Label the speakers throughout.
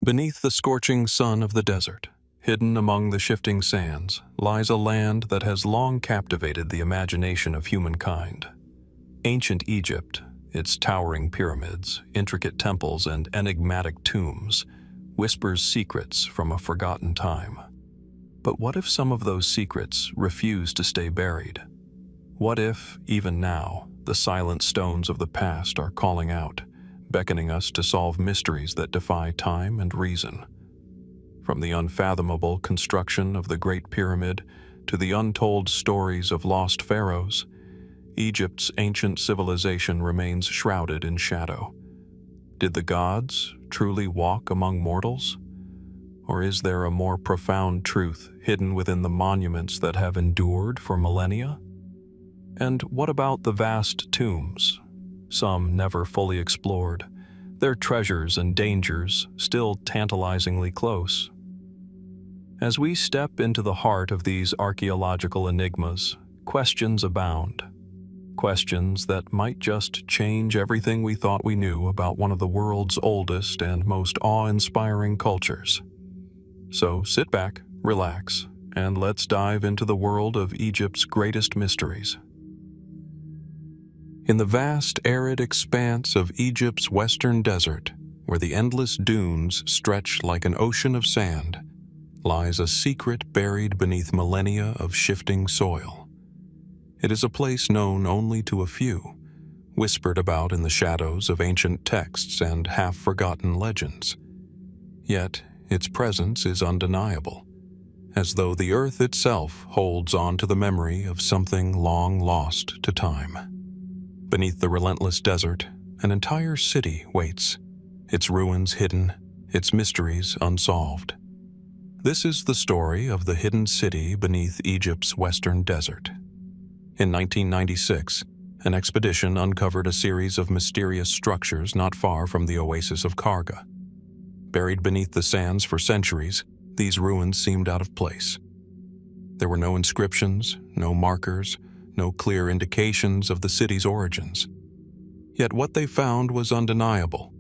Speaker 1: Beneath the scorching sun of the desert, hidden among the shifting sands, lies a land that has long captivated the imagination of humankind. Ancient Egypt, its towering pyramids, intricate temples, and enigmatic tombs, whispers secrets from a forgotten time. But what if some of those secrets refuse to stay buried? What if, even now, the silent stones of the past are calling out, beckoning us to solve mysteries that defy time and reason? From the unfathomable construction of the Great Pyramid to the untold stories of lost pharaohs, Egypt's ancient civilization remains shrouded in shadow. Did the gods truly walk among mortals? Or is there a more profound truth hidden within the monuments that have endured for millennia? And what about the vast tombs? Some never fully explored, their treasures and dangers still tantalizingly close. As we step into the heart of these archaeological enigmas, questions abound. Questions that might just change everything we thought we knew about one of the world's oldest and most awe-inspiring cultures. So sit back, relax, and let's dive into the world of Egypt's greatest mysteries. In the vast, arid expanse of Egypt's western desert, where the endless dunes stretch like an ocean of sand, lies a secret buried beneath millennia of shifting soil. It is a place known only to a few, whispered about in the shadows of ancient texts and half-forgotten legends. Yet, its presence is undeniable, as though the earth itself holds on to the memory of something long lost to time. Beneath the relentless desert, an entire city waits, its ruins hidden, its mysteries unsolved. This is the story of the hidden city beneath Egypt's western desert. In 1996, an expedition uncovered a series of mysterious structures not far from the oasis of Kharga. Buried beneath the sands for centuries, these ruins seemed out of place. There were no inscriptions, no markers, no clear indications of the city's origins. Yet what they found was undeniable.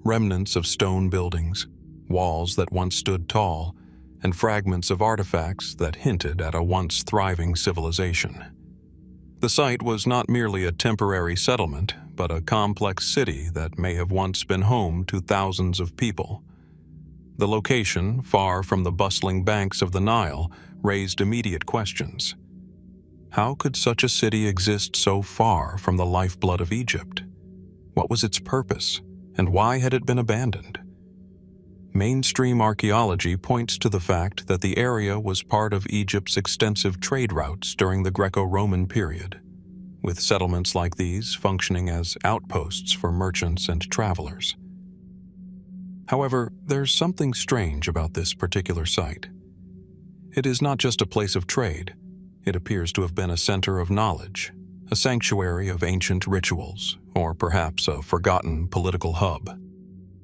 Speaker 1: Remnants of stone buildings, walls that once stood tall, and fragments of artifacts that hinted at a once thriving civilization. The site was not merely a temporary settlement, but a complex city that may have once been home to thousands of people. The location, far from the bustling banks of the Nile, raised immediate questions. How could such a city exist so far from the lifeblood of Egypt? What was its purpose, and why had it been abandoned? Mainstream archaeology points to the fact that the area was part of Egypt's extensive trade routes during the Greco-Roman period, with settlements like these functioning as outposts for merchants and travelers. However, there's something strange about this particular site. It is not just a place of trade. It appears to have been a center of knowledge, a sanctuary of ancient rituals, or perhaps a forgotten political hub.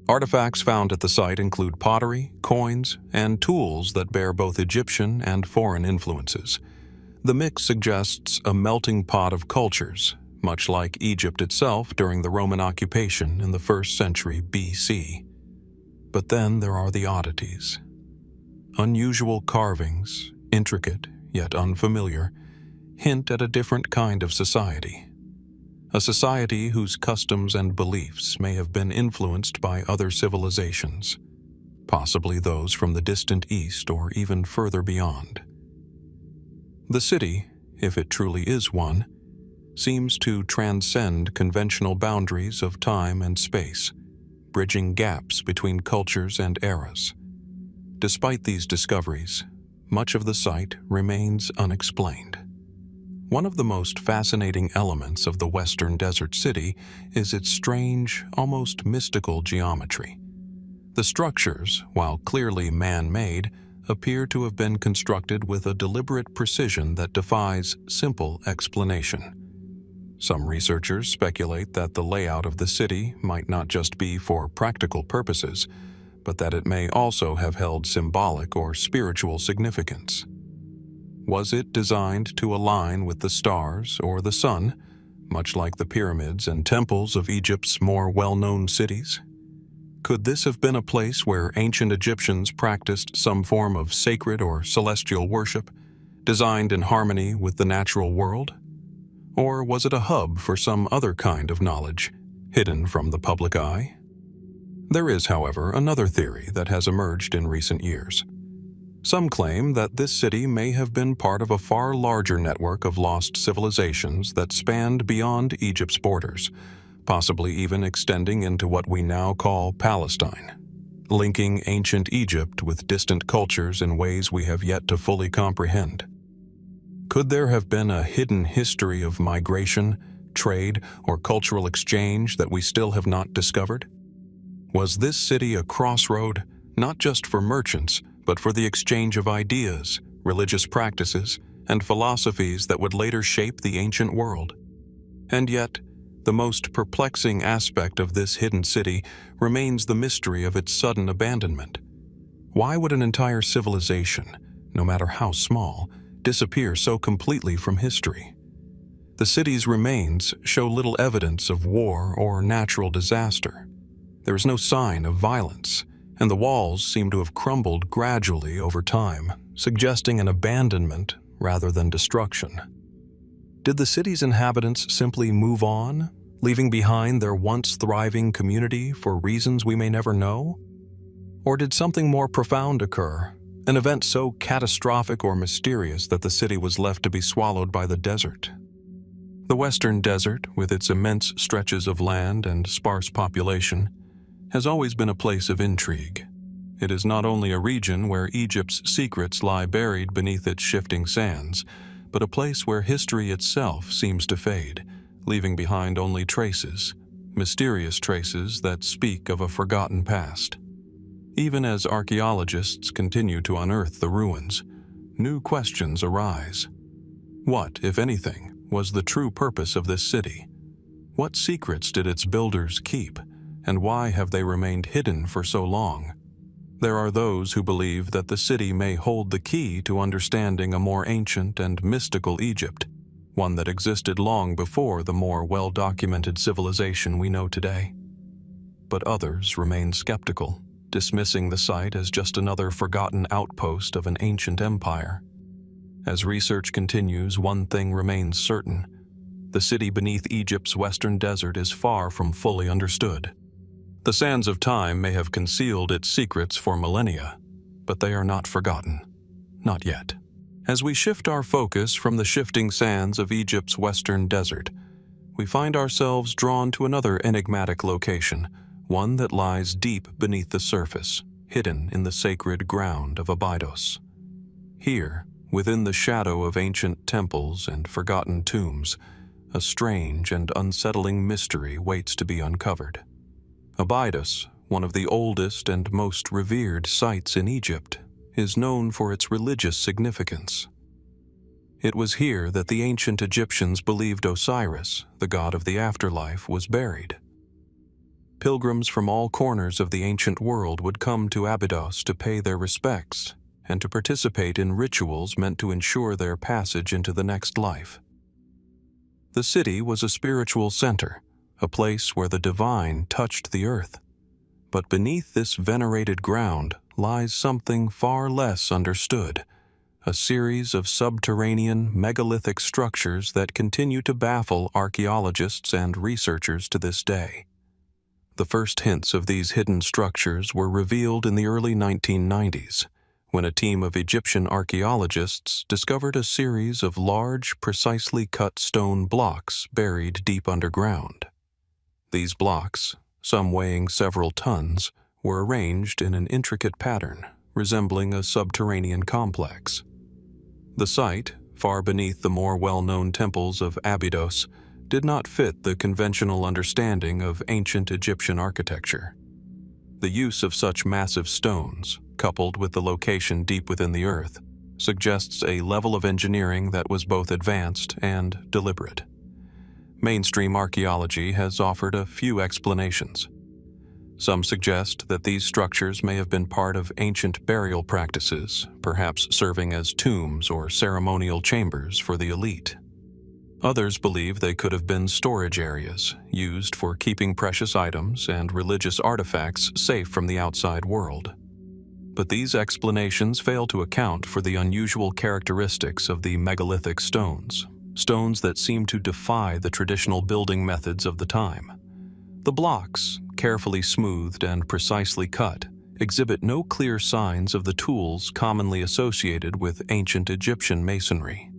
Speaker 1: Artifacts found at the site include pottery, coins, and tools that bear both Egyptian and foreign influences. The mix suggests a melting pot of cultures, much like Egypt itself during the Roman occupation in the 1st century BC. But then there are the oddities. Unusual carvings, intricate yet unfamiliar, hint at a different kind of society. A society whose customs and beliefs may have been influenced by other civilizations, possibly those from the distant East or even further beyond. The city, if it truly is one, seems to transcend conventional boundaries of time and space, bridging gaps between cultures and eras. Despite these discoveries, much of the site remains unexplained. One of the most fascinating elements of the western desert city is its strange, almost mystical geometry. The structures, while clearly man-made, appear to have been constructed with a deliberate precision that defies simple explanation. Some researchers speculate that the layout of the city might not just be for practical purposes, but that it may also have held symbolic or spiritual significance. Was it designed to align with the stars or the sun, much like the pyramids and temples of Egypt's more well-known cities? Could this have been a place where ancient Egyptians practiced some form of sacred or celestial worship, designed in harmony with the natural world? Or was it a hub for some other kind of knowledge, hidden from the public eye? There is, however, another theory that has emerged in recent years. Some claim that this city may have been part of a far larger network of lost civilizations that spanned beyond Egypt's borders, possibly even extending into what we now call Palestine, linking ancient Egypt with distant cultures in ways we have yet to fully comprehend. Could there have been a hidden history of migration, trade, or cultural exchange that we still have not discovered? Was this city a crossroad, not just for merchants, but for the exchange of ideas, religious practices, and philosophies that would later shape the ancient world? And yet, the most perplexing aspect of this hidden city remains the mystery of its sudden abandonment. Why would an entire civilization, no matter how small, disappear so completely from history? The city's remains show little evidence of war or natural disaster. There is no sign of violence, and the walls seem to have crumbled gradually over time, suggesting an abandonment rather than destruction. Did the city's inhabitants simply move on, leaving behind their once thriving community for reasons we may never know? Or did something more profound occur, an event so catastrophic or mysterious that the city was left to be swallowed by the desert? The Western Desert, with its immense stretches of land and sparse population, has always been a place of intrigue. It is not only a region where Egypt's secrets lie buried beneath its shifting sands, but a place where history itself seems to fade, leaving behind only traces, mysterious traces that speak of a forgotten past. Even as archaeologists continue to unearth the ruins, new questions arise. What, if anything, was the true purpose of this city? What secrets did its builders keep, and why have they remained hidden for so long? There are those who believe that the city may hold the key to understanding a more ancient and mystical Egypt, one that existed long before the more well-documented civilization we know today. But others remain skeptical, dismissing the site as just another forgotten outpost of an ancient empire. As research continues, one thing remains certain: the city beneath Egypt's western desert is far from fully understood. The sands of time may have concealed its secrets for millennia, but they are not forgotten. Not yet. As we shift our focus from the shifting sands of Egypt's western desert, we find ourselves drawn to another enigmatic location, one that lies deep beneath the surface, hidden in the sacred ground of Abydos. Here, within the shadow of ancient temples and forgotten tombs, a strange and unsettling mystery waits to be uncovered. Abydos, one of the oldest and most revered sites in Egypt, is known for its religious significance. It was here that the ancient Egyptians believed Osiris, the god of the afterlife, was buried. Pilgrims from all corners of the ancient world would come to Abydos to pay their respects and to participate in rituals meant to ensure their passage into the next life. The city was a spiritual center, a place where the divine touched the earth. But beneath this venerated ground lies something far less understood, a series of subterranean megalithic structures that continue to baffle archaeologists and researchers to this day. The first hints of these hidden structures were revealed in the early 1990s, when a team of Egyptian archaeologists discovered a series of large, precisely cut stone blocks buried deep underground. These blocks, some weighing several tons, were arranged in an intricate pattern, resembling a subterranean complex. The site, far beneath the more well-known temples of Abydos, did not fit the conventional understanding of ancient Egyptian architecture. The use of such massive stones, coupled with the location deep within the earth, suggests a level of engineering that was both advanced and deliberate. Mainstream archaeology has offered a few explanations. Some suggest that these structures may have been part of ancient burial practices, perhaps serving as tombs or ceremonial chambers for the elite. Others believe they could have been storage areas used for keeping precious items and religious artifacts safe from the outside world. But these explanations fail to account for the unusual characteristics of the megalithic stones that seem to defy the traditional building methods of the time. The blocks, carefully smoothed and precisely cut, exhibit no clear signs of the tools commonly associated with ancient Egyptian masonry.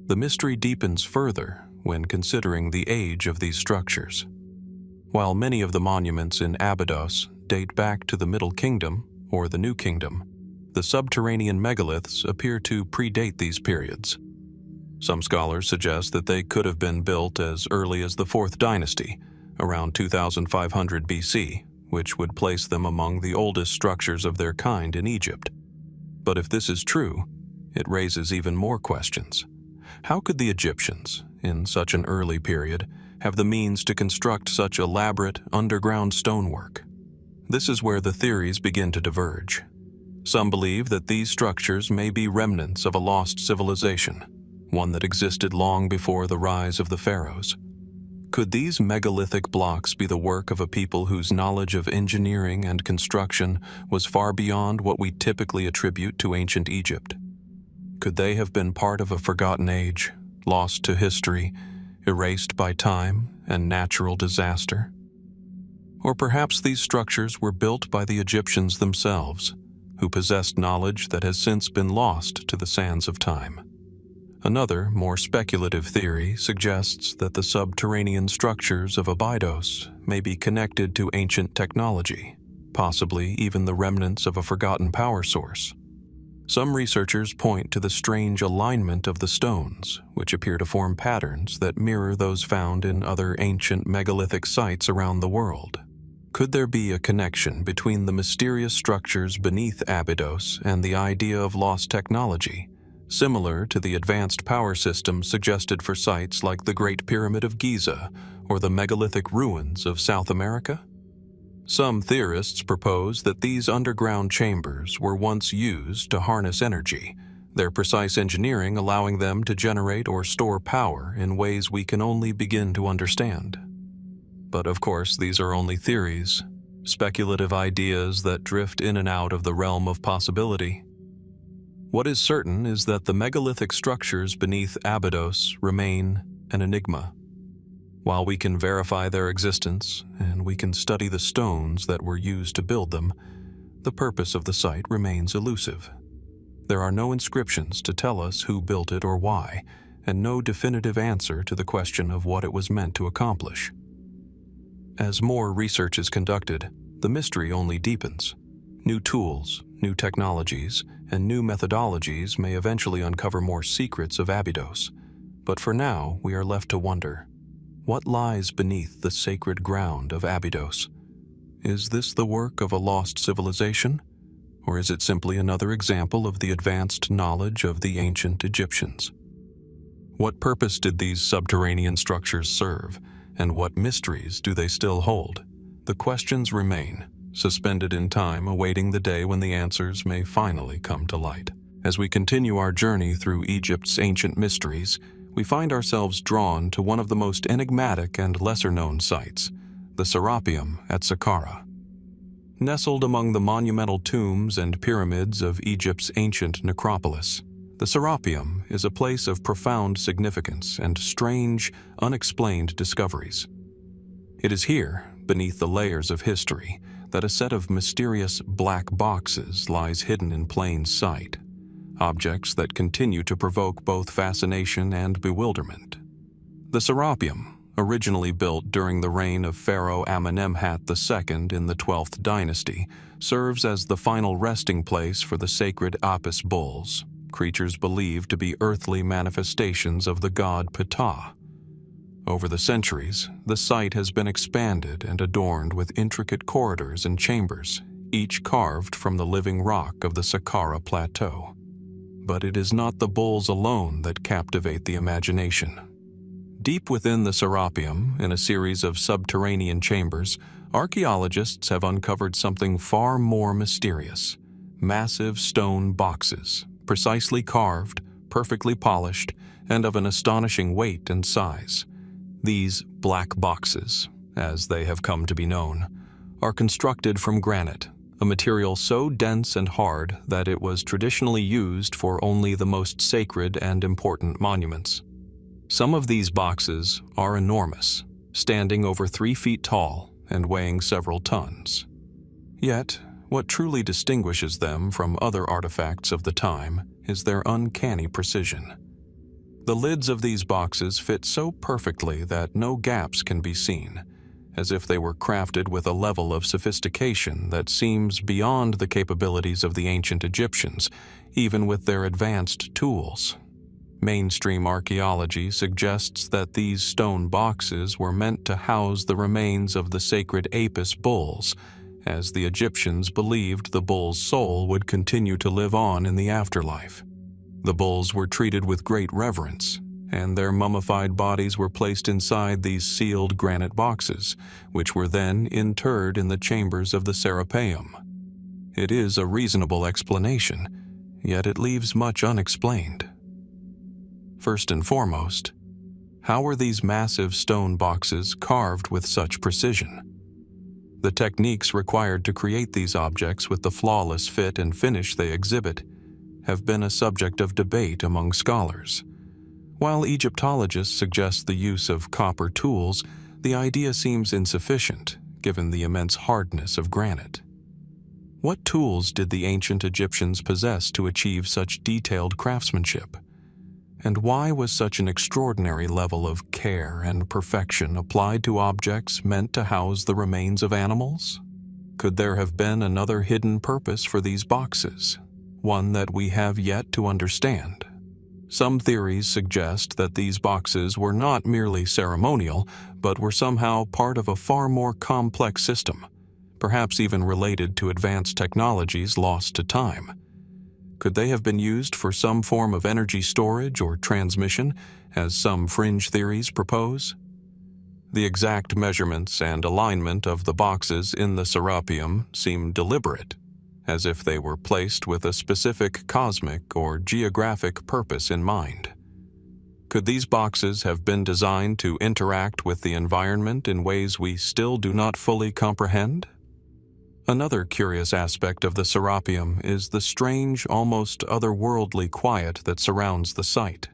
Speaker 1: The mystery deepens further when considering the age of these structures. While many of the monuments in Abydos date back to the Middle Kingdom or the New Kingdom, the subterranean megaliths appear to predate these periods. Some scholars suggest that they could have been built as early as the 4th dynasty, around 2500 BC, which would place them among the oldest structures of their kind in Egypt. But if this is true, it raises even more questions. How could the Egyptians, in such an early period, have the means to construct such elaborate underground stonework? This is where the theories begin to diverge. Some believe that these structures may be remnants of a lost civilization, one that existed long before the rise of the pharaohs. Could these megalithic blocks be the work of a people whose knowledge of engineering and construction was far beyond what we typically attribute to ancient Egypt? Could they have been part of a forgotten age, lost to history, erased by time and natural disaster? Or perhaps these structures were built by the Egyptians themselves, who possessed knowledge that has since been lost to the sands of time. Another, more speculative theory suggests that the subterranean structures of Abydos may be connected to ancient technology, possibly even the remnants of a forgotten power source. Some researchers point to the strange alignment of the stones, which appear to form patterns that mirror those found in other ancient megalithic sites around the world. Could there be a connection between the mysterious structures beneath Abydos and the idea of lost technology, similar to the advanced power systems suggested for sites like the Great Pyramid of Giza or the megalithic ruins of South America? Some theorists propose that these underground chambers were once used to harness energy, their precise engineering allowing them to generate or store power in ways we can only begin to understand. But of course, these are only theories, speculative ideas that drift in and out of the realm of possibility. What is certain is that the megalithic structures beneath Abydos remain an enigma. While we can verify their existence and we can study the stones that were used to build them, the purpose of the site remains elusive. There are no inscriptions to tell us who built it or why, and no definitive answer to the question of what it was meant to accomplish. As more research is conducted, the mystery only deepens. New tools, new technologies, and new methodologies may eventually uncover more secrets of Abydos. But for now, we are left to wonder, what lies beneath the sacred ground of Abydos? Is this the work of a lost civilization? Or is it simply another example of the advanced knowledge of the ancient Egyptians? What purpose did these subterranean structures serve, and what mysteries do they still hold? The questions remain, suspended in time, awaiting the day when the answers may finally come to light. As we continue our journey through Egypt's ancient mysteries, we find ourselves drawn to one of the most enigmatic and lesser-known sites, the Serapeum at Saqqara. Nestled among the monumental tombs and pyramids of Egypt's ancient necropolis, the Serapeum is a place of profound significance and strange, unexplained discoveries. It is here, beneath the layers of history, that a set of mysterious black boxes lies hidden in plain sight, objects that continue to provoke both fascination and bewilderment. The Serapeum, originally built during the reign of Pharaoh Amenemhat II in the 12th dynasty, serves as the final resting place for the sacred Apis bulls, creatures believed to be earthly manifestations of the god Ptah. Over the centuries, the site has been expanded and adorned with intricate corridors and chambers, each carved from the living rock of the Saqqara Plateau. But it is not the bulls alone that captivate the imagination. Deep within the Serapeum, in a series of subterranean chambers, archaeologists have uncovered something far more mysterious: massive stone boxes, precisely carved, perfectly polished, and of an astonishing weight and size. These black boxes, as they have come to be known, are constructed from granite, a material so dense and hard that it was traditionally used for only the most sacred and important monuments. Some of these boxes are enormous, standing over 3 feet tall and weighing several tons. Yet, what truly distinguishes them from other artifacts of the time is their uncanny precision. The lids of these boxes fit so perfectly that no gaps can be seen, as if they were crafted with a level of sophistication that seems beyond the capabilities of the ancient Egyptians, even with their advanced tools. Mainstream archaeology suggests that these stone boxes were meant to house the remains of the sacred Apis bulls, as the Egyptians believed the bull's soul would continue to live on in the afterlife. The bulls were treated with great reverence, and their mummified bodies were placed inside these sealed granite boxes, which were then interred in the chambers of the Serapeum. It is a reasonable explanation, yet it leaves much unexplained. First and foremost, how were these massive stone boxes carved with such precision? The techniques required to create these objects with the flawless fit and finish they exhibit have been a subject of debate among scholars. While Egyptologists suggest the use of copper tools, the idea seems insufficient given the immense hardness of granite. What tools did the ancient Egyptians possess to achieve such detailed craftsmanship? And why was such an extraordinary level of care and perfection applied to objects meant to house the remains of animals? Could there have been another hidden purpose for these boxes, one that we have yet to understand? Some theories suggest that these boxes were not merely ceremonial, but were somehow part of a far more complex system, perhaps even related to advanced technologies lost to time. Could they have been used for some form of energy storage or transmission, as some fringe theories propose? The exact measurements and alignment of the boxes in the Serapeum seem deliberate, as if they were placed with a specific cosmic or geographic purpose in mind. Could these boxes have been designed to interact with the environment in ways we still do not fully comprehend? Another curious aspect of the Serapeum is the strange, almost otherworldly quiet that surrounds the site.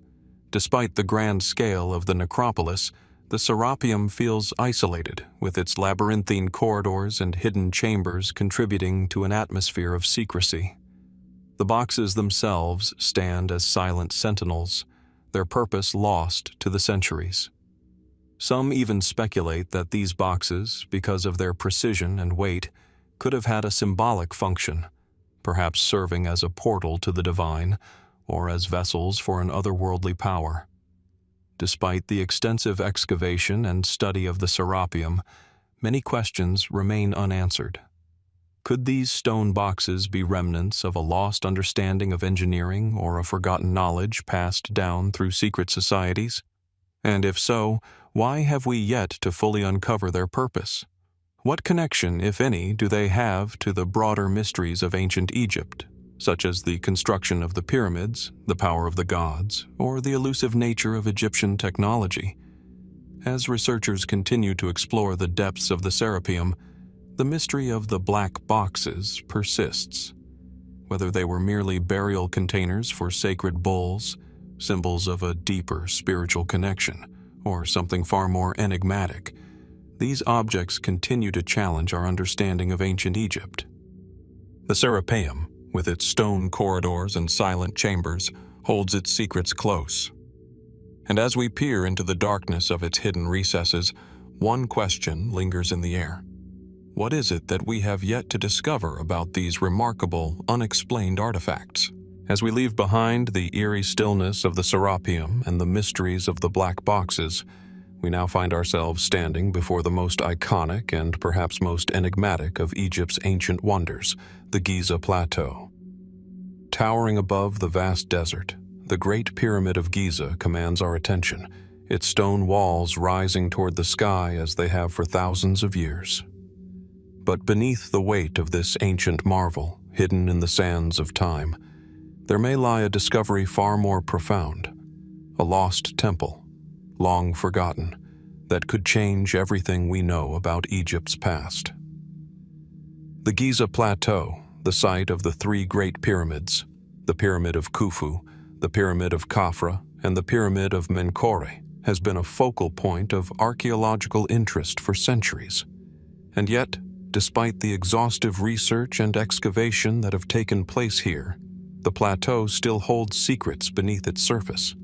Speaker 1: Despite the grand scale of the necropolis, the Serapeum feels isolated, with its labyrinthine corridors and hidden chambers contributing to an atmosphere of secrecy. The boxes themselves stand as silent sentinels, their purpose lost to the centuries. Some even speculate that these boxes, because of their precision and weight, could have had a symbolic function, perhaps serving as a portal to the divine, or as vessels for an otherworldly power. Despite the extensive excavation and study of the Serapeum, many questions remain unanswered. Could these stone boxes be remnants of a lost understanding of engineering or a forgotten knowledge passed down through secret societies? And if so, why have we yet to fully uncover their purpose? What connection, if any, do they have to the broader mysteries of ancient Egypt, such as the construction of the pyramids, the power of the gods, or the elusive nature of Egyptian technology? As researchers continue to explore the depths of the Serapeum, the mystery of the black boxes persists. Whether they were merely burial containers for sacred bulls, symbols of a deeper spiritual connection, or something far more enigmatic, these objects continue to challenge our understanding of ancient Egypt. The Serapeum, with its stone corridors and silent chambers, holds its secrets close. And as we peer into the darkness of its hidden recesses, one question lingers in the air. What is it that we have yet to discover about these remarkable, unexplained artifacts? As we leave behind the eerie stillness of the Serapeum and the mysteries of the black boxes, we now find ourselves standing before the most iconic and perhaps most enigmatic of Egypt's ancient wonders, the Giza Plateau. Towering above the vast desert, the Great Pyramid of Giza commands our attention, its stone walls rising toward the sky as they have for thousands of years. But beneath the weight of this ancient marvel, hidden in the sands of time, there may lie a discovery far more profound, a lost temple, long forgotten, that could change everything we know about Egypt's past. The Giza Plateau, the site of the three great pyramids, the Pyramid of Khufu, the Pyramid of Khafre, and the Pyramid of Menkore, has been a focal point of archaeological interest for centuries. And yet, despite the exhaustive research and excavation that have taken place here, the plateau still holds secrets beneath its surface.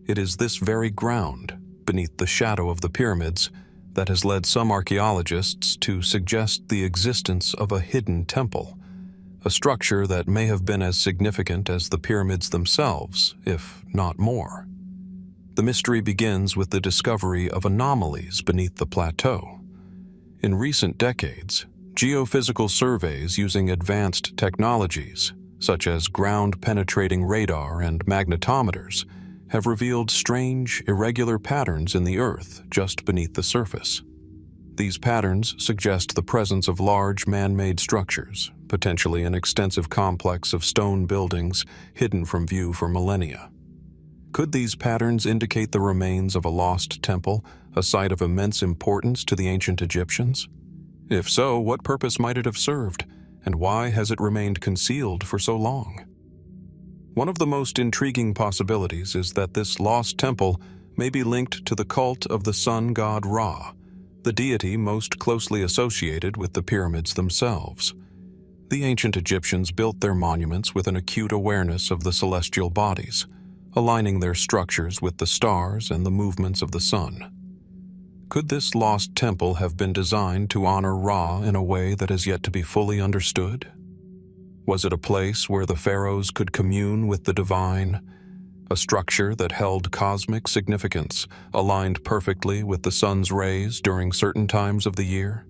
Speaker 1: It is this very ground, beneath the shadow of the pyramids, that has led some archaeologists to suggest the existence of a hidden temple, a structure that may have been as significant as the pyramids themselves, if not more. The mystery begins with the discovery of anomalies beneath the plateau. In recent decades, geophysical surveys using advanced technologies, such as ground-penetrating radar and magnetometers, have revealed strange, irregular patterns in the earth just beneath the surface. These patterns suggest the presence of large man-made structures, potentially an extensive complex of stone buildings hidden from view for millennia. Could these patterns indicate the remains of a lost temple, a site of immense importance to the ancient Egyptians? If so, what purpose might it have served, and why has it remained concealed for so long? One of the most intriguing possibilities is that this lost temple may be linked to the cult of the sun god Ra, the deity most closely associated with the pyramids themselves. The ancient Egyptians built their monuments with an acute awareness of the celestial bodies, aligning their structures with the stars and the movements of the sun. Could this lost temple have been designed to honor Ra in a way that is yet to be fully understood? Was it a place where the pharaohs could commune with the divine, a structure that held cosmic significance, aligned perfectly with the sun's rays during certain times of the year?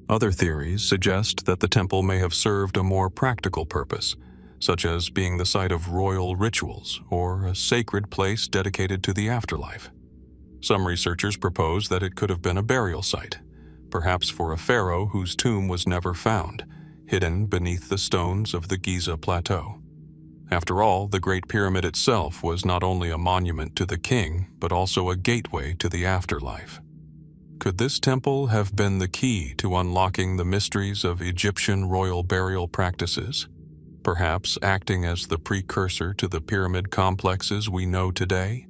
Speaker 1: Other theories suggest that the temple may have served a more practical purpose, such as being the site of royal rituals or a sacred place dedicated to the afterlife. Some researchers propose that it could have been a burial site, perhaps for a pharaoh whose tomb was never found, hidden beneath the stones of the Giza Plateau. After all, the Great Pyramid itself was not only a monument to the king, but also a gateway to the afterlife. Could this temple have been the key to unlocking the mysteries of Egyptian royal burial practices, perhaps acting as the precursor to the pyramid complexes we know today?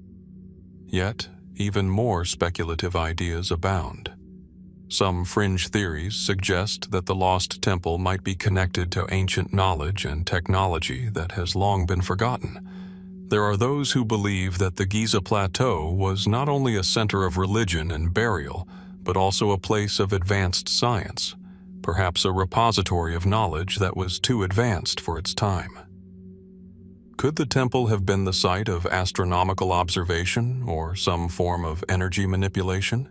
Speaker 1: Yet, even more speculative ideas abound. Some fringe theories suggest that the lost temple might be connected to ancient knowledge and technology that has long been forgotten. There are those who believe that the Giza Plateau was not only a center of religion and burial, but also a place of advanced science, perhaps a repository of knowledge that was too advanced for its time. Could the temple have been the site of astronomical observation or some form of energy manipulation?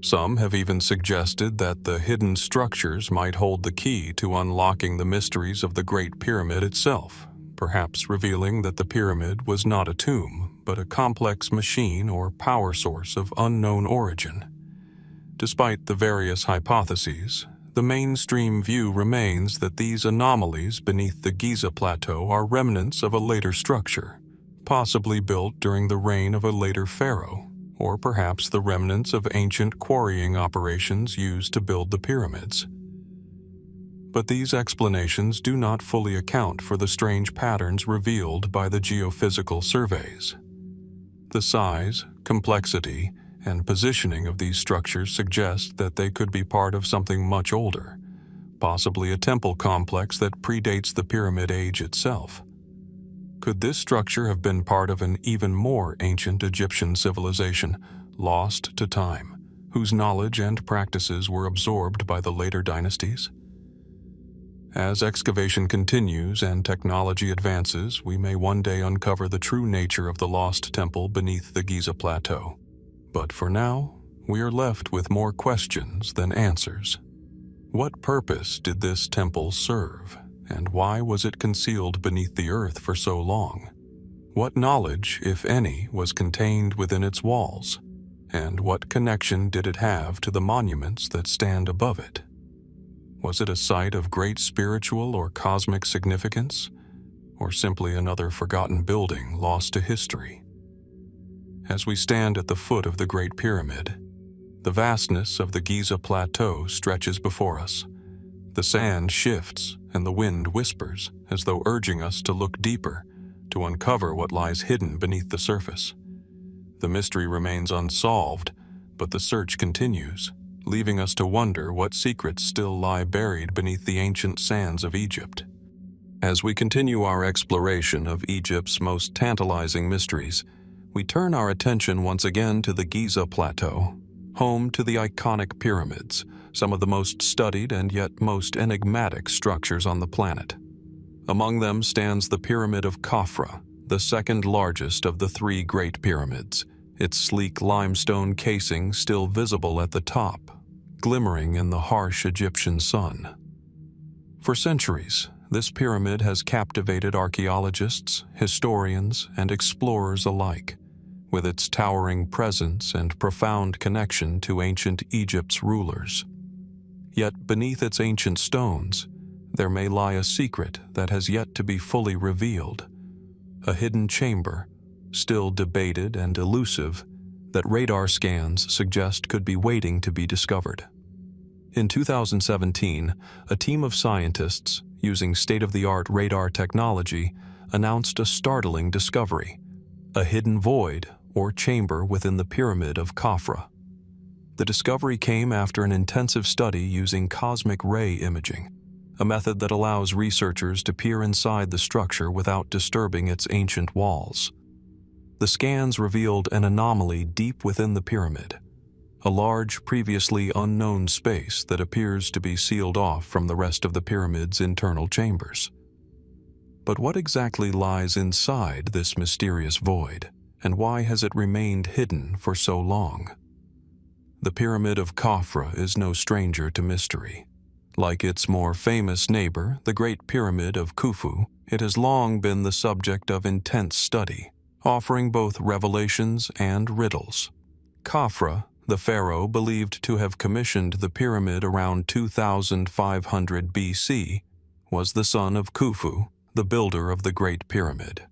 Speaker 1: Some have even suggested that the hidden structures might hold the key to unlocking the mysteries of the Great Pyramid itself, perhaps revealing that the pyramid was not a tomb, but a complex machine or power source of unknown origin. Despite the various hypotheses, the mainstream view remains that these anomalies beneath the Giza Plateau are remnants of a later structure, possibly built during the reign of a later pharaoh, or perhaps the remnants of ancient quarrying operations used to build the pyramids. But these explanations do not fully account for the strange patterns revealed by the geophysical surveys. The size, complexity, and positioning of these structures suggest that they could be part of something much older, possibly a temple complex that predates the pyramid age itself. Could this structure have been part of an even more ancient Egyptian civilization, lost to time, whose knowledge and practices were absorbed by the later dynasties? As excavation continues and technology advances, we may one day uncover the true nature of the lost temple beneath the Giza Plateau. But for now, we are left with more questions than answers. What purpose did this temple serve, and why was it concealed beneath the earth for so long? What knowledge, if any, was contained within its walls, and what connection did it have to the monuments that stand above it? Was it a site of great spiritual or cosmic significance, or simply another forgotten building lost to history? As we stand at the foot of the Great Pyramid, the vastness of the Giza Plateau stretches before us. The sand shifts and the wind whispers as though urging us to look deeper, to uncover what lies hidden beneath the surface. The mystery remains unsolved, but the search continues, leaving us to wonder what secrets still lie buried beneath the ancient sands of Egypt. As we continue our exploration of Egypt's most tantalizing mysteries, we turn our attention once again to the Giza Plateau, home to the iconic pyramids, some of the most studied and yet most enigmatic structures on the planet. Among them stands the Pyramid of Khafre, the second largest of the three Great Pyramids, its sleek limestone casing still visible at the top, glimmering in the harsh Egyptian sun. For centuries, this pyramid has captivated archaeologists, historians, and explorers alike, with its towering presence and profound connection to ancient Egypt's rulers. Yet beneath its ancient stones, there may lie a secret that has yet to be fully revealed, a hidden chamber, still debated and elusive, that radar scans suggest could be waiting to be discovered. In 2017, a team of scientists, using state-of-the-art radar technology, announced a startling discovery: a hidden void or chamber within the Pyramid of Khafre. The discovery came after an intensive study using cosmic ray imaging, a method that allows researchers to peer inside the structure without disturbing its ancient walls. The scans revealed an anomaly deep within the pyramid, a large, previously unknown space that appears to be sealed off from the rest of the pyramid's internal chambers. But what exactly lies inside this mysterious void, and why has it remained hidden for so long? The Pyramid of Khafre is no stranger to mystery. Like its more famous neighbor, the Great Pyramid of Khufu, it has long been the subject of intense study, offering both revelations and riddles. Khafre, the pharaoh believed to have commissioned the pyramid around 2500 BC, was the son of Khufu, the builder of the Great Pyramid.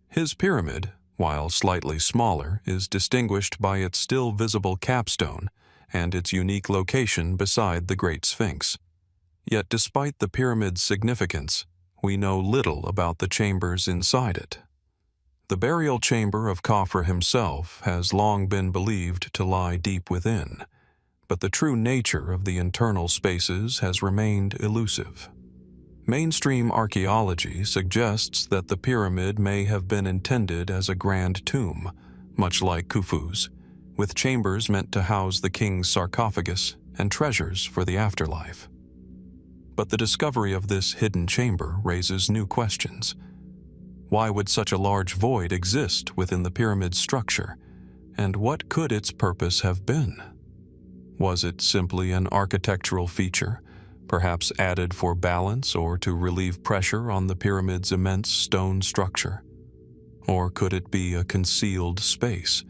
Speaker 1: His pyramid, while slightly smaller, is distinguished by its still visible capstone and its unique location beside the Great Sphinx. Yet despite the pyramid's significance, we know little about the chambers inside it. The burial chamber of Khafre himself has long been believed to lie deep within, but the true nature of the internal spaces has remained elusive. Mainstream archaeology suggests that the pyramid may have been intended as a grand tomb, much like Khufu's, with chambers meant to house the king's sarcophagus and treasures for the afterlife. But the discovery of this hidden chamber raises new questions. Why would such a large void exist within the pyramid's structure, and what could its purpose have been? Was it simply an architectural feature, perhaps added for balance or to relieve pressure on the pyramid's immense stone structure? Or could it be a concealed space,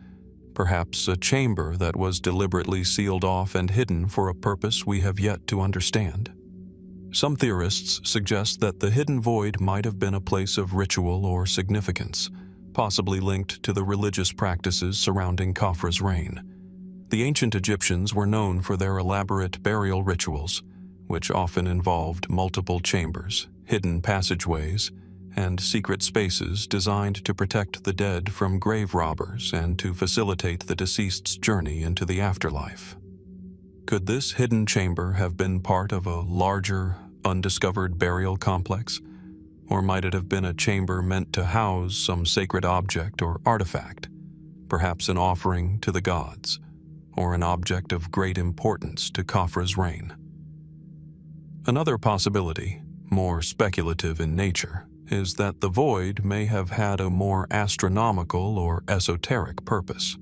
Speaker 1: perhaps a chamber that was deliberately sealed off and hidden for a purpose we have yet to understand? Some theorists suggest that the hidden void might have been a place of ritual or significance, possibly linked to the religious practices surrounding Khafre's reign. The ancient Egyptians were known for their elaborate burial rituals, which often involved multiple chambers, hidden passageways, and secret spaces designed to protect the dead from grave robbers and to facilitate the deceased's journey into the afterlife. Could this hidden chamber have been part of a larger, undiscovered burial complex? Or might it have been a chamber meant to house some sacred object or artifact, perhaps an offering to the gods, or an object of great importance to Khafre's reign? Another possibility, more speculative in nature, is that the void may have had a more astronomical or esoteric purpose.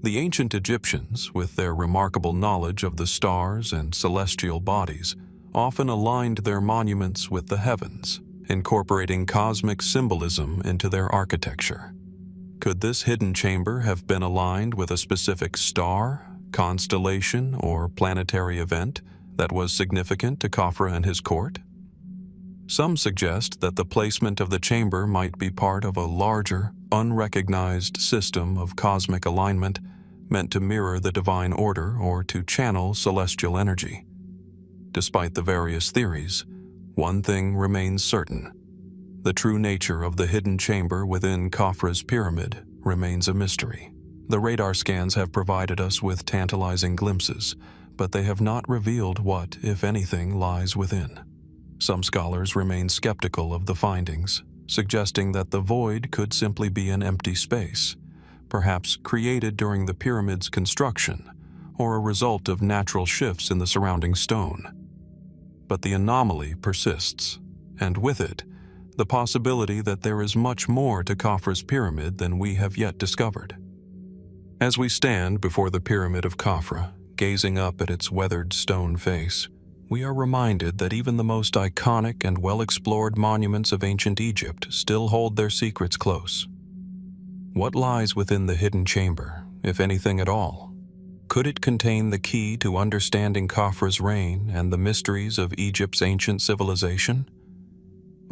Speaker 1: The ancient Egyptians, with their remarkable knowledge of the stars and celestial bodies, often aligned their monuments with the heavens, incorporating cosmic symbolism into their architecture. Could this hidden chamber have been aligned with a specific star, constellation, or planetary event that was significant to Khafre and his court? Some suggest that the placement of the chamber might be part of a larger, unrecognized system of cosmic alignment meant to mirror the divine order or to channel celestial energy. Despite the various theories, one thing remains certain. The true nature of the hidden chamber within Khafre's pyramid remains a mystery. The radar scans have provided us with tantalizing glimpses, but they have not revealed what, if anything, lies within. Some scholars remain skeptical of the findings, suggesting that the void could simply be an empty space, perhaps created during the pyramid's construction or a result of natural shifts in the surrounding stone. But the anomaly persists, and with it, the possibility that there is much more to Khafre's pyramid than we have yet discovered. As we stand before the Pyramid of Khafre, gazing up at its weathered stone face, we are reminded that even the most iconic and well-explored monuments of ancient Egypt still hold their secrets close. What lies within the hidden chamber, if anything at all? Could it contain the key to understanding Khafre's reign and the mysteries of Egypt's ancient civilization?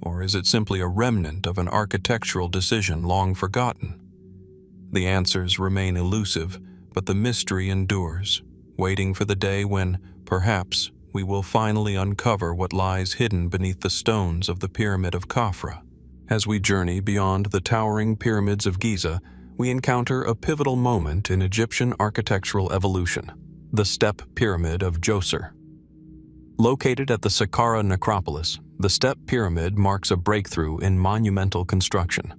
Speaker 1: Or is it simply a remnant of an architectural decision long forgotten? The answers remain elusive, but the mystery endures, waiting for the day when, perhaps, we will finally uncover what lies hidden beneath the stones of the Pyramid of Khafre. As we journey beyond the towering pyramids of Giza, we encounter a pivotal moment in Egyptian architectural evolution, the Step Pyramid of Djoser. Located at the Saqqara necropolis, the Step Pyramid marks a breakthrough in monumental construction.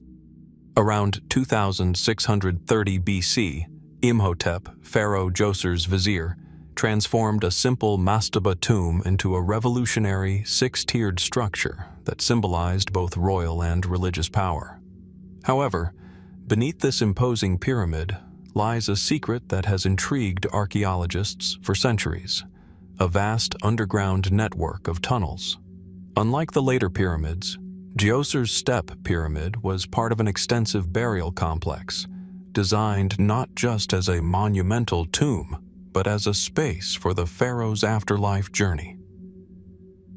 Speaker 1: Around 2630 BC, Imhotep, Pharaoh Djoser's vizier, transformed a simple mastaba tomb into a revolutionary six-tiered structure that symbolized both royal and religious power. However, beneath this imposing pyramid lies a secret that has intrigued archaeologists for centuries: a vast underground network of tunnels. Unlike the later pyramids, Djoser's Step Pyramid was part of an extensive burial complex, designed not just as a monumental tomb, but as a space for the pharaoh's afterlife journey.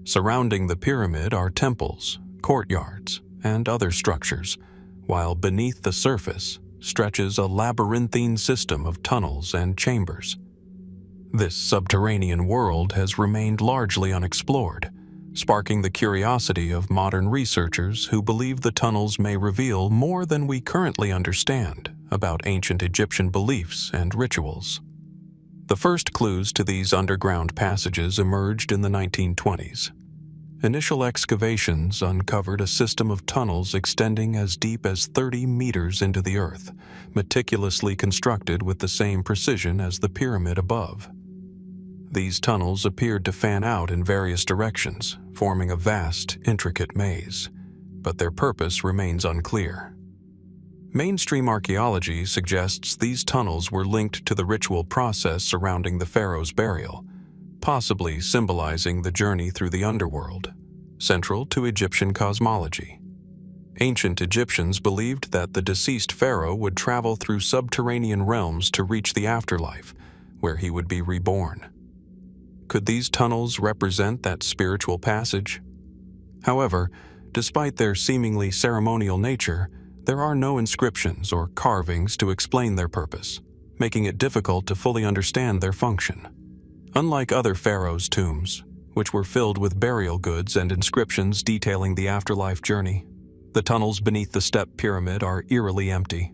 Speaker 1: Surrounding the pyramid are temples, courtyards, and other structures, while beneath the surface stretches a labyrinthine system of tunnels and chambers. This subterranean world has remained largely unexplored, sparking the curiosity of modern researchers who believe the tunnels may reveal more than we currently understand about ancient Egyptian beliefs and rituals. The first clues to these underground passages emerged in the 1920s. Initial excavations uncovered a system of tunnels extending as deep as 30 meters into the earth, meticulously constructed with the same precision as the pyramid above. These tunnels appeared to fan out in various directions, forming a vast, intricate maze, but their purpose remains unclear. Mainstream archaeology suggests these tunnels were linked to the ritual process surrounding the pharaoh's burial, possibly symbolizing the journey through the underworld, central to Egyptian cosmology. Ancient Egyptians believed that the deceased pharaoh would travel through subterranean realms to reach the afterlife, where he would be reborn. Could these tunnels represent that spiritual passage? However, despite their seemingly ceremonial nature, there are no inscriptions or carvings to explain their purpose, making it difficult to fully understand their function. Unlike other pharaohs' tombs, which were filled with burial goods and inscriptions detailing the afterlife journey, the tunnels beneath the Step Pyramid are eerily empty.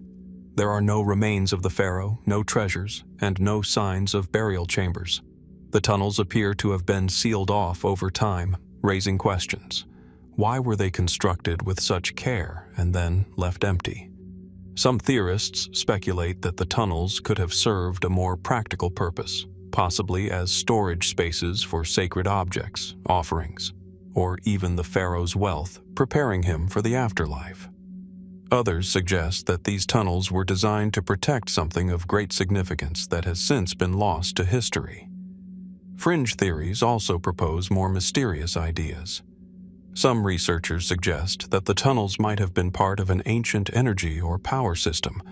Speaker 1: There are no remains of the pharaoh, no treasures, and no signs of burial chambers. The tunnels appear to have been sealed off over time, raising questions. Why were they constructed with such care and then left empty? Some theorists speculate that the tunnels could have served a more practical purpose, possibly as storage spaces for sacred objects, offerings, or even the pharaoh's wealth, preparing him for the afterlife. Others suggest that these tunnels were designed to protect something of great significance that has since been lost to history. Fringe theories also propose more mysterious ideas. Some researchers suggest that the tunnels might have been part of an ancient energy or power system,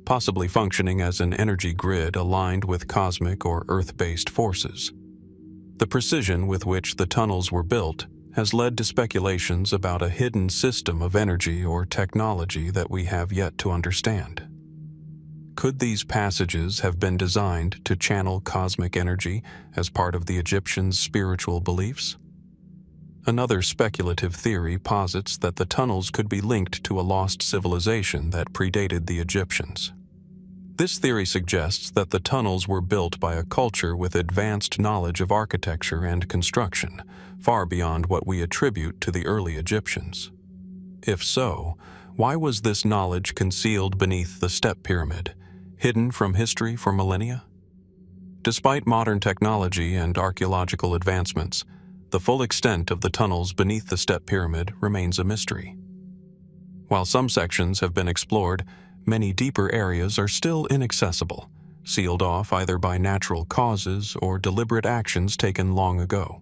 Speaker 1: possibly functioning as an energy grid aligned with cosmic or earth-based forces. The precision with which the tunnels were built has led to speculations about a hidden system of energy or technology that we have yet to understand. Could these passages have been designed to channel cosmic energy as part of the Egyptians' spiritual beliefs? Another speculative theory posits that the tunnels could be linked to a lost civilization that predated the Egyptians. This theory suggests that the tunnels were built by a culture with advanced knowledge of architecture and construction, far beyond what we attribute to the early Egyptians. If so, why was this knowledge concealed beneath the Step Pyramid, hidden from history for millennia? Despite modern technology and archaeological advancements, the full extent of the tunnels beneath the Step Pyramid remains a mystery. While some sections have been explored, many deeper areas are still inaccessible, sealed off either by natural causes or deliberate actions taken long ago.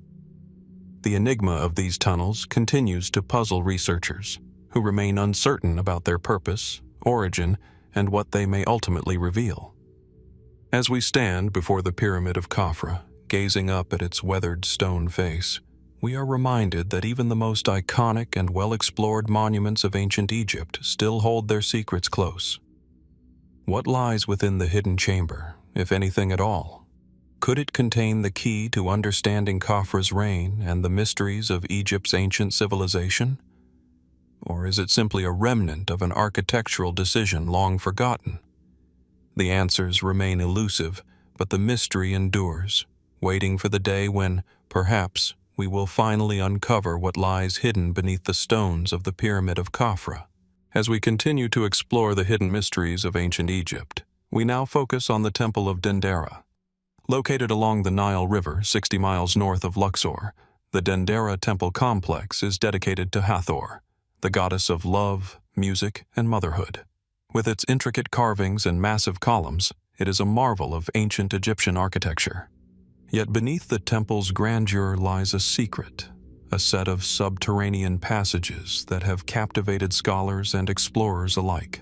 Speaker 1: The enigma of these tunnels continues to puzzle researchers, who remain uncertain about their purpose, origin, and what they may ultimately reveal. As we stand before the Pyramid of Khafre, gazing up at its weathered stone face, we are reminded that even the most iconic and well-explored monuments of ancient Egypt still hold their secrets close. What lies within the hidden chamber, if anything at all? Could it contain the key to understanding Khafre's reign and the mysteries of Egypt's ancient civilization? Or is it simply a remnant of an architectural decision long forgotten? The answers remain elusive, but the mystery endures, waiting for the day when, perhaps, we will finally uncover what lies hidden beneath the stones of the Pyramid of Khafre. As we continue to explore the hidden mysteries of ancient Egypt, we now focus on the Temple of Dendera. Located along the Nile River 60 miles north of Luxor, the Dendera Temple complex is dedicated to Hathor, the goddess of love, music, and motherhood. With its intricate carvings and massive columns, it is a marvel of ancient Egyptian architecture. Yet beneath the temple's grandeur lies a secret, a set of subterranean passages that have captivated scholars and explorers alike.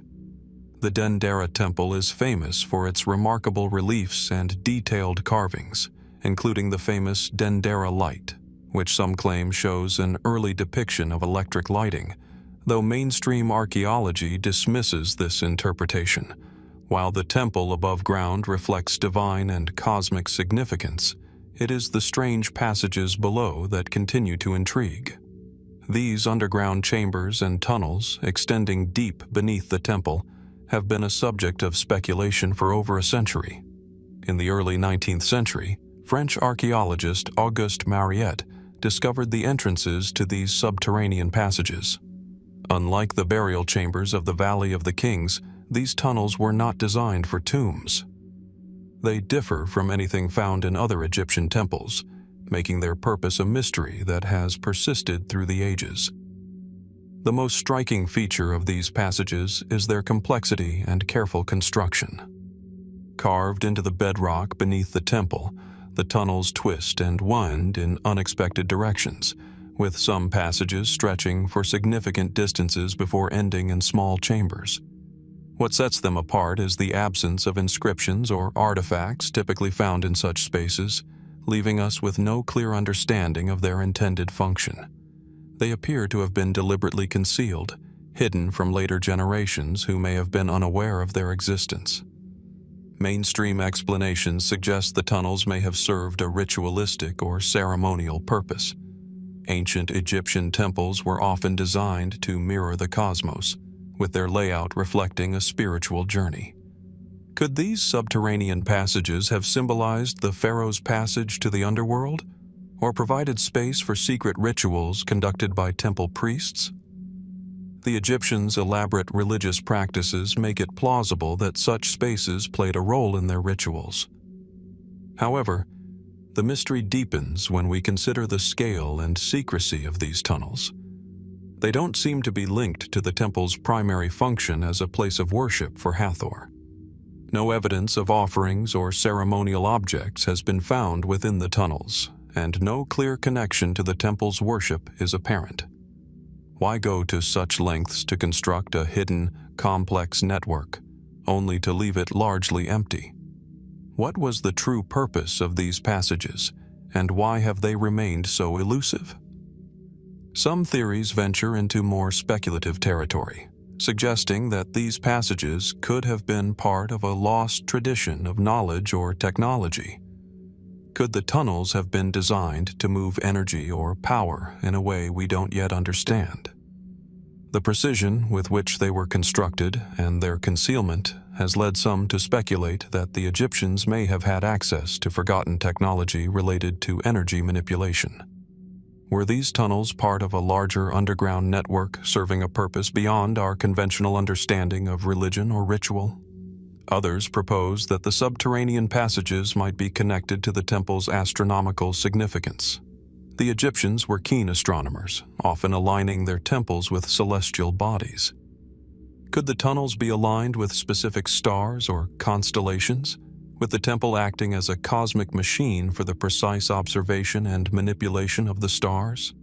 Speaker 1: The Dendera Temple is famous for its remarkable reliefs and detailed carvings, including the famous Dendera light, which some claim shows an early depiction of electric lighting, though mainstream archaeology dismisses this interpretation. While the temple above ground reflects divine and cosmic significance, it is the strange passages below that continue to intrigue. These underground chambers and tunnels, extending deep beneath the temple, have been a subject of speculation for over a century. In the early 19th century, French archaeologist Auguste Mariette discovered the entrances to these subterranean passages. Unlike the burial chambers of the Valley of the Kings, these tunnels were not designed for tombs. They differ from anything found in other Egyptian temples, making their purpose a mystery that has persisted through the ages. The most striking feature of these passages is their complexity and careful construction. Carved into the bedrock beneath the temple, the tunnels twist and wind in unexpected directions, with some passages stretching for significant distances before ending in small chambers. What sets them apart is the absence of inscriptions or artifacts typically found in such spaces, leaving us with no clear understanding of their intended function. They appear to have been deliberately concealed, hidden from later generations who may have been unaware of their existence. Mainstream explanations suggest the tunnels may have served a ritualistic or ceremonial purpose. Ancient Egyptian temples were often designed to mirror the cosmos, with their layout reflecting a spiritual journey. Could these subterranean passages have symbolized the pharaoh's passage to the underworld, or provided space for secret rituals conducted by temple priests? The Egyptians' elaborate religious practices make it plausible that such spaces played a role in their rituals. However, the mystery deepens when we consider the scale and secrecy of these tunnels. They don't seem to be linked to the temple's primary function as a place of worship for Hathor. No evidence of offerings or ceremonial objects has been found within the tunnels, and no clear connection to the temple's worship is apparent. Why go to such lengths to construct a hidden, complex network, only to leave it largely empty? What was the true purpose of these passages, and why have they remained so elusive? Some theories venture into more speculative territory, suggesting that these passages could have been part of a lost tradition of knowledge or technology. Could the tunnels have been designed to move energy or power in a way we don't yet understand? The precision with which they were constructed and their concealment has led some to speculate that the Egyptians may have had access to forgotten technology related to energy manipulation. Were these tunnels part of a larger underground network serving a purpose beyond our conventional understanding of religion or ritual? Others propose that the subterranean passages might be connected to the temple's astronomical significance. The Egyptians were keen astronomers, often aligning their temples with celestial bodies. Could the tunnels be aligned with specific stars or constellations, with the temple acting as a cosmic machine for the precise observation and manipulation of the stars?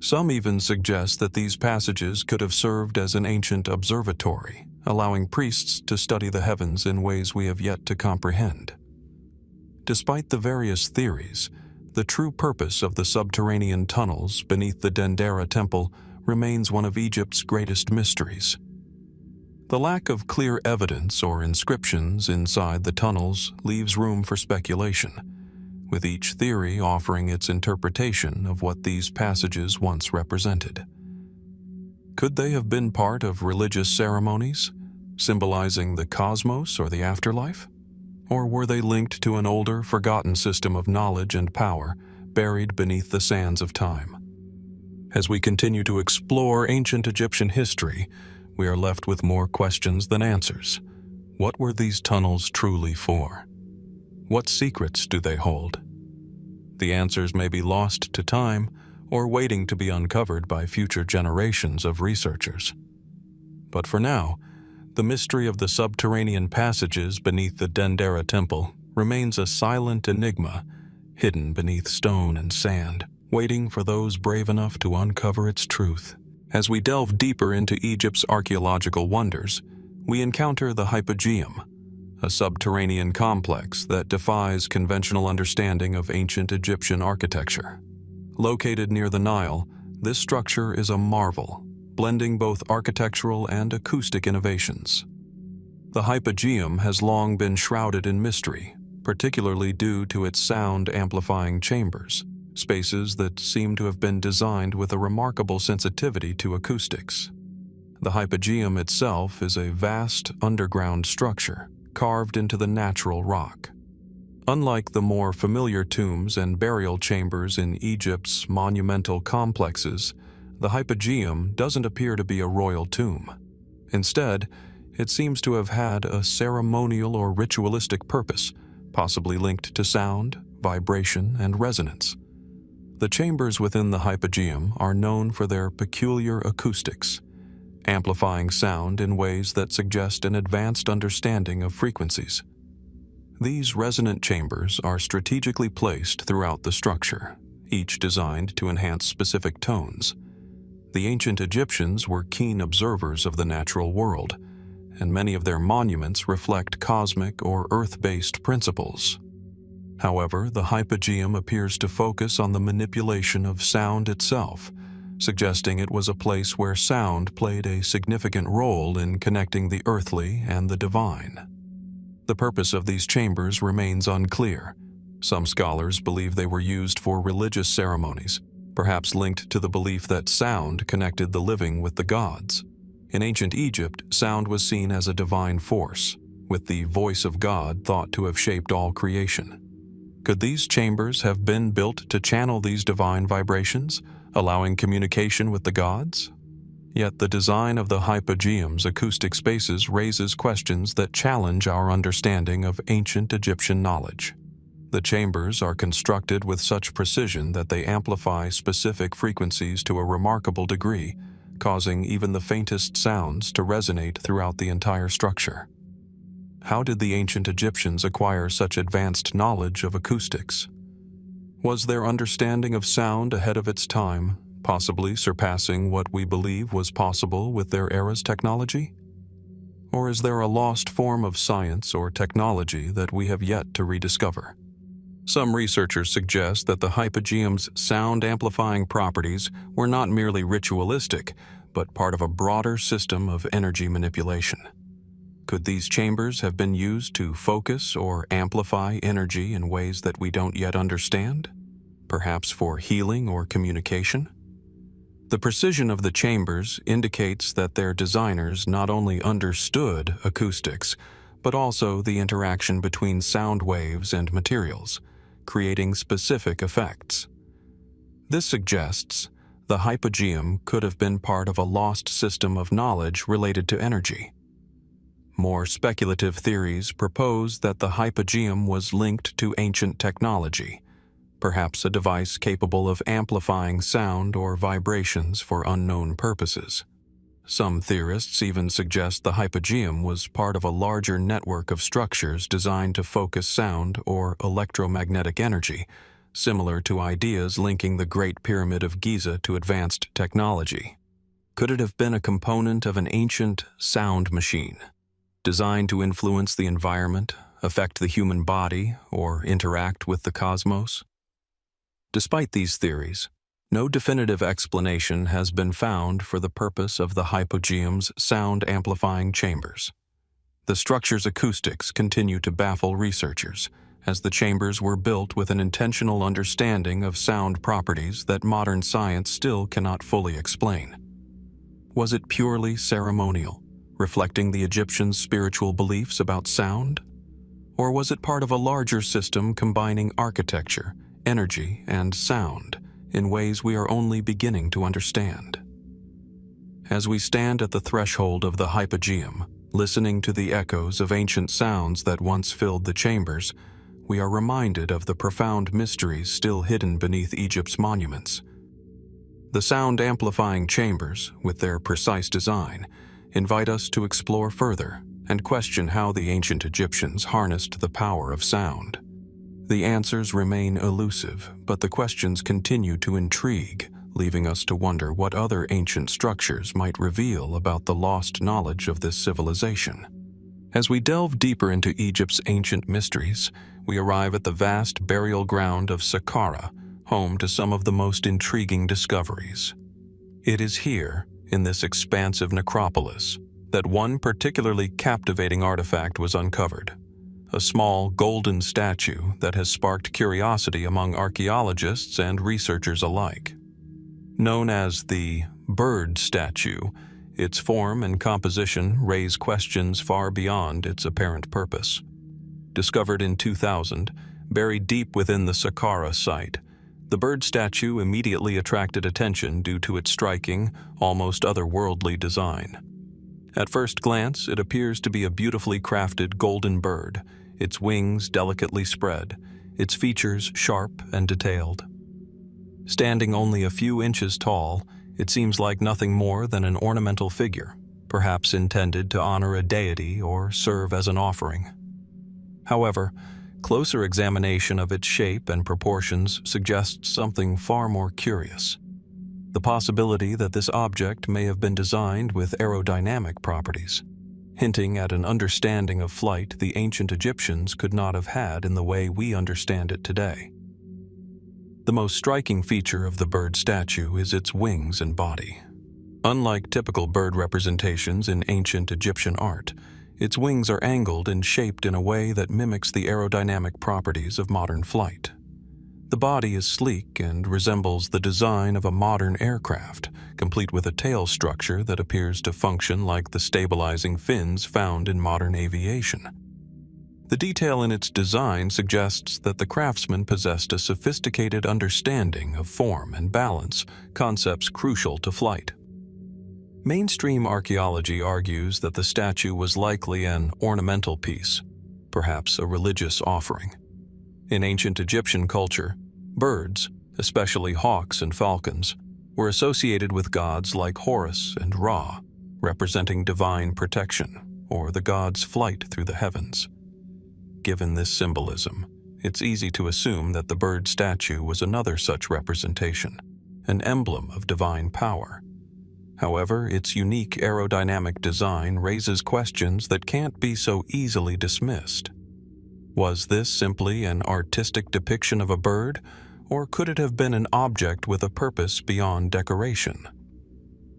Speaker 1: Some even suggest that these passages could have served as an ancient observatory, allowing priests to study the heavens in ways we have yet to comprehend. Despite the various theories, the true purpose of the subterranean tunnels beneath the Dendera Temple remains one of Egypt's greatest mysteries. The lack of clear evidence or inscriptions inside the tunnels leaves room for speculation, with each theory offering its interpretation of what these passages once represented. Could they have been part of religious ceremonies, symbolizing the cosmos or the afterlife? Or were they linked to an older, forgotten system of knowledge and power buried beneath the sands of time? As we continue to explore ancient Egyptian history, we are left with more questions than answers. What were these tunnels truly for? What secrets do they hold? The answers may be lost to time or waiting to be uncovered by future generations of researchers. But for now, the mystery of the subterranean passages beneath the Dendera Temple remains a silent enigma, hidden beneath stone and sand, waiting for those brave enough to uncover its truth. As we delve deeper into Egypt's archaeological wonders, we encounter the Hypogeum, a subterranean complex that defies conventional understanding of ancient Egyptian architecture. Located near the Nile, this structure is a marvel, blending both architectural and acoustic innovations. The Hypogeum has long been shrouded in mystery, particularly due to its sound-amplifying chambers, spaces that seem to have been designed with a remarkable sensitivity to acoustics. The Hypogeum itself is a vast underground structure carved into the natural rock. Unlike the more familiar tombs and burial chambers in Egypt's monumental complexes, the Hypogeum doesn't appear to be a royal tomb. Instead, it seems to have had a ceremonial or ritualistic purpose, possibly linked to sound, vibration, and resonance. The chambers within the Hypogeum are known for their peculiar acoustics, amplifying sound in ways that suggest an advanced understanding of frequencies. These resonant chambers are strategically placed throughout the structure, each designed to enhance specific tones. The ancient Egyptians were keen observers of the natural world, and many of their monuments reflect cosmic or earth-based principles. However, the Hypogeum appears to focus on the manipulation of sound itself, suggesting it was a place where sound played a significant role in connecting the earthly and the divine. The purpose of these chambers remains unclear. Some scholars believe they were used for religious ceremonies, perhaps linked to the belief that sound connected the living with the gods. In ancient Egypt, sound was seen as a divine force, with the voice of God thought to have shaped all creation. Could these chambers have been built to channel these divine vibrations, allowing communication with the gods? Yet the design of the Hypogeum's acoustic spaces raises questions that challenge our understanding of ancient Egyptian knowledge. The chambers are constructed with such precision that they amplify specific frequencies to a remarkable degree, causing even the faintest sounds to resonate throughout the entire structure. How did the ancient Egyptians acquire such advanced knowledge of acoustics? Was their understanding of sound ahead of its time, possibly surpassing what we believe was possible with their era's technology? Or is there a lost form of science or technology that we have yet to rediscover? Some researchers suggest that the hypogeum's sound-amplifying properties were not merely ritualistic, but part of a broader system of energy manipulation. Could these chambers have been used to focus or amplify energy in ways that we don't yet understand? Perhaps for healing or communication? The precision of the chambers indicates that their designers not only understood acoustics, but also the interaction between sound waves and materials, creating specific effects. This suggests the hypogeum could have been part of a lost system of knowledge related to energy. More speculative theories propose that the hypogeum was linked to ancient technology, perhaps a device capable of amplifying sound or vibrations for unknown purposes. Some theorists even suggest the hypogeum was part of a larger network of structures designed to focus sound or electromagnetic energy, similar to ideas linking the Great Pyramid of Giza to advanced technology. Could it have been a component of an ancient sound machine, designed to influence the environment, affect the human body, or interact with the cosmos? Despite these theories, no definitive explanation has been found for the purpose of the hypogeum's sound-amplifying chambers. The structure's acoustics continue to baffle researchers, as the chambers were built with an intentional understanding of sound properties that modern science still cannot fully explain. Was it purely ceremonial, reflecting the Egyptians' spiritual beliefs about sound? Or was it part of a larger system combining architecture, energy, and sound in ways we are only beginning to understand? As we stand at the threshold of the hypogeum, listening to the echoes of ancient sounds that once filled the chambers, we are reminded of the profound mysteries still hidden beneath Egypt's monuments. The sound-amplifying chambers, with their precise design, invite us to explore further and question how the ancient Egyptians harnessed the power of sound. The answers remain elusive, but the questions continue to intrigue, leaving us to wonder what other ancient structures might reveal about the lost knowledge of this civilization. As we delve deeper into Egypt's ancient mysteries, we arrive at the vast burial ground of Saqqara, home to some of the most intriguing discoveries. It is here, in this expansive necropolis, that one particularly captivating artifact was uncovered. A small golden statue that has sparked curiosity among archaeologists and researchers alike. Known as the bird statue, its form and composition raise questions far beyond its apparent purpose. Discovered in 2000, buried deep within the Saqqara site, the bird statue immediately attracted attention due to its striking, almost otherworldly design. At first glance, it appears to be a beautifully crafted golden bird, its wings delicately spread, its features sharp and detailed. Standing only a few inches tall, it seems like nothing more than an ornamental figure, perhaps intended to honor a deity or serve as an offering. However, closer examination of its shape and proportions suggests something far more curious. The possibility that this object may have been designed with aerodynamic properties, hinting at an understanding of flight the ancient Egyptians could not have had in the way we understand it today. The most striking feature of the bird statue is its wings and body. Unlike typical bird representations in ancient Egyptian art, its wings are angled and shaped in a way that mimics the aerodynamic properties of modern flight. The body is sleek and resembles the design of a modern aircraft, complete with a tail structure that appears to function like the stabilizing fins found in modern aviation. The detail in its design suggests that the craftsman possessed a sophisticated understanding of form and balance, concepts crucial to flight. Mainstream archaeology argues that the statue was likely an ornamental piece, perhaps a religious offering. In ancient Egyptian culture, birds, especially hawks and falcons, were associated with gods like Horus and Ra, representing divine protection, or the god's flight through the heavens. Given this symbolism, it's easy to assume that the bird statue was another such representation, an emblem of divine power. However, its unique aerodynamic design raises questions that can't be so easily dismissed. Was this simply an artistic depiction of a bird, or could it have been an object with a purpose beyond decoration?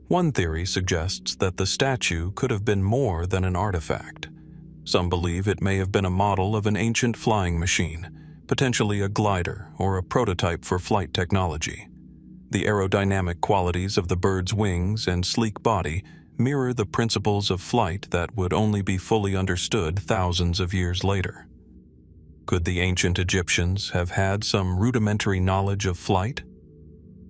Speaker 1: One theory suggests that the statue could have been more than an artifact. Some believe it may have been a model of an ancient flying machine, potentially a glider or a prototype for flight technology. The aerodynamic qualities of the bird's wings and sleek body mirror the principles of flight that would only be fully understood thousands of years later. Could the ancient Egyptians have had some rudimentary knowledge of flight?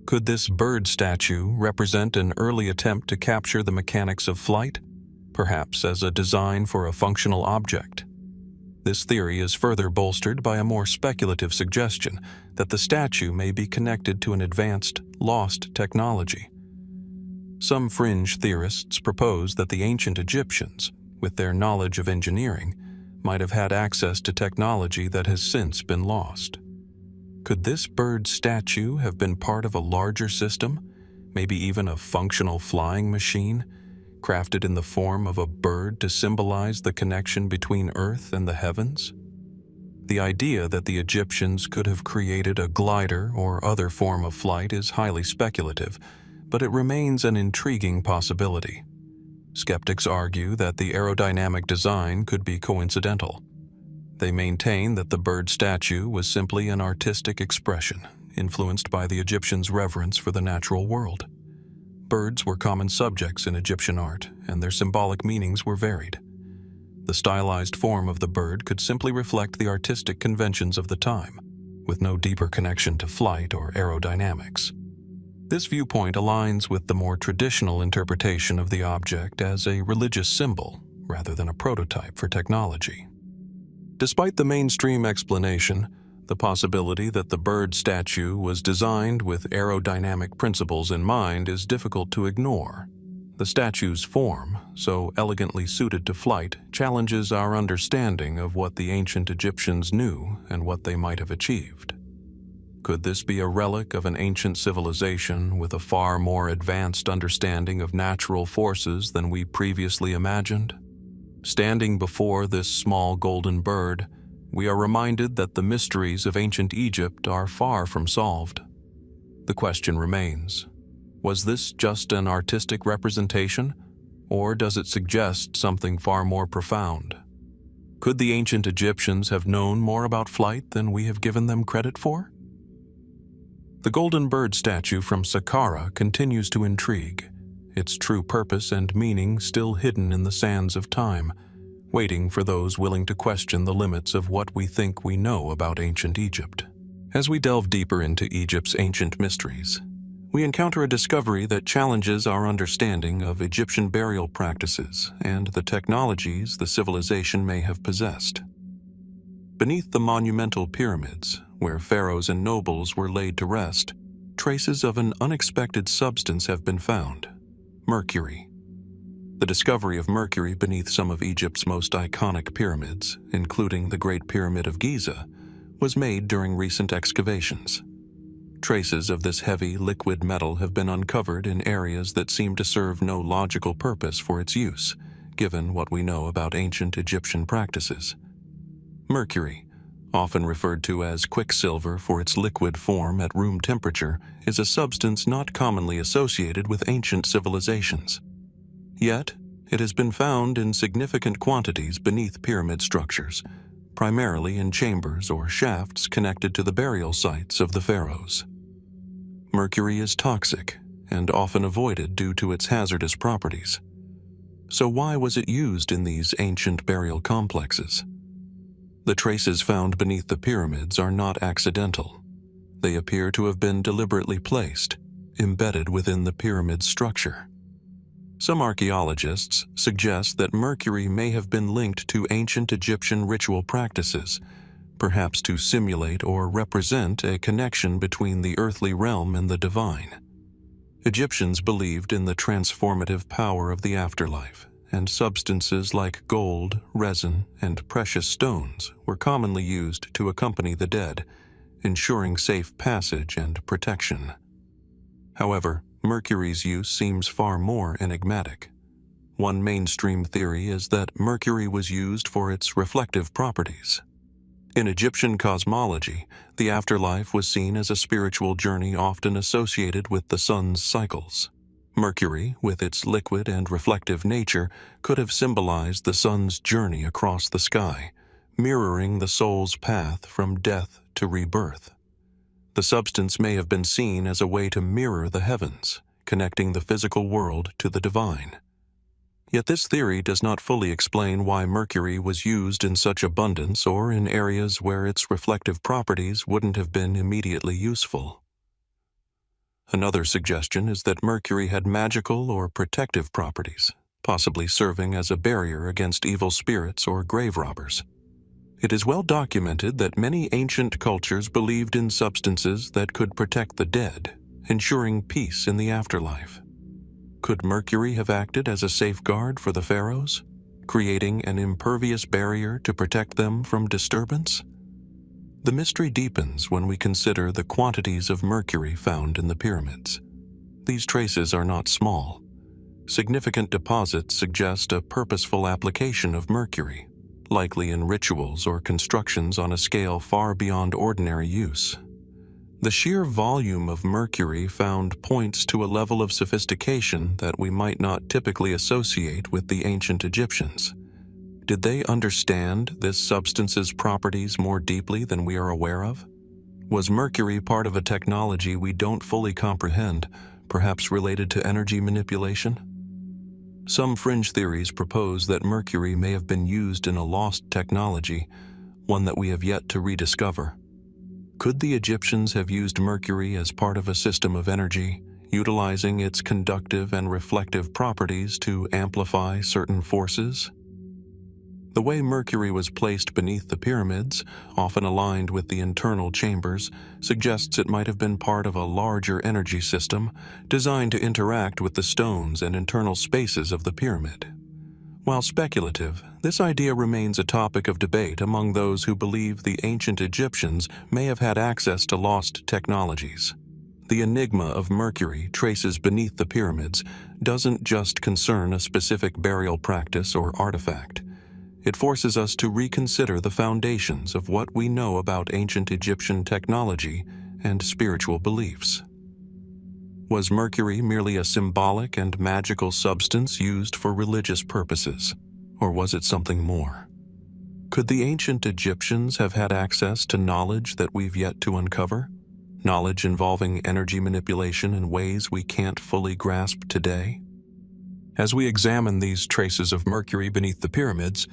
Speaker 1: Could this bird statue represent an early attempt to capture the mechanics of flight, perhaps as a design for a functional object? This theory is further bolstered by a more speculative suggestion that the statue may be connected to an advanced, lost technology. Some fringe theorists propose that the ancient Egyptians, with their knowledge of engineering, might have had access to technology that has since been lost. Could this bird statue have been part of a larger system, maybe even a functional flying machine, crafted in the form of a bird to symbolize the connection between Earth and the heavens? The idea that the Egyptians could have created a glider or other form of flight is highly speculative, but it remains an intriguing possibility. Skeptics argue that the aerodynamic design could be coincidental. They maintain that the bird statue was simply an artistic expression, influenced by the Egyptians' reverence for the natural world. Birds were common subjects in Egyptian art, and their symbolic meanings were varied. The stylized form of the bird could simply reflect the artistic conventions of the time, with no deeper connection to flight or aerodynamics. This viewpoint aligns with the more traditional interpretation of the object as a religious symbol rather than a prototype for technology. Despite the mainstream explanation, the possibility that the bird statue was designed with aerodynamic principles in mind is difficult to ignore. The statue's form, so elegantly suited to flight, challenges our understanding of what the ancient Egyptians knew and what they might have achieved. Could this be a relic of an ancient civilization with a far more advanced understanding of natural forces than we previously imagined? Standing before this small golden bird, we are reminded that the mysteries of ancient Egypt are far from solved. The question remains, was this just an artistic representation, or does it suggest something far more profound? Could the ancient Egyptians have known more about flight than we have given them credit for? The golden bird statue from Saqqara continues to intrigue, its true purpose and meaning still hidden in the sands of time, waiting for those willing to question the limits of what we think we know about ancient Egypt. As we delve deeper into Egypt's ancient mysteries, we encounter a discovery that challenges our understanding of Egyptian burial practices and the technologies the civilization may have possessed. Beneath the monumental pyramids, where pharaohs and nobles were laid to rest, traces of an unexpected substance have been found: mercury. The discovery of mercury beneath some of Egypt's most iconic pyramids, including the Great Pyramid of Giza, was made during recent excavations. Traces of this heavy, liquid metal have been uncovered in areas that seem to serve no logical purpose for its use, given what we know about ancient Egyptian practices. Mercury, often referred to as quicksilver for its liquid form at room temperature, is a substance not commonly associated with ancient civilizations. Yet, it has been found in significant quantities beneath pyramid structures, primarily in chambers or shafts connected to the burial sites of the pharaohs. Mercury is toxic and often avoided due to its hazardous properties. So why was it used in these ancient burial complexes? The traces found beneath the pyramids are not accidental. They appear to have been deliberately placed, embedded within the pyramid's structure. Some archaeologists suggest that mercury may have been linked to ancient Egyptian ritual practices, perhaps to simulate or represent a connection between the earthly realm and the divine. Egyptians believed in the transformative power of the afterlife, and substances like gold, resin, and precious stones were commonly used to accompany the dead, ensuring safe passage and protection. However, mercury's use seems far more enigmatic. One mainstream theory is that mercury was used for its reflective properties. In Egyptian cosmology, the afterlife was seen as a spiritual journey often associated with the sun's cycles. Mercury, with its liquid and reflective nature, could have symbolized the sun's journey across the sky, mirroring the soul's path from death to rebirth. The substance may have been seen as a way to mirror the heavens, connecting the physical world to the divine. Yet this theory does not fully explain why mercury was used in such abundance or in areas where its reflective properties wouldn't have been immediately useful. Another suggestion is that mercury had magical or protective properties, possibly serving as a barrier against evil spirits or grave robbers. It is well documented that many ancient cultures believed in substances that could protect the dead, ensuring peace in the afterlife. Could mercury have acted as a safeguard for the pharaohs, creating an impervious barrier to protect them from disturbance? The mystery deepens when we consider the quantities of mercury found in the pyramids. These traces are not small. Significant deposits suggest a purposeful application of mercury, likely in rituals or constructions on a scale far beyond ordinary use. The sheer volume of mercury found points to a level of sophistication that we might not typically associate with the ancient Egyptians. Did they understand this substance's properties more deeply than we are aware of? Was mercury part of a technology we don't fully comprehend, perhaps related to energy manipulation? Some fringe theories propose that mercury may have been used in a lost technology, one that we have yet to rediscover. Could the Egyptians have used mercury as part of a system of energy, utilizing its conductive and reflective properties to amplify certain forces? The way mercury was placed beneath the pyramids, often aligned with the internal chambers, suggests it might have been part of a larger energy system designed to interact with the stones and internal spaces of the pyramid. While speculative, this idea remains a topic of debate among those who believe the ancient Egyptians may have had access to lost technologies. The enigma of mercury traces beneath the pyramids doesn't just concern a specific burial practice or artifact. It forces us to reconsider the foundations of what we know about ancient Egyptian technology and spiritual beliefs. Was mercury merely a symbolic and magical substance used for religious purposes, or was it something more? Could the ancient Egyptians have had access to knowledge that we've yet to uncover? Knowledge involving energy manipulation in ways we can't fully grasp today? As we examine these traces of mercury beneath the pyramids,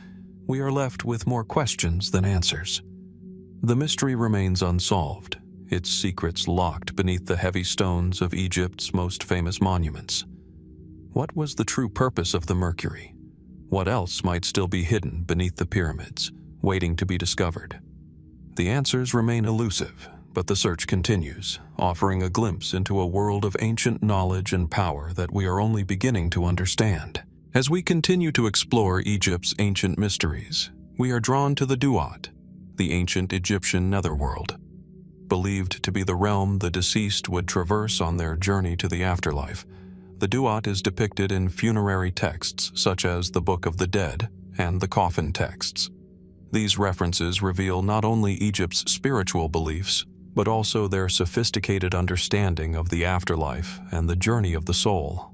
Speaker 1: we are left with more questions than answers. The mystery remains unsolved, its secrets locked beneath the heavy stones of Egypt's most famous monuments. What was the true purpose of the mercury? What else might still be hidden beneath the pyramids, waiting to be discovered? The answers remain elusive, but the search continues, offering a glimpse into a world of ancient knowledge and power that we are only beginning to understand. As we continue to explore Egypt's ancient mysteries, we are drawn to the Duat, the ancient Egyptian netherworld. Believed to be the realm the deceased would traverse on their journey to the afterlife, the Duat is depicted in funerary texts such as the Book of the Dead and the Coffin texts. These references reveal not only Egypt's spiritual beliefs, but also their sophisticated understanding of the afterlife and the journey of the soul.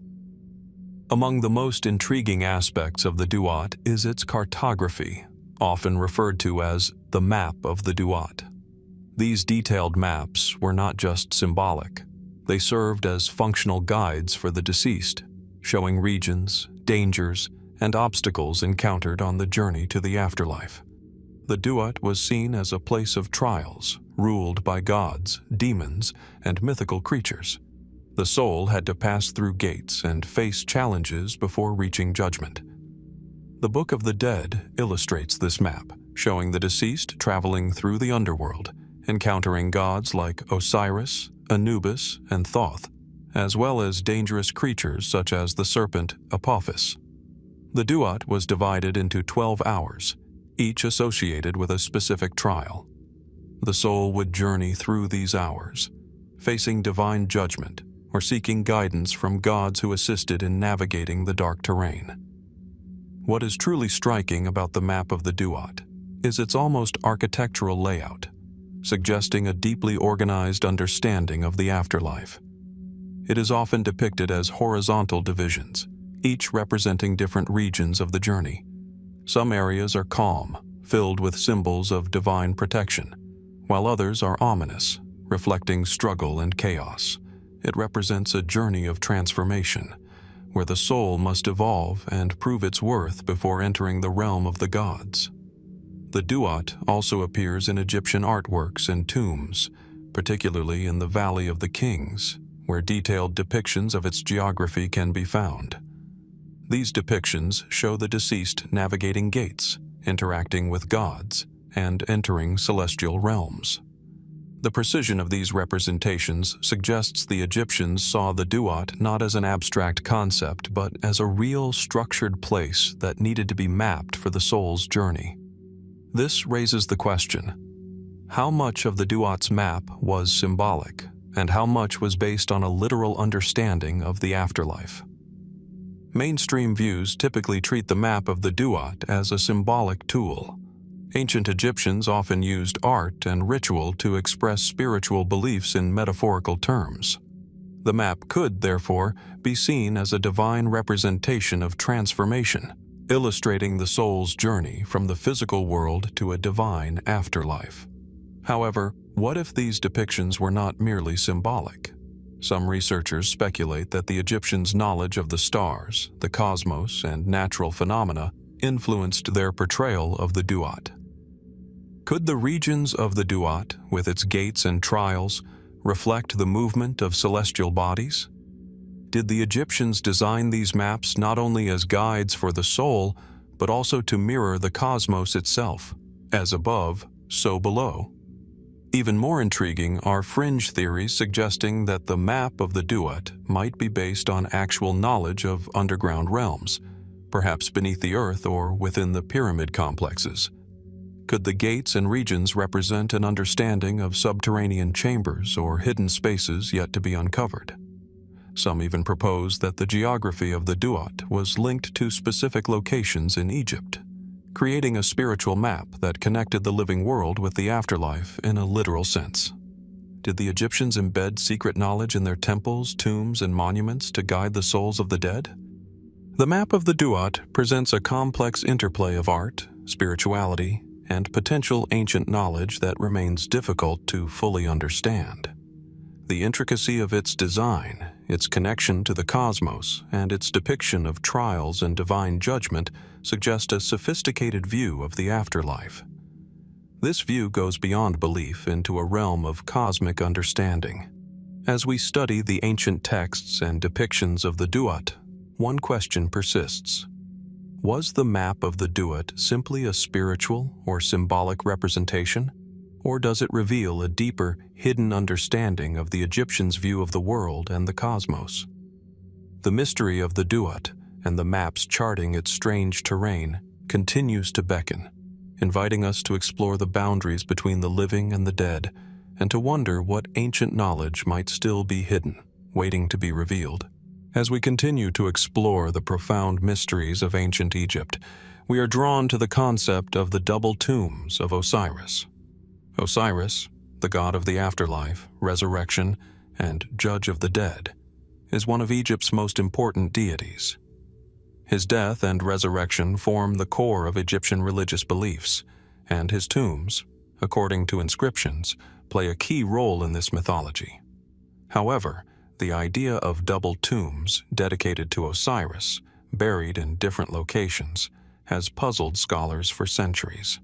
Speaker 1: Among the most intriguing aspects of the Duat is its cartography, often referred to as the map of the Duat. These detailed maps were not just symbolic. They served as functional guides for the deceased, showing regions, dangers, and obstacles encountered on the journey to the afterlife. The Duat was seen as a place of trials, ruled by gods, demons, and mythical creatures. The soul had to pass through gates and face challenges before reaching judgment. The Book of the Dead illustrates this map, showing the deceased traveling through the underworld, encountering gods like Osiris, Anubis, and Thoth, as well as dangerous creatures such as the serpent Apophis. The Duat was divided into 12 hours, each associated with a specific trial. The soul would journey through these hours, facing divine judgment or seeking guidance from gods who assisted in navigating the dark terrain. What is truly striking about the map of the Duat is its almost architectural layout, suggesting a deeply organized understanding of the afterlife. It is often depicted as horizontal divisions, each representing different regions of the journey. Some areas are calm, filled with symbols of divine protection, while others are ominous, reflecting struggle and chaos. It represents a journey of transformation, where the soul must evolve and prove its worth before entering the realm of the gods. The Duat also appears in Egyptian artworks and tombs, particularly in the Valley of the Kings, where detailed depictions of its geography can be found. These depictions show the deceased navigating gates, interacting with gods, and entering celestial realms. The precision of these representations suggests the Egyptians saw the Duat not as an abstract concept, but as a real structured place that needed to be mapped for the soul's journey. This raises the question: how much of the Duat's map was symbolic, and how much was based on a literal understanding of the afterlife? Mainstream views typically treat the map of the Duat as a symbolic tool. Ancient Egyptians often used art and ritual to express spiritual beliefs in metaphorical terms. The map could, therefore, be seen as a divine representation of transformation, illustrating the soul's journey from the physical world to a divine afterlife. However, what if these depictions were not merely symbolic? Some researchers speculate that the Egyptians' knowledge of the stars, the cosmos, and natural phenomena influenced their portrayal of the Duat. Could the regions of the Duat, with its gates and trials, reflect the movement of celestial bodies? Did the Egyptians design these maps not only as guides for the soul, but also to mirror the cosmos itself, as above, so below? Even more intriguing are fringe theories suggesting that the map of the Duat might be based on actual knowledge of underground realms, perhaps beneath the earth or within the pyramid complexes. Could the gates and regions represent an understanding of subterranean chambers or hidden spaces yet to be uncovered? Some even propose that the geography of the Duat was linked to specific locations in Egypt, creating a spiritual map that connected the living world with the afterlife in a literal sense. Did the Egyptians embed secret knowledge in their temples, tombs, and monuments to guide the souls of the dead? The map of the Duat presents a complex interplay of art, spirituality, and potential ancient knowledge that remains difficult to fully understand. The intricacy of its design, its connection to the cosmos, and its depiction of trials and divine judgment suggest a sophisticated view of the afterlife. This view goes beyond belief into a realm of cosmic understanding. As we study the ancient texts and depictions of the Duat, one question persists. Was the map of the Duat simply a spiritual or symbolic representation, or does it reveal a deeper, hidden understanding of the Egyptians' view of the world and the cosmos? The mystery of the Duat, and the maps charting its strange terrain, continues to beckon, inviting us to explore the boundaries between the living and the dead, and to wonder what ancient knowledge might still be hidden, waiting to be revealed. As we continue to explore the profound mysteries of ancient Egypt, we are drawn to the concept of the double tombs of Osiris. Osiris, the god of the afterlife, resurrection, and judge of the dead, is one of Egypt's most important deities. His death and resurrection form the core of Egyptian religious beliefs, and his tombs, according to inscriptions, play a key role in this mythology. However, the idea of double tombs dedicated to Osiris, buried in different locations, has puzzled scholars for centuries.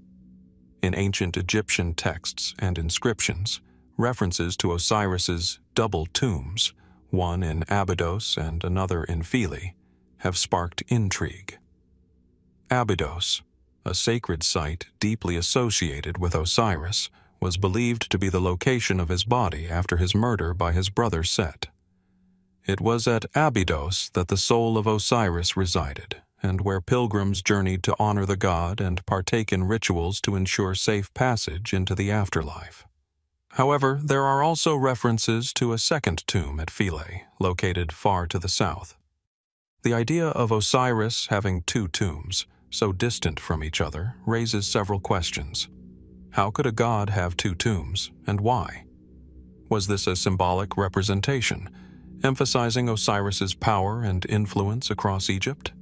Speaker 1: In ancient Egyptian texts and inscriptions, references to Osiris's double tombs, one in Abydos and another in Philae, have sparked intrigue. Abydos, a sacred site deeply associated with Osiris, was believed to be the location of his body after his murder by his brother Set. It was at Abydos that the soul of Osiris resided, and where pilgrims journeyed to honor the god and partake in rituals to ensure safe passage into the afterlife. However, there are also references to a second tomb at Philae, located far to the south. The idea of Osiris having two tombs, so distant from each other, raises several questions. How could a god have two tombs, and why? Was this a symbolic representation, emphasizing Osiris's power and influence across Egypt?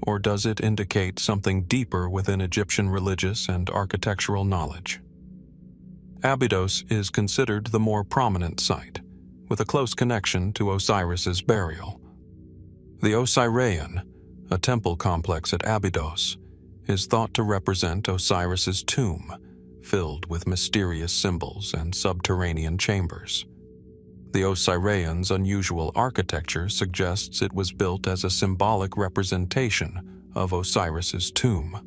Speaker 1: Or does it indicate something deeper within Egyptian religious and architectural knowledge? Abydos is considered the more prominent site, with a close connection to Osiris's burial. The Osirian, a temple complex at Abydos, is thought to represent Osiris's tomb, filled with mysterious symbols and subterranean chambers. The Osirian's unusual architecture suggests it was built as a symbolic representation of Osiris's tomb.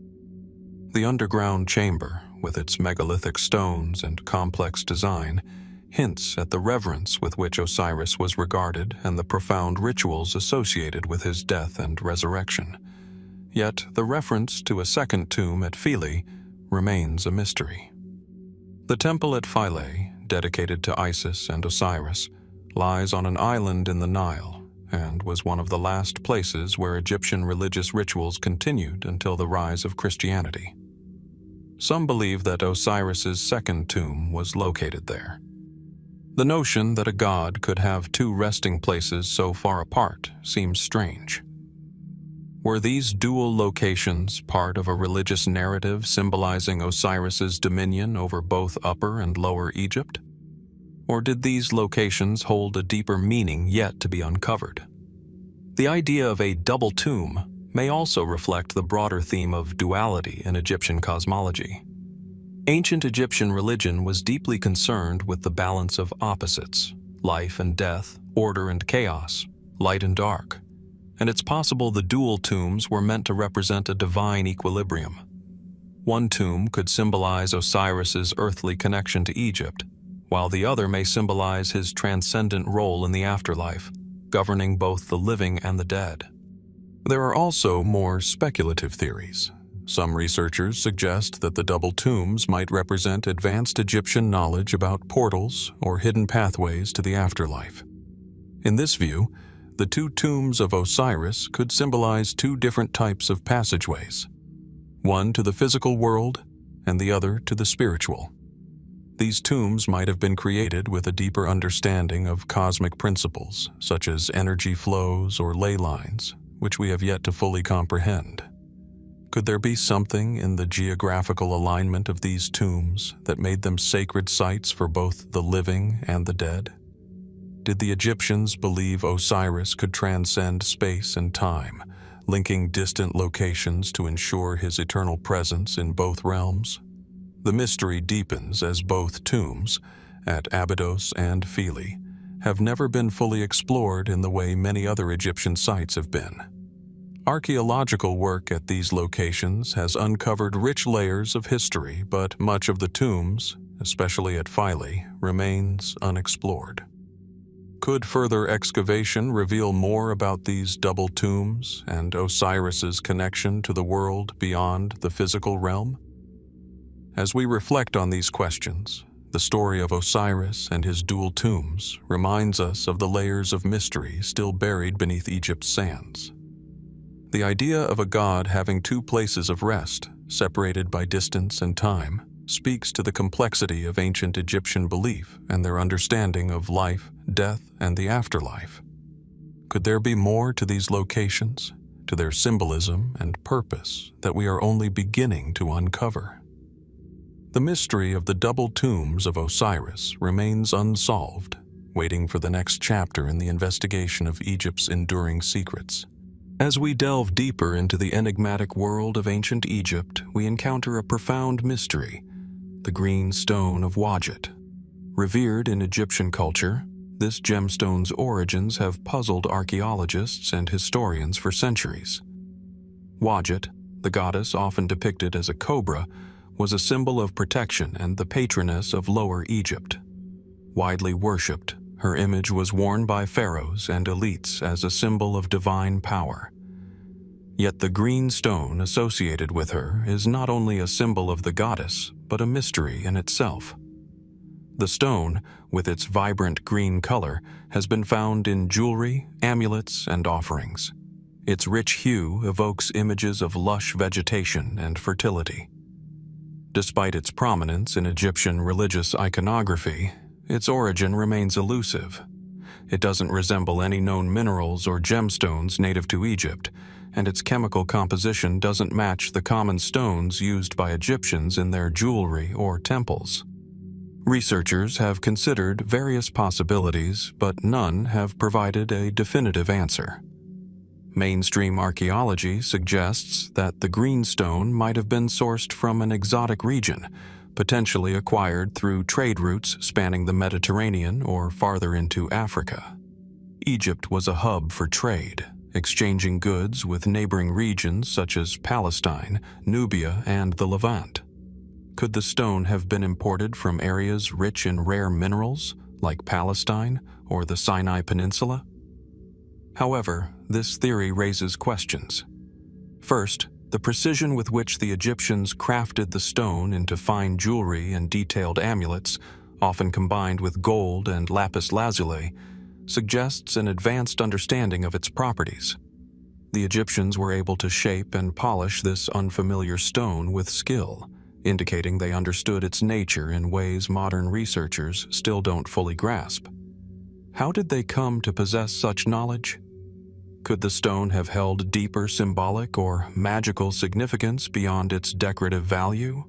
Speaker 1: The underground chamber, with its megalithic stones and complex design, hints at the reverence with which Osiris was regarded and the profound rituals associated with his death and resurrection. Yet the reference to a second tomb at Philae remains a mystery. The temple at Philae, dedicated to Isis and Osiris, lies on an island in the Nile and was one of the last places where Egyptian religious rituals continued until the rise of Christianity. Some believe that Osiris's second tomb was located there. The notion that a god could have two resting places so far apart seems strange. Were these dual locations part of a religious narrative symbolizing Osiris's dominion over both Upper and Lower Egypt? Or did these locations hold a deeper meaning yet to be uncovered? The idea of a double tomb may also reflect the broader theme of duality in Egyptian cosmology. Ancient Egyptian religion was deeply concerned with the balance of opposites, life and death, order and chaos, light and dark, and it's possible the dual tombs were meant to represent a divine equilibrium. One tomb could symbolize Osiris's earthly connection to Egypt, while the other may symbolize his transcendent role in the afterlife, governing both the living and the dead. There are also more speculative theories. Some researchers suggest that the double tombs might represent advanced Egyptian knowledge about portals or hidden pathways to the afterlife. In this view, the two tombs of Osiris could symbolize two different types of passageways, one to the physical world and the other to the spiritual. These tombs might have been created with a deeper understanding of cosmic principles, such as energy flows or ley lines, which we have yet to fully comprehend. Could there be something in the geographical alignment of these tombs that made them sacred sites for both the living and the dead? Did the Egyptians believe Osiris could transcend space and time, linking distant locations to ensure his eternal presence in both realms? The mystery deepens as both tombs, at Abydos and Philae, have never been fully explored in the way many other Egyptian sites have been. Archaeological work at these locations has uncovered rich layers of history, but much of the tombs, especially at Philae, remains unexplored. Could further excavation reveal more about these double tombs and Osiris's connection to the world beyond the physical realm? As we reflect on these questions, the story of Osiris and his dual tombs reminds us of the layers of mystery still buried beneath Egypt's sands. The idea of a god having two places of rest, separated by distance and time, speaks to the complexity of ancient Egyptian belief and their understanding of life, death, and the afterlife. Could there be more to these locations, to their symbolism and purpose, that we are only beginning to uncover? The mystery of the double tombs of Osiris remains unsolved, waiting for the next chapter in the investigation of Egypt's enduring secrets. As we delve deeper into the enigmatic world of ancient Egypt, we encounter a profound mystery, the green stone of Wadjet. Revered in Egyptian culture, this gemstone's origins have puzzled archaeologists and historians for centuries. Wadjet, the goddess often depicted as a cobra, was a symbol of protection and the patroness of Lower Egypt. Widely worshipped, her image was worn by pharaohs and elites as a symbol of divine power. Yet the green stone associated with her is not only a symbol of the goddess, but a mystery in itself. The stone, with its vibrant green color, has been found in jewelry, amulets, and offerings. Its rich hue evokes images of lush vegetation and fertility. Despite its prominence in Egyptian religious iconography, its origin remains elusive. It doesn't resemble any known minerals or gemstones native to Egypt, and its chemical composition doesn't match the common stones used by Egyptians in their jewelry or temples. Researchers have considered various possibilities, but none have provided a definitive answer. Mainstream archaeology suggests that the green stone might have been sourced from an exotic region, potentially acquired through trade routes spanning the Mediterranean or farther into Africa. Egypt was a hub for trade, exchanging goods with neighboring regions such as Palestine, Nubia, and the Levant. Could the stone have been imported from areas rich in rare minerals, like Palestine or the Sinai Peninsula? However, this theory raises questions. First, the precision with which the Egyptians crafted the stone into fine jewelry and detailed amulets, often combined with gold and lapis lazuli, suggests an advanced understanding of its properties. The Egyptians were able to shape and polish this unfamiliar stone with skill, indicating they understood its nature in ways modern researchers still don't fully grasp. How did they come to possess such knowledge? Could the stone have held deeper symbolic or magical significance beyond its decorative value?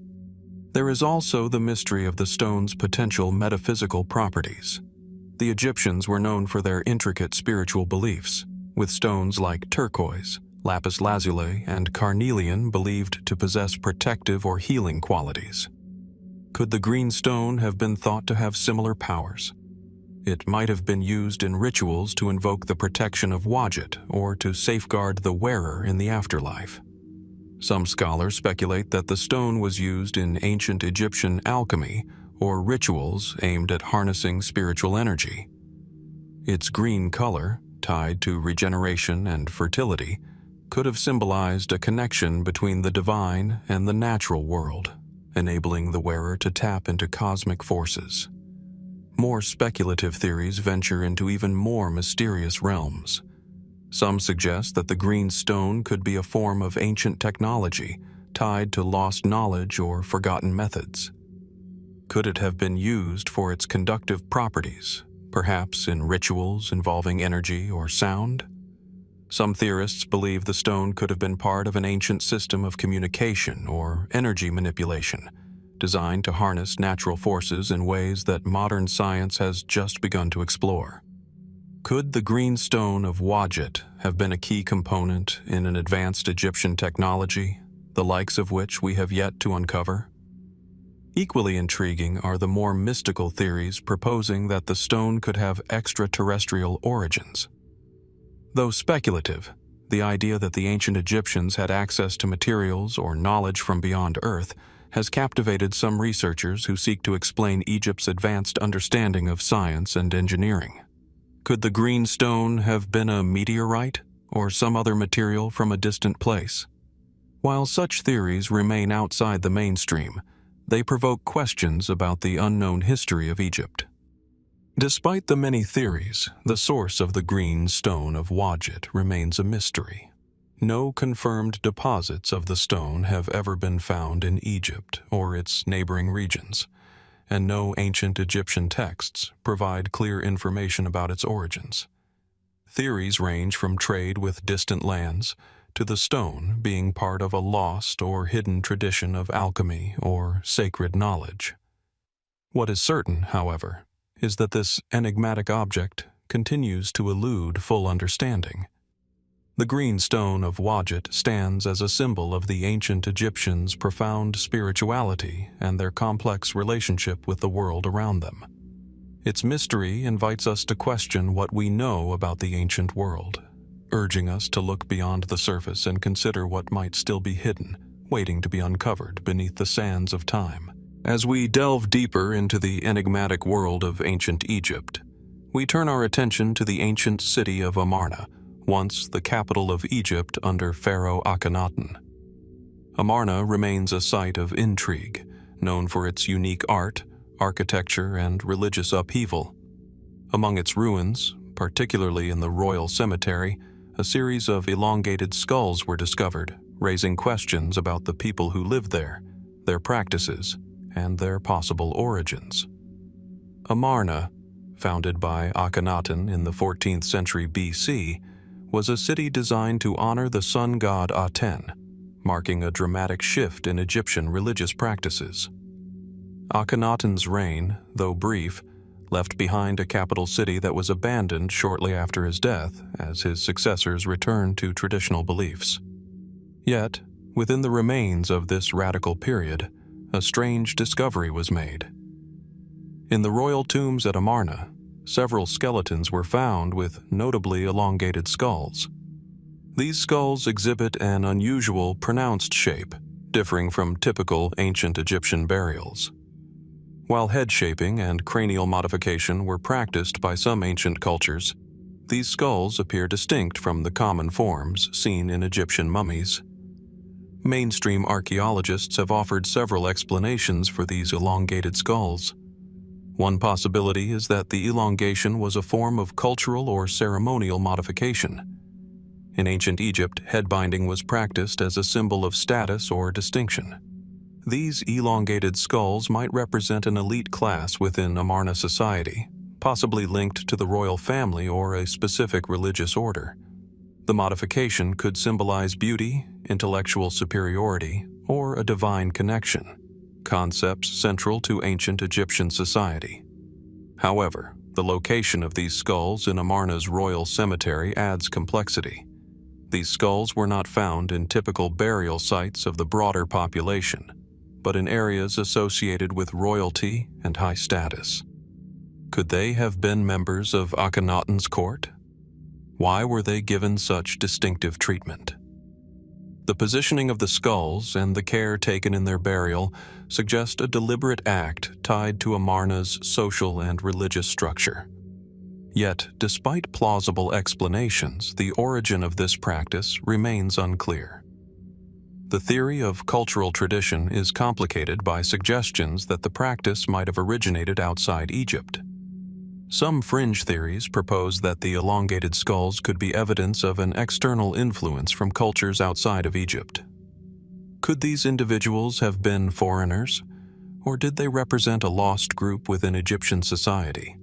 Speaker 1: There is also the mystery of the stone's potential metaphysical properties. The Egyptians were known for their intricate spiritual beliefs, with stones like turquoise, lapis lazuli, and carnelian believed to possess protective or healing qualities. Could the green stone have been thought to have similar powers? It might have been used in rituals to invoke the protection of Wadjet or to safeguard the wearer in the afterlife. Some scholars speculate that the stone was used in ancient Egyptian alchemy or rituals aimed at harnessing spiritual energy. Its green color, tied to regeneration and fertility, could have symbolized a connection between the divine and the natural world, enabling the wearer to tap into cosmic forces. More speculative theories venture into even more mysterious realms. Some suggest that the green stone could be a form of ancient technology tied to lost knowledge or forgotten methods. Could it have been used for its conductive properties, perhaps in rituals involving energy or sound? Some theorists believe the stone could have been part of an ancient system of communication or energy manipulation, designed to harness natural forces in ways that modern science has just begun to explore. Could the green stone of Wadjet have been a key component in an advanced Egyptian technology, the likes of which we have yet to uncover? Equally intriguing are the more mystical theories proposing that the stone could have extraterrestrial origins. Though speculative, the idea that the ancient Egyptians had access to materials or knowledge from beyond Earth has captivated some researchers who seek to explain Egypt's advanced understanding of science and engineering. Could the green stone have been a meteorite or some other material from a distant place? While such theories remain outside the mainstream, they provoke questions about the unknown history of Egypt. Despite the many theories, the source of the green stone of Wadjet remains a mystery. No confirmed deposits of the stone have ever been found in Egypt or its neighboring regions, and no ancient Egyptian texts provide clear information about its origins. Theories range from trade with distant lands to the stone being part of a lost or hidden tradition of alchemy or sacred knowledge. What is certain, however, is that this enigmatic object continues to elude full understanding. The green stone of Wadjet stands as a symbol of the ancient Egyptians' profound spirituality and their complex relationship with the world around them. Its mystery invites us to question what we know about the ancient world, urging us to look beyond the surface and consider what might still be hidden, waiting to be uncovered beneath the sands of time. As we delve deeper into the enigmatic world of ancient Egypt, we turn our attention to the ancient city of Amarna, once the capital of Egypt under Pharaoh Akhenaten. Amarna remains a site of intrigue, known for its unique art, architecture, and religious upheaval. Among its ruins, particularly in the royal cemetery, a series of elongated skulls were discovered, raising questions about the people who lived there, their practices, and their possible origins. Amarna, founded by Akhenaten in the 14th century BC, was a city designed to honor the sun god Aten, marking a dramatic shift in Egyptian religious practices. Akhenaten's reign, though brief, left behind a capital city that was abandoned shortly after his death as his successors returned to traditional beliefs. Yet, within the remains of this radical period, a strange discovery was made. In the royal tombs at Amarna, several skeletons were found with notably elongated skulls. These skulls exhibit an unusual, pronounced shape, differing from typical ancient Egyptian burials. While head shaping and cranial modification were practiced by some ancient cultures, these skulls appear distinct from the common forms seen in Egyptian mummies. Mainstream archaeologists have offered several explanations for these elongated skulls. One possibility is that the elongation was a form of cultural or ceremonial modification. In ancient Egypt, head binding was practiced as a symbol of status or distinction. These elongated skulls might represent an elite class within Amarna society, possibly linked to the royal family or a specific religious order. The modification could symbolize beauty, intellectual superiority, or a divine connection, concepts central to ancient Egyptian society. However, the location of these skulls in Amarna's royal cemetery adds complexity. These skulls were not found in typical burial sites of the broader population, but in areas associated with royalty and high status. Could they have been members of Akhenaten's court? Why were they given such distinctive treatment? The positioning of the skulls and the care taken in their burial suggest a deliberate act tied to Amarna's social and religious structure. Yet, despite plausible explanations, the origin of this practice remains unclear. The theory of cultural tradition is complicated by suggestions that the practice might have originated outside Egypt. Some fringe theories propose that the elongated skulls could be evidence of an external influence from cultures outside of Egypt. Could these individuals have been foreigners, or did they represent a lost group within Egyptian society?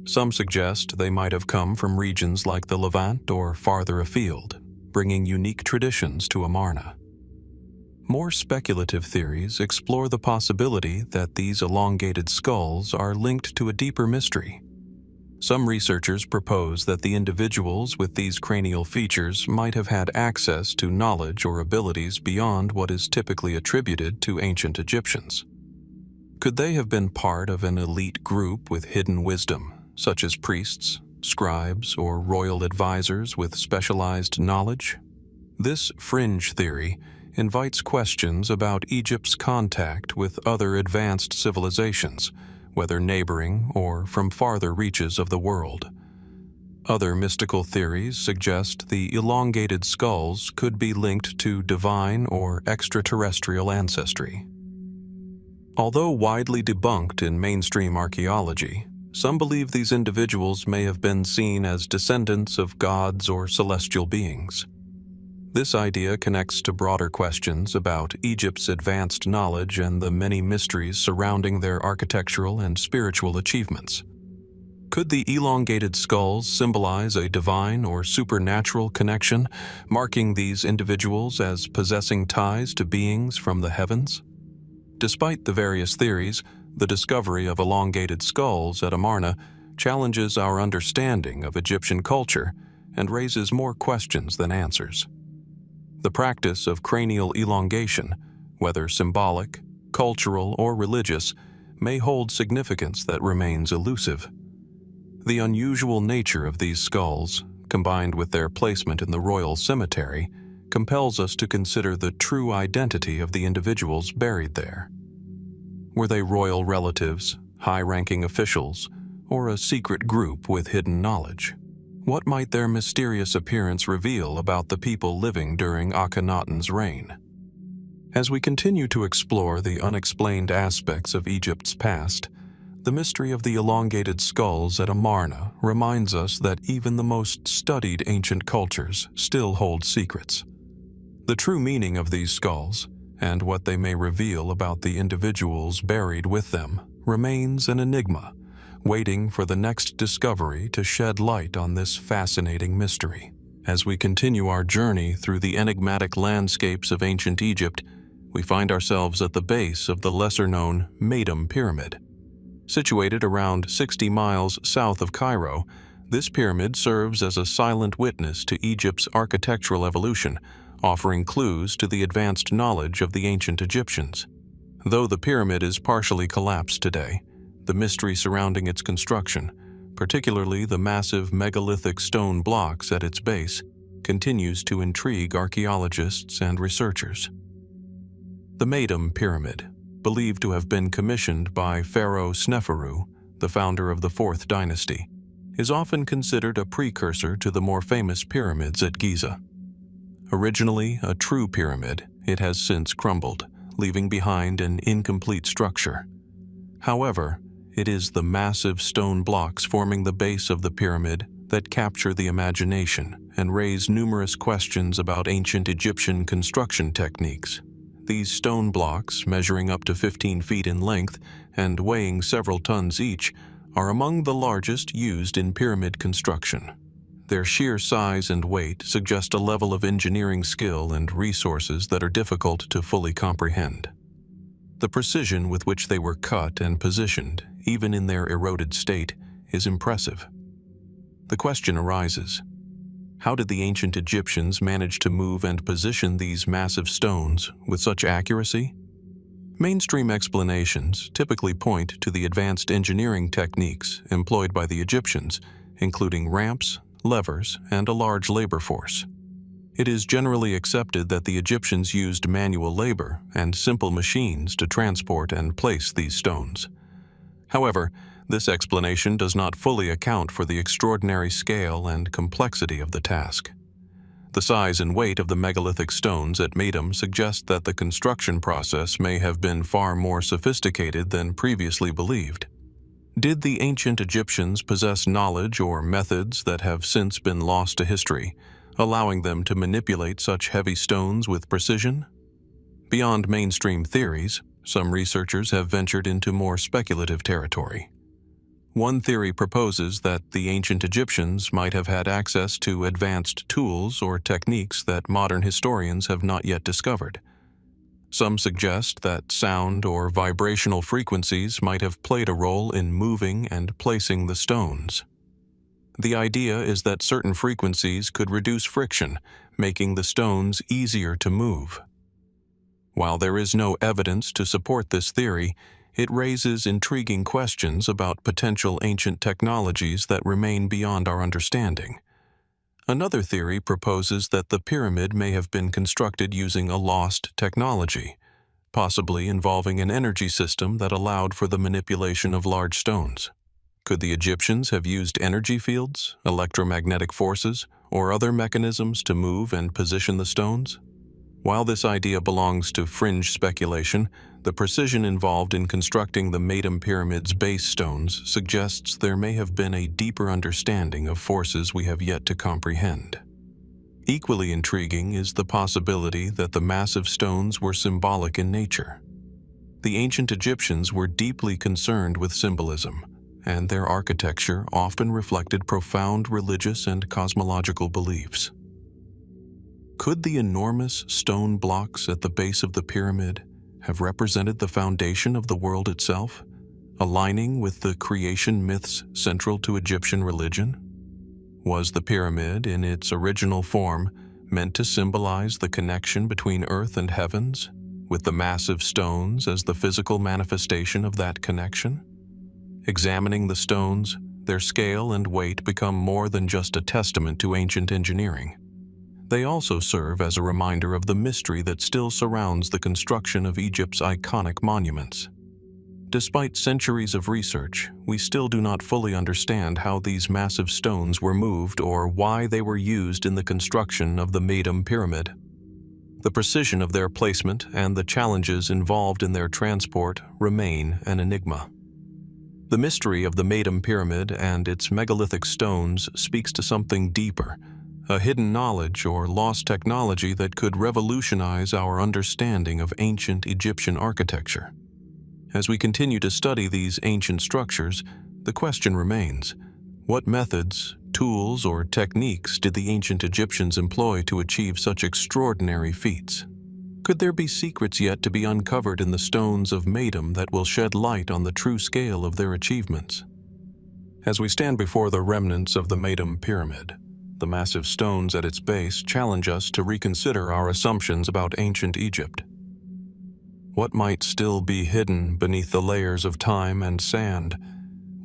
Speaker 1: Some suggest they might have come from regions like the Levant or farther afield, bringing unique traditions to Amarna. More speculative theories explore the possibility that these elongated skulls are linked to a deeper mystery. Some researchers propose that the individuals with these cranial features might have had access to knowledge or abilities beyond what is typically attributed to ancient Egyptians. Could they have been part of an elite group with hidden wisdom, such as priests, scribes, or royal advisors with specialized knowledge? This fringe theory invites questions about Egypt's contact with other advanced civilizations, whether neighboring or from farther reaches of the world. Other mystical theories suggest the elongated skulls could be linked to divine or extraterrestrial ancestry. Although widely debunked in mainstream archaeology, some believe these individuals may have been seen as descendants of gods or celestial beings. This idea connects to broader questions about Egypt's advanced knowledge and the many mysteries surrounding their architectural and spiritual achievements. Could the elongated skulls symbolize a divine or supernatural connection, marking these individuals as possessing ties to beings from the heavens? Despite the various theories, the discovery of elongated skulls at Amarna challenges our understanding of Egyptian culture and raises more questions than answers. The practice of cranial elongation, whether symbolic, cultural, or religious, may hold significance that remains elusive. The unusual nature of these skulls, combined with their placement in the royal cemetery, compels us to consider the true identity of the individuals buried there. Were they royal relatives, high-ranking officials, or a secret group with hidden knowledge? What might their mysterious appearance reveal about the people living during Akhenaten's reign? As we continue to explore the unexplained aspects of Egypt's past, The mystery of the elongated skulls at Amarna reminds us that even the most studied ancient cultures still hold secrets. The true meaning of these skulls, and what they may reveal about the individuals buried with them, remains an enigma, waiting for the next discovery to shed light on this fascinating mystery. As we continue our journey through the enigmatic landscapes of ancient Egypt, we find ourselves at the base of the lesser-known Meidum Pyramid. Situated around 60 miles south of Cairo, this pyramid serves as a silent witness to Egypt's architectural evolution, offering clues to the advanced knowledge of the ancient Egyptians. Though the pyramid is partially collapsed today, the mystery surrounding its construction, particularly the massive megalithic stone blocks at its base, continues to intrigue archaeologists and researchers. The Meidum Pyramid, believed to have been commissioned by Pharaoh Sneferu, the founder of the 4th dynasty, is often considered a precursor to the more famous pyramids at Giza. Originally a true pyramid, it has since crumbled, leaving behind an incomplete structure. However, it is the massive stone blocks forming the base of the pyramid that capture the imagination and raise numerous questions about ancient Egyptian construction techniques. These stone blocks, measuring up to 15 feet in length and weighing several tons each, are among the largest used in pyramid construction. Their sheer size and weight suggest a level of engineering skill and resources that are difficult to fully comprehend. The precision with which they were cut and positioned, even in their eroded state, is impressive. The question arises: how did the ancient Egyptians manage to move and position these massive stones with such accuracy? Mainstream explanations typically point to the advanced engineering techniques employed by the Egyptians, including ramps, levers, and a large labor force. It is generally accepted that the Egyptians used manual labor and simple machines to transport and place these stones. However, this explanation does not fully account for the extraordinary scale and complexity of the task. The size and weight of the megalithic stones at Meidum suggest that the construction process may have been far more sophisticated than previously believed. Did the ancient Egyptians possess knowledge or methods that have since been lost to history, allowing them to manipulate such heavy stones with precision? Beyond mainstream theories, some researchers have ventured into more speculative territory. One theory proposes that the ancient Egyptians might have had access to advanced tools or techniques that modern historians have not yet discovered. Some suggest that sound or vibrational frequencies might have played a role in moving and placing the stones. The idea is that certain frequencies could reduce friction, making the stones easier to move. While there is no evidence to support this theory, it raises intriguing questions about potential ancient technologies that remain beyond our understanding. Another theory proposes that the pyramid may have been constructed using a lost technology, possibly involving an energy system that allowed for the manipulation of large stones. Could the Egyptians have used energy fields, electromagnetic forces, or other mechanisms to move and position the stones? While this idea belongs to fringe speculation, the precision involved in constructing the Meidum Pyramid's base stones suggests there may have been a deeper understanding of forces we have yet to comprehend. Equally intriguing is the possibility that the massive stones were symbolic in nature. The ancient Egyptians were deeply concerned with symbolism, and their architecture often reflected profound religious and cosmological beliefs. Could the enormous stone blocks at the base of the pyramid have represented the foundation of the world itself, aligning with the creation myths central to Egyptian religion? Was the pyramid, in its original form, meant to symbolize the connection between earth and heavens, with the massive stones as the physical manifestation of that connection? Examining the stones, their scale and weight become more than just a testament to ancient engineering. They also serve as a reminder of the mystery that still surrounds the construction of Egypt's iconic monuments. Despite centuries of research, we still do not fully understand how these massive stones were moved or why they were used in the construction of the Meidum Pyramid. The precision of their placement and the challenges involved in their transport remain an enigma. The mystery of the Meidum pyramid and its megalithic stones speaks to something deeper, a hidden knowledge or lost technology that could revolutionize our understanding of ancient Egyptian architecture. As we continue to study these ancient structures, the question remains: what methods, tools, or techniques did the ancient Egyptians employ to achieve such extraordinary feats? Could there be secrets yet to be uncovered in the stones of Meidum that will shed light on the true scale of their achievements? As we stand before the remnants of the Meidum pyramid, the massive stones at its base challenge us to reconsider our assumptions about ancient Egypt. What might still be hidden beneath the layers of time and sand,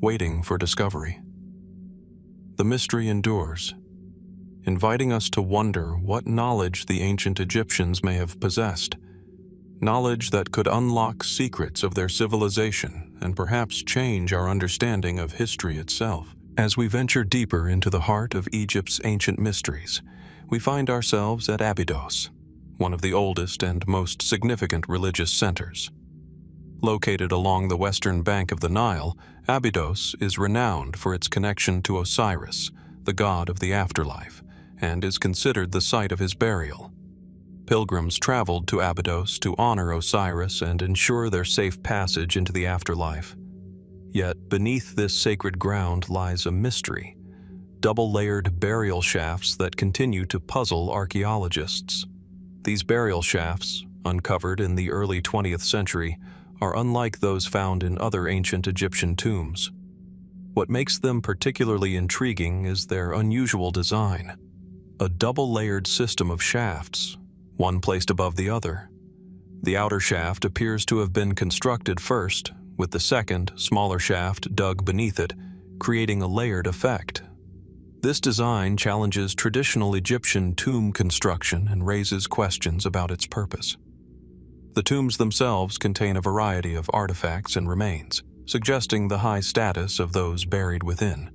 Speaker 1: waiting for discovery? The mystery endures, inviting us to wonder what knowledge the ancient Egyptians may have possessed, knowledge that could unlock secrets of their civilization and perhaps change our understanding of history itself. As we venture deeper into the heart of Egypt's ancient mysteries, we find ourselves at Abydos, one of the oldest and most significant religious centers. Located along the western bank of the Nile, Abydos is renowned for its connection to Osiris, the god of the afterlife, and is considered the site of his burial. Pilgrims traveled to Abydos to honor Osiris and ensure their safe passage into the afterlife. Yet beneath this sacred ground lies a mystery, double-layered burial shafts that continue to puzzle archaeologists. These burial shafts, uncovered in the early 20th century, are unlike those found in other ancient Egyptian tombs. What makes them particularly intriguing is their unusual design, a double-layered system of shafts, one placed above the other. The outer shaft appears to have been constructed first, with the second, smaller shaft dug beneath it, creating a layered effect. This design challenges traditional Egyptian tomb construction and raises questions about its purpose. The tombs themselves contain a variety of artifacts and remains, suggesting the high status of those buried within.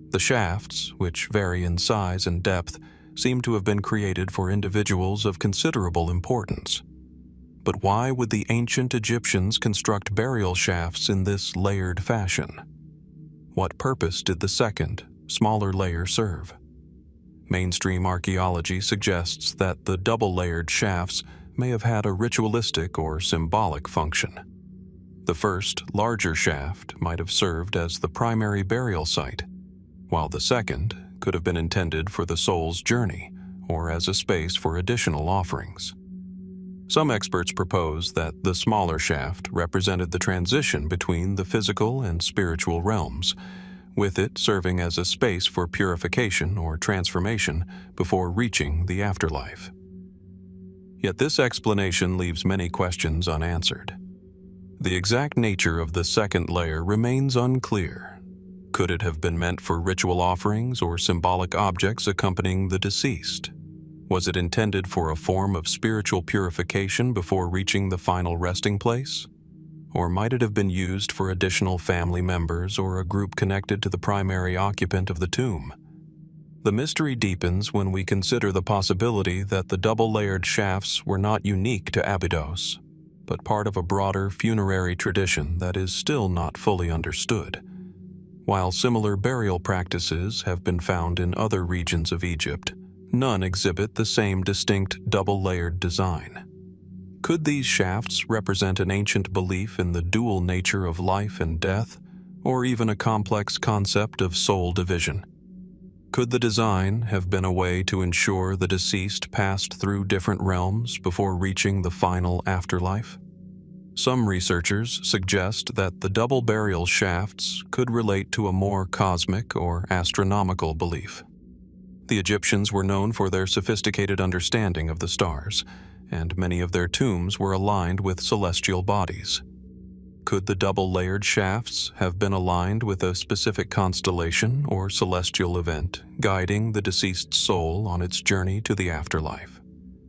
Speaker 1: The shafts, which vary in size and depth, seem to have been created for individuals of considerable importance. But why would the ancient Egyptians construct burial shafts in this layered fashion? What purpose did the second, smaller layer serve? Mainstream archaeology suggests that the double-layered shafts may have had a ritualistic or symbolic function. The first, larger shaft might have served as the primary burial site, while the second could have been intended for the soul's journey or as a space for additional offerings. Some experts propose that the smaller shaft represented the transition between the physical and spiritual realms, with it serving as a space for purification or transformation before reaching the afterlife. Yet this explanation leaves many questions unanswered. The exact nature of the second layer remains unclear. Could it have been meant for ritual offerings or symbolic objects accompanying the deceased? Was it intended for a form of spiritual purification before reaching the final resting place? Or might it have been used for additional family members or a group connected to the primary occupant of the tomb? The mystery deepens when we consider the possibility that the double-layered shafts were not unique to Abydos, but part of a broader funerary tradition that is still not fully understood. While similar burial practices have been found in other regions of Egypt, none exhibit the same distinct double-layered design. Could these shafts represent an ancient belief in the dual nature of life and death, or even a complex concept of soul division? Could the design have been a way to ensure the deceased passed through different realms before reaching the final afterlife? Some researchers suggest that the double burial shafts could relate to a more cosmic or astronomical belief. The Egyptians were known for their sophisticated understanding of the stars, and many of their tombs were aligned with celestial bodies. Could the double-layered shafts have been aligned with a specific constellation or celestial event, guiding the deceased soul on its journey to the afterlife?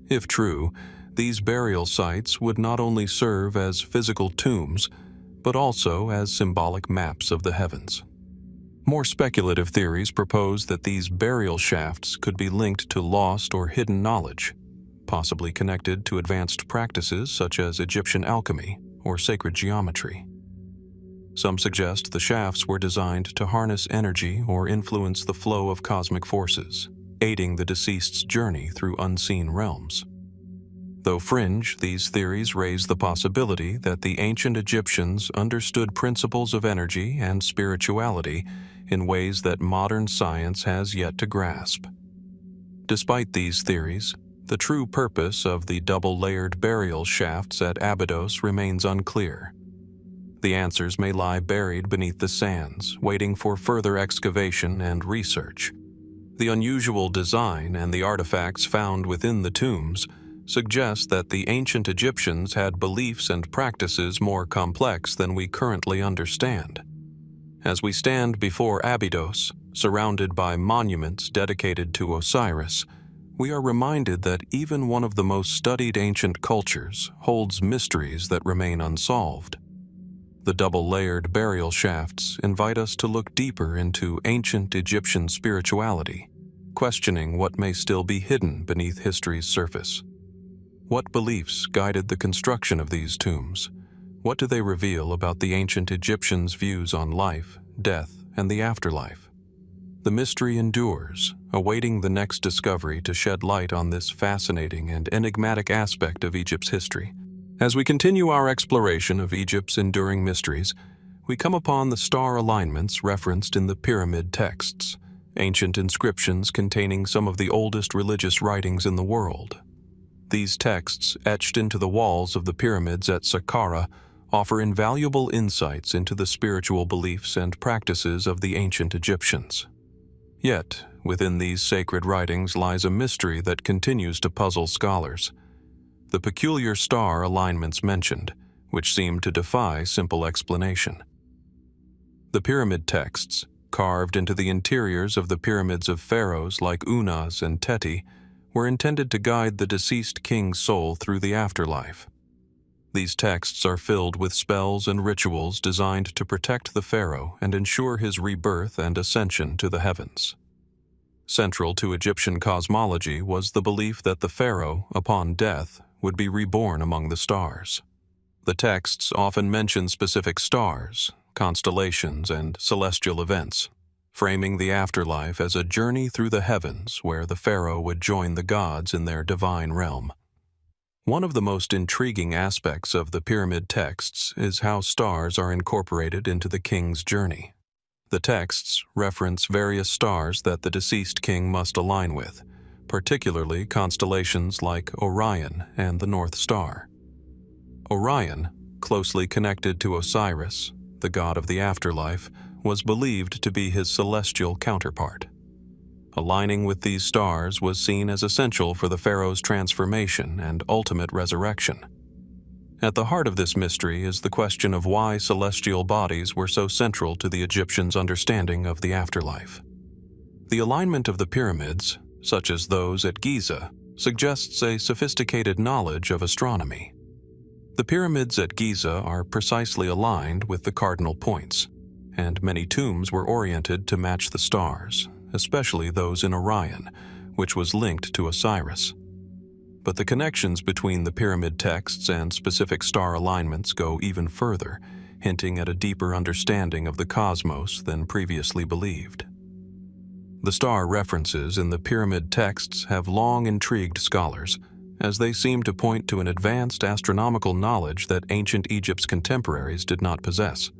Speaker 1: If true, these burial sites would not only serve as physical tombs, but also as symbolic maps of the heavens. More speculative theories propose that these burial shafts could be linked to lost or hidden knowledge, possibly connected to advanced practices such as Egyptian alchemy or sacred geometry. Some suggest the shafts were designed to harness energy or influence the flow of cosmic forces, aiding the deceased's journey through unseen realms. Though fringe, these theories raise the possibility that the ancient Egyptians understood principles of energy and spirituality in ways that modern science has yet to grasp. Despite these theories, the true purpose of the double-layered burial shafts at Abydos remains unclear. The answers may lie buried beneath the sands, waiting for further excavation and research. The unusual design and the artifacts found within the tombs suggest that the ancient Egyptians had beliefs and practices more complex than we currently understand. As we stand before Abydos, surrounded by monuments dedicated to Osiris, we are reminded that even one of the most studied ancient cultures holds mysteries that remain unsolved. The double-layered burial shafts invite us to look deeper into ancient Egyptian spirituality, questioning what may still be hidden beneath history's surface. What beliefs guided the construction of these tombs? What do they reveal about the ancient Egyptians' views on life, death, and the afterlife? The mystery endures, awaiting the next discovery to shed light on this fascinating and enigmatic aspect of Egypt's history. As we continue our exploration of Egypt's enduring mysteries, we come upon the star alignments referenced in the pyramid texts, ancient inscriptions containing some of the oldest religious writings in the world. These texts, etched into the walls of the pyramids at Saqqara, offer invaluable insights into the spiritual beliefs and practices of the ancient Egyptians. Yet, within these sacred writings lies a mystery that continues to puzzle scholars. The peculiar star alignments mentioned, which seem to defy simple explanation. The pyramid texts, carved into the interiors of the pyramids of pharaohs like Unas and Teti, were intended to guide the deceased king's soul through the afterlife. These texts are filled with spells and rituals designed to protect the pharaoh and ensure his rebirth and ascension to the heavens. Central to Egyptian cosmology was the belief that the pharaoh, upon death, would be reborn among the stars. The texts often mention specific stars, constellations, and celestial events, framing the afterlife as a journey through the heavens where the pharaoh would join the gods in their divine realm. One of the most intriguing aspects of the pyramid texts is how stars are incorporated into the king's journey. The texts reference various stars that the deceased king must align with, particularly constellations like Orion and the North Star. Orion, closely connected to Osiris, the god of the afterlife, was believed to be his celestial counterpart. Aligning with these stars was seen as essential for the pharaoh's transformation and ultimate resurrection. At the heart of this mystery is the question of why celestial bodies were so central to the Egyptians' understanding of the afterlife. The alignment of the pyramids, such as those at Giza, suggests a sophisticated knowledge of astronomy. The pyramids at Giza are precisely aligned with the cardinal points, and many tombs were oriented to match the stars, especially those in Orion, which was linked to Osiris. But the connections between the pyramid texts and specific star alignments go even further, hinting at a deeper understanding of the cosmos than previously believed. The star references in the pyramid texts have long intrigued scholars, as they seem to point to an advanced astronomical knowledge that ancient Egypt's contemporaries did not possess.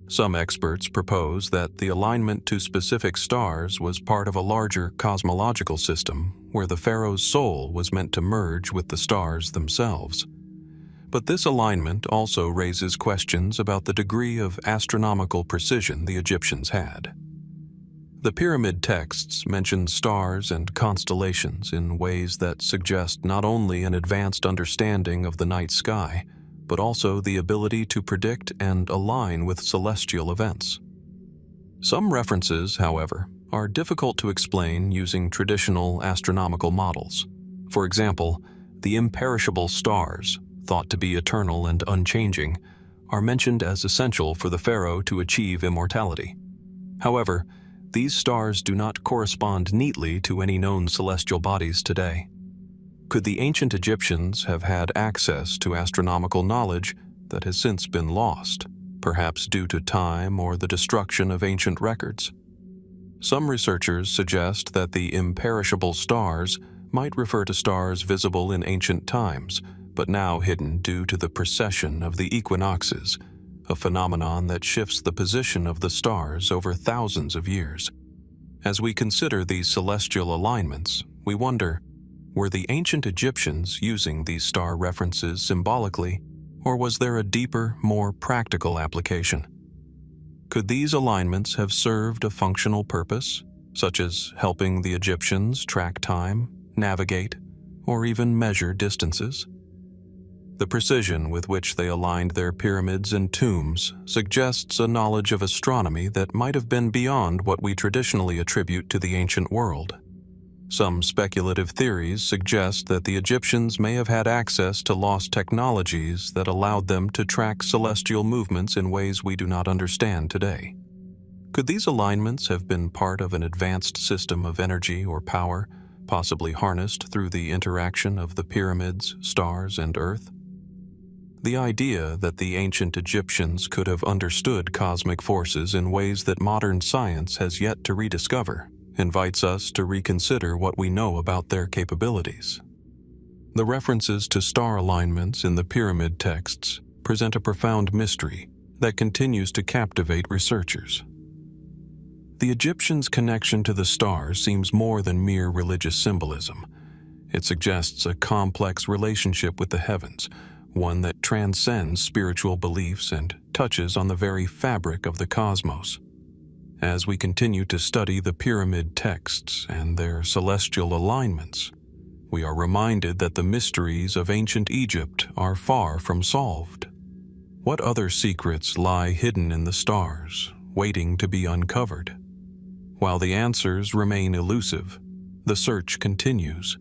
Speaker 1: Some experts propose that the alignment to specific stars was part of a larger cosmological system where the pharaoh's soul was meant to merge with the stars themselves. But this alignment also raises questions about the degree of astronomical precision the Egyptians had. The pyramid texts mention stars and constellations in ways that suggest not only an advanced understanding of the night sky, but also the ability to predict and align with celestial events. Some references, however, are difficult to explain using traditional astronomical models. For example, the imperishable stars, thought to be eternal and unchanging, are mentioned as essential for the pharaoh to achieve immortality. However, these stars do not correspond neatly to any known celestial bodies today. Could the ancient Egyptians have had access to astronomical knowledge that has since been lost, perhaps due to time or the destruction of ancient records. Some researchers suggest that the imperishable stars might refer to stars visible in ancient times, but now hidden due to the precession of the equinoxes, a phenomenon that shifts the position of the stars over thousands of years. As we consider these celestial alignments, we wonder, were the ancient Egyptians using these star references symbolically, or was there a deeper, more practical application? Could these alignments have served a functional purpose, such as helping the Egyptians track time, navigate, or even measure distances? The precision with which they aligned their pyramids and tombs suggests a knowledge of astronomy that might have been beyond what we traditionally attribute to the ancient world. Some speculative theories suggest that the Egyptians may have had access to lost technologies that allowed them to track celestial movements in ways we do not understand today. Could these alignments have been part of an advanced system of energy or power, possibly harnessed through the interaction of the pyramids, stars, and Earth? The idea that the ancient Egyptians could have understood cosmic forces in ways that modern science has yet to rediscover invites us to reconsider what we know about their capabilities. The references to star alignments in the pyramid texts present a profound mystery that continues to captivate researchers. The Egyptians' connection to the stars seems more than mere religious symbolism. It suggests a complex relationship with the heavens, one that transcends spiritual beliefs and touches on the very fabric of the cosmos. As we continue to study the pyramid texts and their celestial alignments, we are reminded that the mysteries of ancient Egypt are far from solved. What other secrets lie hidden in the stars, waiting to be uncovered? While the answers remain elusive, the search continues,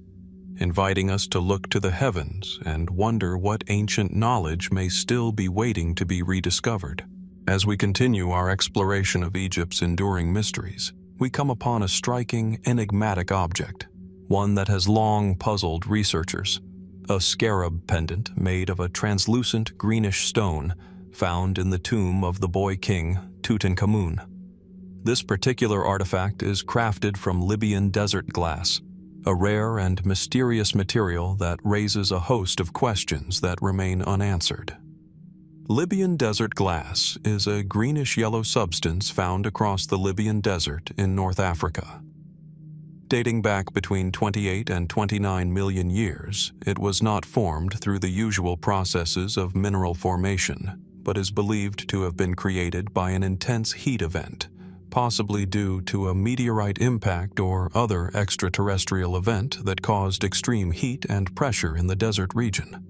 Speaker 1: inviting us to look to the heavens and wonder what ancient knowledge may still be waiting to be rediscovered. As we continue our exploration of Egypt's enduring mysteries, we come upon a striking, enigmatic object, one that has long puzzled researchers: a scarab pendant made of a translucent greenish stone found in the tomb of the boy king Tutankhamun. This particular artifact is crafted from Libyan desert glass, a rare and mysterious material that raises a host of questions that remain unanswered. Libyan desert glass is a greenish-yellow substance found across the Libyan desert in North Africa. Dating back between 28 and 29 million years, it was not formed through the usual processes of mineral formation, but is believed to have been created by an intense heat event, possibly due to a meteorite impact or other extraterrestrial event that caused extreme heat and pressure in the desert region.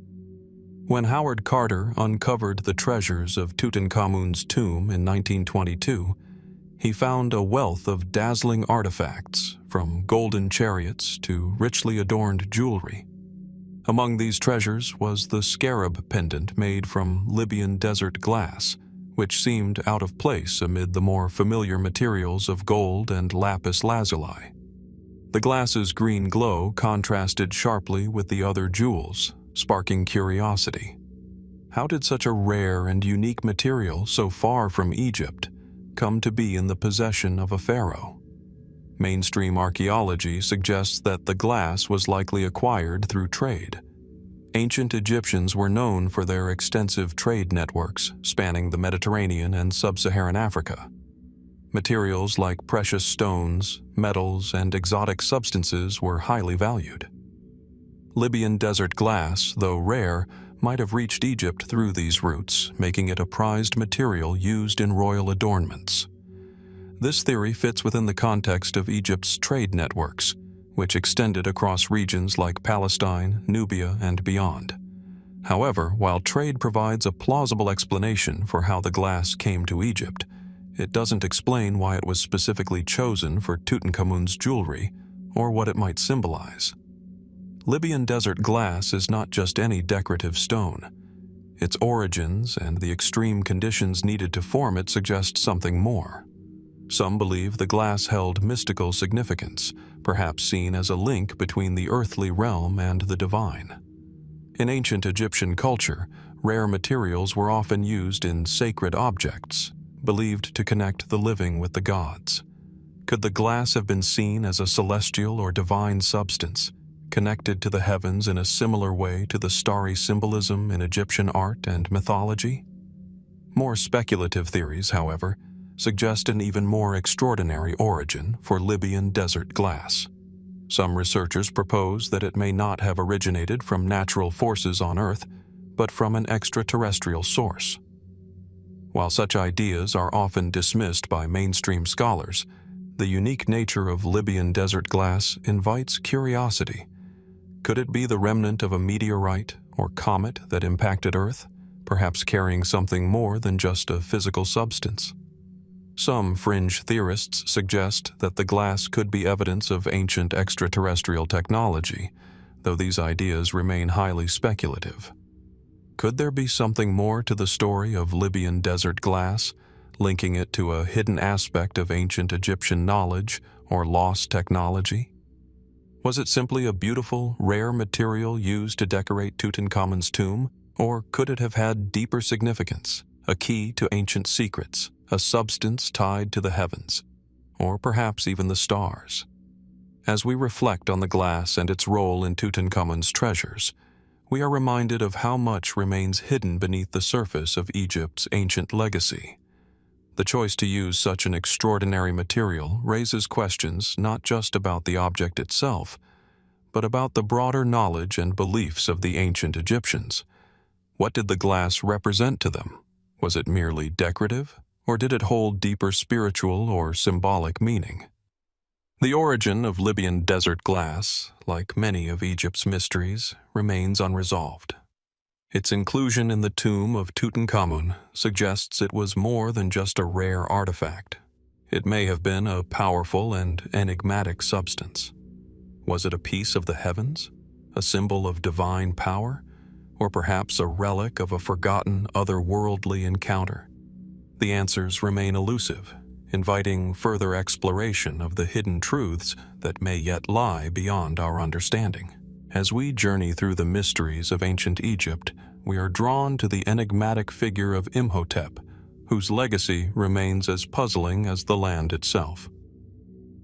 Speaker 1: When Howard Carter uncovered the treasures of Tutankhamun's tomb in 1922, he found a wealth of dazzling artifacts, from golden chariots to richly adorned jewelry. Among these treasures was the scarab pendant made from Libyan desert glass, which seemed out of place amid the more familiar materials of gold and lapis lazuli. The glass's green glow contrasted sharply with the other jewels, sparking curiosity. How did such a rare and unique material so far from Egypt come to be in the possession of a pharaoh? Mainstream archaeology suggests that the glass was likely acquired through trade. Ancient Egyptians were known for their extensive trade networks spanning the Mediterranean and sub-Saharan Africa. Materials like precious stones, metals, and exotic substances were highly valued. Libyan desert glass, though rare, might have reached Egypt through these routes, making it a prized material used in royal adornments. This theory fits within the context of Egypt's trade networks, which extended across regions like Palestine, Nubia, and beyond. However, while trade provides a plausible explanation for how the glass came to Egypt, it doesn't explain why it was specifically chosen for Tutankhamun's jewelry or what it might symbolize. Libyan desert glass is not just any decorative stone. Its origins and the extreme conditions needed to form it suggest something more. Some believe the glass held mystical significance, perhaps seen as a link between the earthly realm and the divine. In ancient Egyptian culture, rare materials were often used in sacred objects, believed to connect the living with the gods. Could the glass have been seen as a celestial or divine substance, connected to the heavens in a similar way to the starry symbolism in Egyptian art and mythology? More speculative theories, however, suggest an even more extraordinary origin for Libyan desert glass. Some researchers propose that it may not have originated from natural forces on Earth, but from an extraterrestrial source. While such ideas are often dismissed by mainstream scholars, the unique nature of Libyan desert glass invites curiosity. Could it be the remnant of a meteorite or comet that impacted Earth, perhaps carrying something more than just a physical substance? Some fringe theorists suggest that the glass could be evidence of ancient extraterrestrial technology, though these ideas remain highly speculative. Could there be something more to the story of Libyan desert glass, linking it to a hidden aspect of ancient Egyptian knowledge or lost technology? Was it simply a beautiful, rare material used to decorate Tutankhamun's tomb, or could it have had deeper significance, a key to ancient secrets, a substance tied to the heavens, or perhaps even the stars? As we reflect on the glass and its role in Tutankhamun's treasures, we are reminded of how much remains hidden beneath the surface of Egypt's ancient legacy. The choice to use such an extraordinary material raises questions not just about the object itself, but about the broader knowledge and beliefs of the ancient Egyptians. What did the glass represent to them? Was it merely decorative, or did it hold deeper spiritual or symbolic meaning? The origin of Libyan desert glass, like many of Egypt's mysteries, remains unresolved. Its inclusion in the tomb of Tutankhamun suggests it was more than just a rare artifact. It may have been a powerful and enigmatic substance. Was it a piece of the heavens, a symbol of divine power, or perhaps a relic of a forgotten otherworldly encounter? The answers remain elusive, inviting further exploration of the hidden truths that may yet lie beyond our understanding. As we journey through the mysteries of ancient Egypt, we are drawn to the enigmatic figure of Imhotep, whose legacy remains as puzzling as the land itself.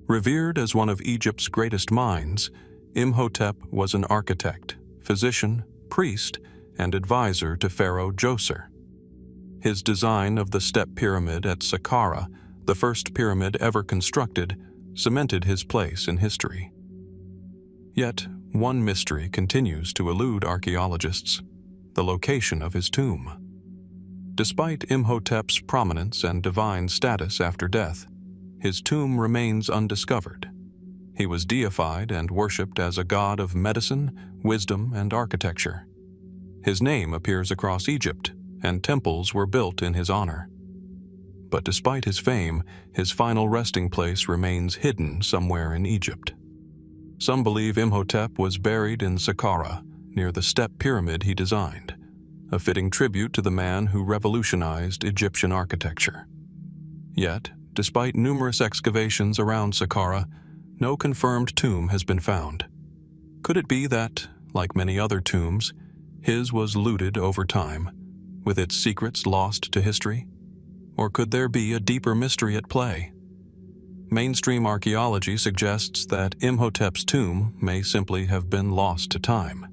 Speaker 1: Revered as one of Egypt's greatest minds, Imhotep was an architect, physician, priest, and advisor to Pharaoh Djoser. His design of the Step Pyramid at Saqqara, the first pyramid ever constructed, cemented his place in history. Yet, one mystery continues to elude archaeologists: the location of his tomb. Despite Imhotep's prominence and divine status after death, his tomb remains undiscovered. He was deified and worshipped as a god of medicine, wisdom, and architecture. His name appears across Egypt, and temples were built in his honor. But despite his fame, his final resting place remains hidden somewhere in Egypt. Some believe Imhotep was buried in Saqqara, near the Step Pyramid he designed, a fitting tribute to the man who revolutionized Egyptian architecture. Yet, despite numerous excavations around Saqqara, no confirmed tomb has been found. Could it be that, like many other tombs, his was looted over time, with its secrets lost to history? Or could there be a deeper mystery at play? Mainstream archaeology suggests that Imhotep's tomb may simply have been lost to time.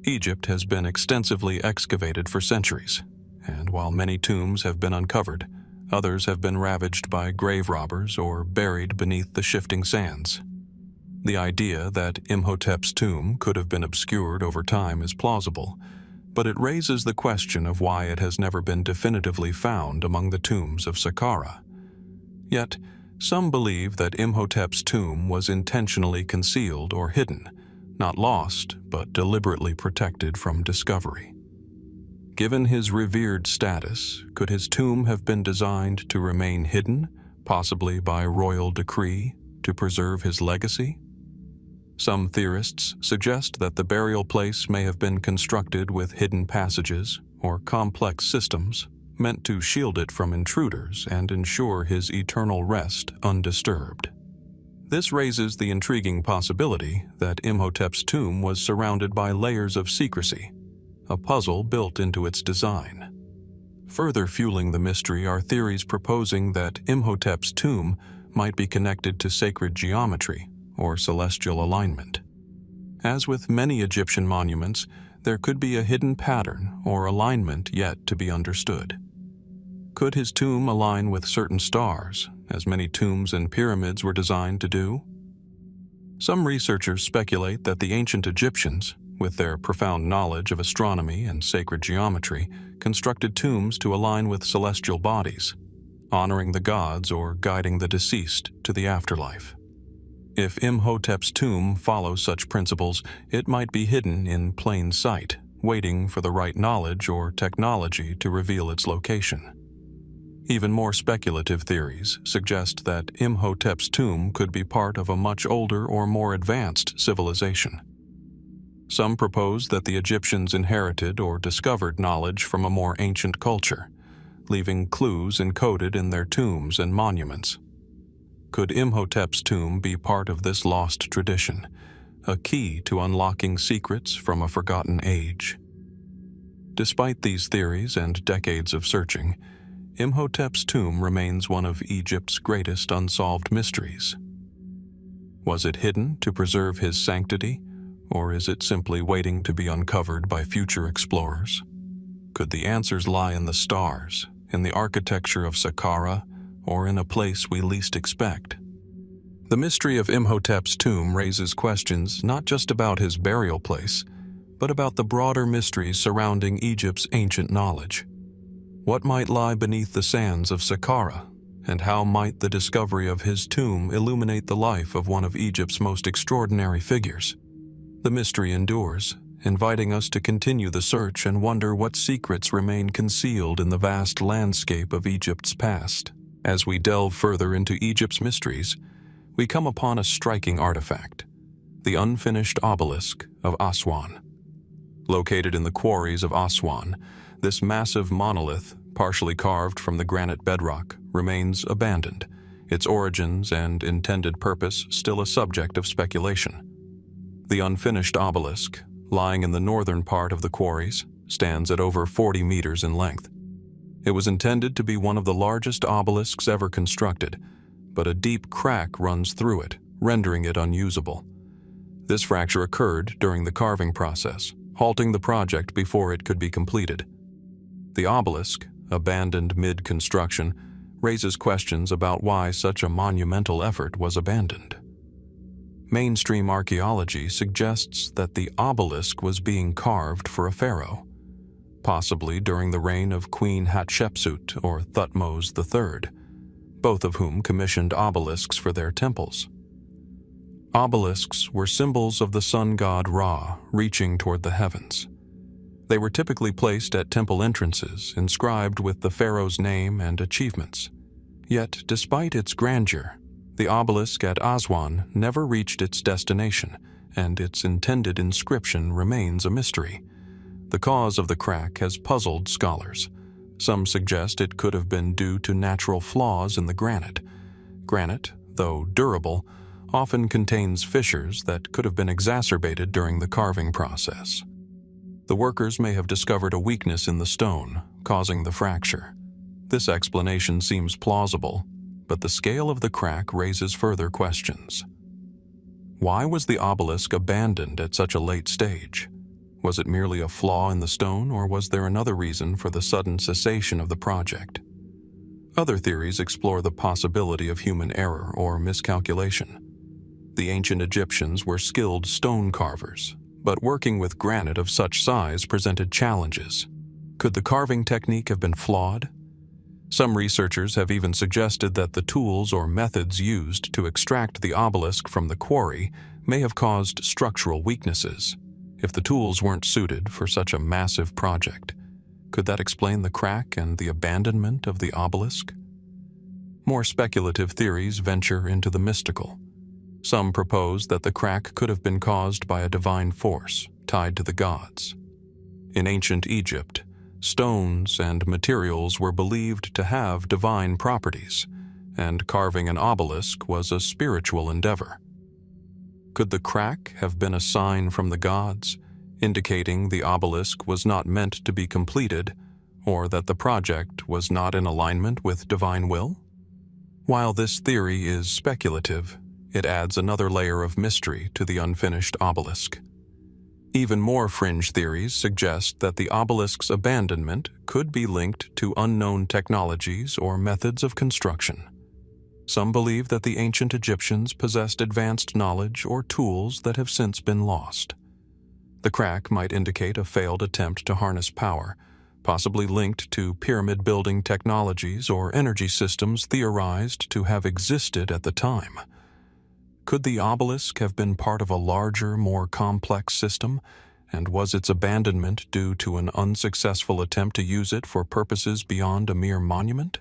Speaker 1: Egypt has been extensively excavated for centuries, and while many tombs have been uncovered, others have been ravaged by grave robbers or buried beneath the shifting sands. The idea that Imhotep's tomb could have been obscured over time is plausible, but it raises the question of why it has never been definitively found among the tombs of Saqqara. Yet, some believe that Imhotep's tomb was intentionally concealed or hidden, not lost, but deliberately protected from discovery. Given his revered status, could his tomb have been designed to remain hidden, possibly by royal decree, to preserve his legacy? Some theorists suggest that the burial place may have been constructed with hidden passages or complex systems meant to shield it from intruders and ensure his eternal rest undisturbed. This raises the intriguing possibility that Imhotep's tomb was surrounded by layers of secrecy, a puzzle built into its design. Further fueling the mystery are theories proposing that Imhotep's tomb might be connected to sacred geometry or celestial alignment. As with many Egyptian monuments, there could be a hidden pattern or alignment yet to be understood. Could his tomb align with certain stars, as many tombs and pyramids were designed to do? Some researchers speculate that the ancient Egyptians, with their profound knowledge of astronomy and sacred geometry, constructed tombs to align with celestial bodies, honoring the gods or guiding the deceased to the afterlife. If Imhotep's tomb follows such principles, it might be hidden in plain sight, waiting for the right knowledge or technology to reveal its location. Even more speculative theories suggest that Imhotep's tomb could be part of a much older or more advanced civilization. Some propose that the Egyptians inherited or discovered knowledge from a more ancient culture, leaving clues encoded in their tombs and monuments. Could Imhotep's tomb be part of this lost tradition, a key to unlocking secrets from a forgotten age? Despite these theories and decades of searching, Imhotep's tomb remains one of Egypt's greatest unsolved mysteries. Was it hidden to preserve his sanctity, or is it simply waiting to be uncovered by future explorers? Could the answers lie in the stars, in the architecture of Saqqara, or in a place we least expect? The mystery of Imhotep's tomb raises questions not just about his burial place, but about the broader mysteries surrounding Egypt's ancient knowledge. What might lie beneath the sands of Saqqara, and how might the discovery of his tomb illuminate the life of one of Egypt's most extraordinary figures? The mystery endures, inviting us to continue the search and wonder what secrets remain concealed in the vast landscape of Egypt's past. As we delve further into Egypt's mysteries, we come upon a striking artifact, the unfinished obelisk of Aswan. Located in the quarries of Aswan, this massive monolith, partially carved from the granite bedrock, remains abandoned, its origins and intended purpose still a subject of speculation. The unfinished obelisk, lying in the northern part of the quarries, stands at over 40 meters in length. It was intended to be one of the largest obelisks ever constructed, but a deep crack runs through it, rendering it unusable. This fracture occurred during the carving process, halting the project before it could be completed. The obelisk, abandoned mid-construction, raises questions about why such a monumental effort was abandoned. Mainstream archaeology suggests that the obelisk was being carved for a pharaoh, possibly during the reign of Queen Hatshepsut or Thutmose III, both of whom commissioned obelisks for their temples. Obelisks were symbols of the sun god Ra reaching toward the heavens. They were typically placed at temple entrances, inscribed with the pharaoh's name and achievements. Yet, despite its grandeur, the obelisk at Aswan never reached its destination, and its intended inscription remains a mystery. The cause of the crack has puzzled scholars. Some suggest it could have been due to natural flaws in the granite. Granite, though durable, often contains fissures that could have been exacerbated during the carving process. The workers may have discovered a weakness in the stone, causing the fracture. This explanation seems plausible, but the scale of the crack raises further questions. Why was the obelisk abandoned at such a late stage? Was it merely a flaw in the stone, or was there another reason for the sudden cessation of the project? Other theories explore the possibility of human error or miscalculation. The ancient Egyptians were skilled stone carvers, but working with granite of such size presented challenges. Could the carving technique have been flawed? Some researchers have even suggested that the tools or methods used to extract the obelisk from the quarry may have caused structural weaknesses. If the tools weren't suited for such a massive project, could that explain the crack and the abandonment of the obelisk? More speculative theories venture into the mystical. Some propose that the crack could have been caused by a divine force tied to the gods. In ancient Egypt, stones and materials were believed to have divine properties, and carving an obelisk was a spiritual endeavor. Could the crack have been a sign from the gods, indicating the obelisk was not meant to be completed or that the project was not in alignment with divine will? While this theory is speculative, it adds another layer of mystery to the unfinished obelisk. Even more fringe theories suggest that the obelisk's abandonment could be linked to unknown technologies or methods of construction. Some believe that the ancient Egyptians possessed advanced knowledge or tools that have since been lost. The crack might indicate a failed attempt to harness power, possibly linked to pyramid-building technologies or energy systems theorized to have existed at the time. Could the obelisk have been part of a larger, more complex system, and was its abandonment due to an unsuccessful attempt to use it for purposes beyond a mere monument?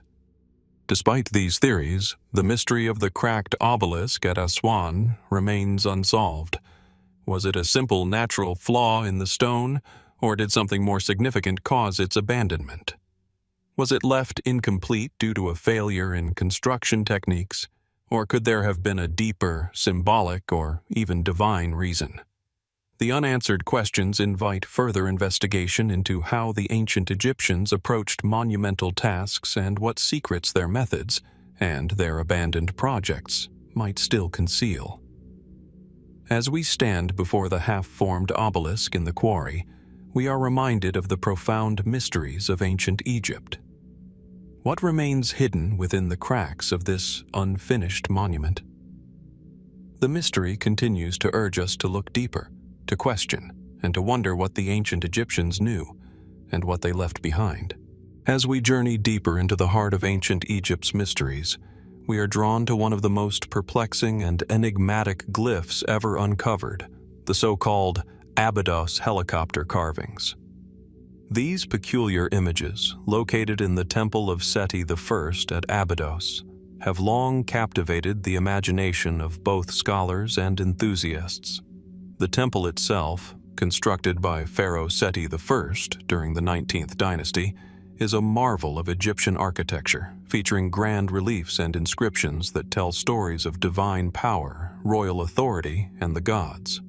Speaker 1: Despite these theories, the mystery of the cracked obelisk at Aswan remains unsolved. Was it a simple natural flaw in the stone, or did something more significant cause its abandonment? Was it left incomplete due to a failure in construction techniques, or could there have been a deeper, symbolic, or even divine reason? The unanswered questions invite further investigation into how the ancient Egyptians approached monumental tasks and what secrets their methods and their abandoned projects might still conceal. As we stand before the half-formed obelisk in the quarry, we are reminded of the profound mysteries of ancient Egypt. What remains hidden within the cracks of this unfinished monument? The mystery continues to urge us to look deeper, to question, and to wonder what the ancient Egyptians knew and what they left behind. As we journey deeper into the heart of ancient Egypt's mysteries, we are drawn to one of the most perplexing and enigmatic glyphs ever uncovered, the so-called Abydos helicopter carvings. These peculiar images, located in the Temple of Seti I at Abydos, have long captivated the imagination of both scholars and enthusiasts. The temple itself, constructed by Pharaoh Seti I during the 19th dynasty, is a marvel of Egyptian architecture, featuring grand reliefs and inscriptions that tell stories of divine power, royal authority, and the gods.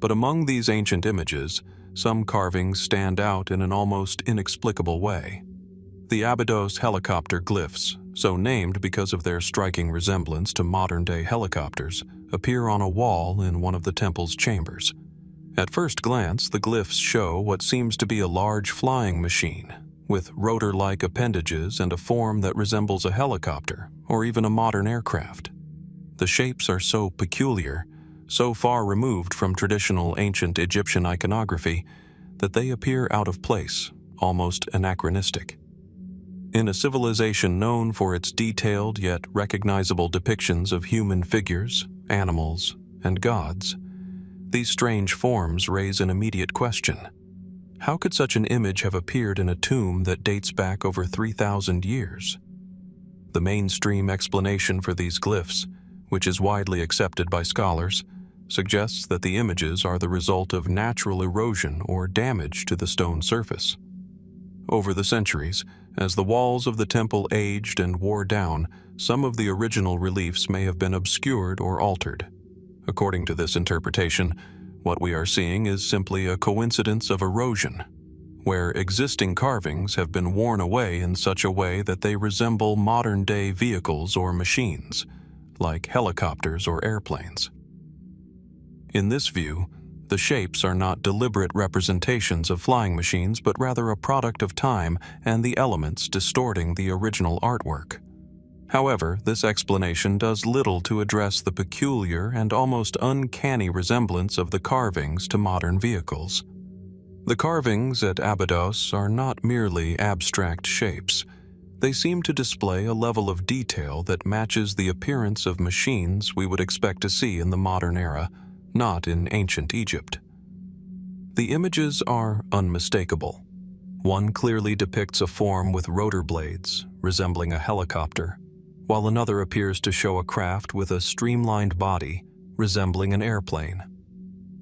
Speaker 1: But among these ancient images, some carvings stand out in an almost inexplicable way. The Abydos helicopter glyphs, so named because of their striking resemblance to modern-day helicopters, appear on a wall in one of the temple's chambers. At first glance, the glyphs show what seems to be a large flying machine, with rotor-like appendages and a form that resembles a helicopter or even a modern aircraft. The shapes are so peculiar, so far removed from traditional ancient Egyptian iconography, that they appear out of place, almost anachronistic. In a civilization known for its detailed yet recognizable depictions of human figures, animals, and gods, these strange forms raise an immediate question. How could such an image have appeared in a tomb that dates back over 3,000 years? The mainstream explanation for these glyphs, which is widely accepted by scholars, suggests that the images are the result of natural erosion or damage to the stone surface. Over the centuries, as the walls of the temple aged and wore down, some of the original reliefs may have been obscured or altered. According to this interpretation, what we are seeing is simply a coincidence of erosion, where existing carvings have been worn away in such a way that they resemble modern-day vehicles or machines, like helicopters or airplanes. In this view, the shapes are not deliberate representations of flying machines, but rather a product of time and the elements distorting the original artwork. However, this explanation does little to address the peculiar and almost uncanny resemblance of the carvings to modern vehicles. The carvings at Abydos are not merely abstract shapes. They seem to display a level of detail that matches the appearance of machines we would expect to see in the modern era, not in ancient Egypt. The images are unmistakable. One clearly depicts a form with rotor blades, resembling a helicopter, while another appears to show a craft with a streamlined body, resembling an airplane.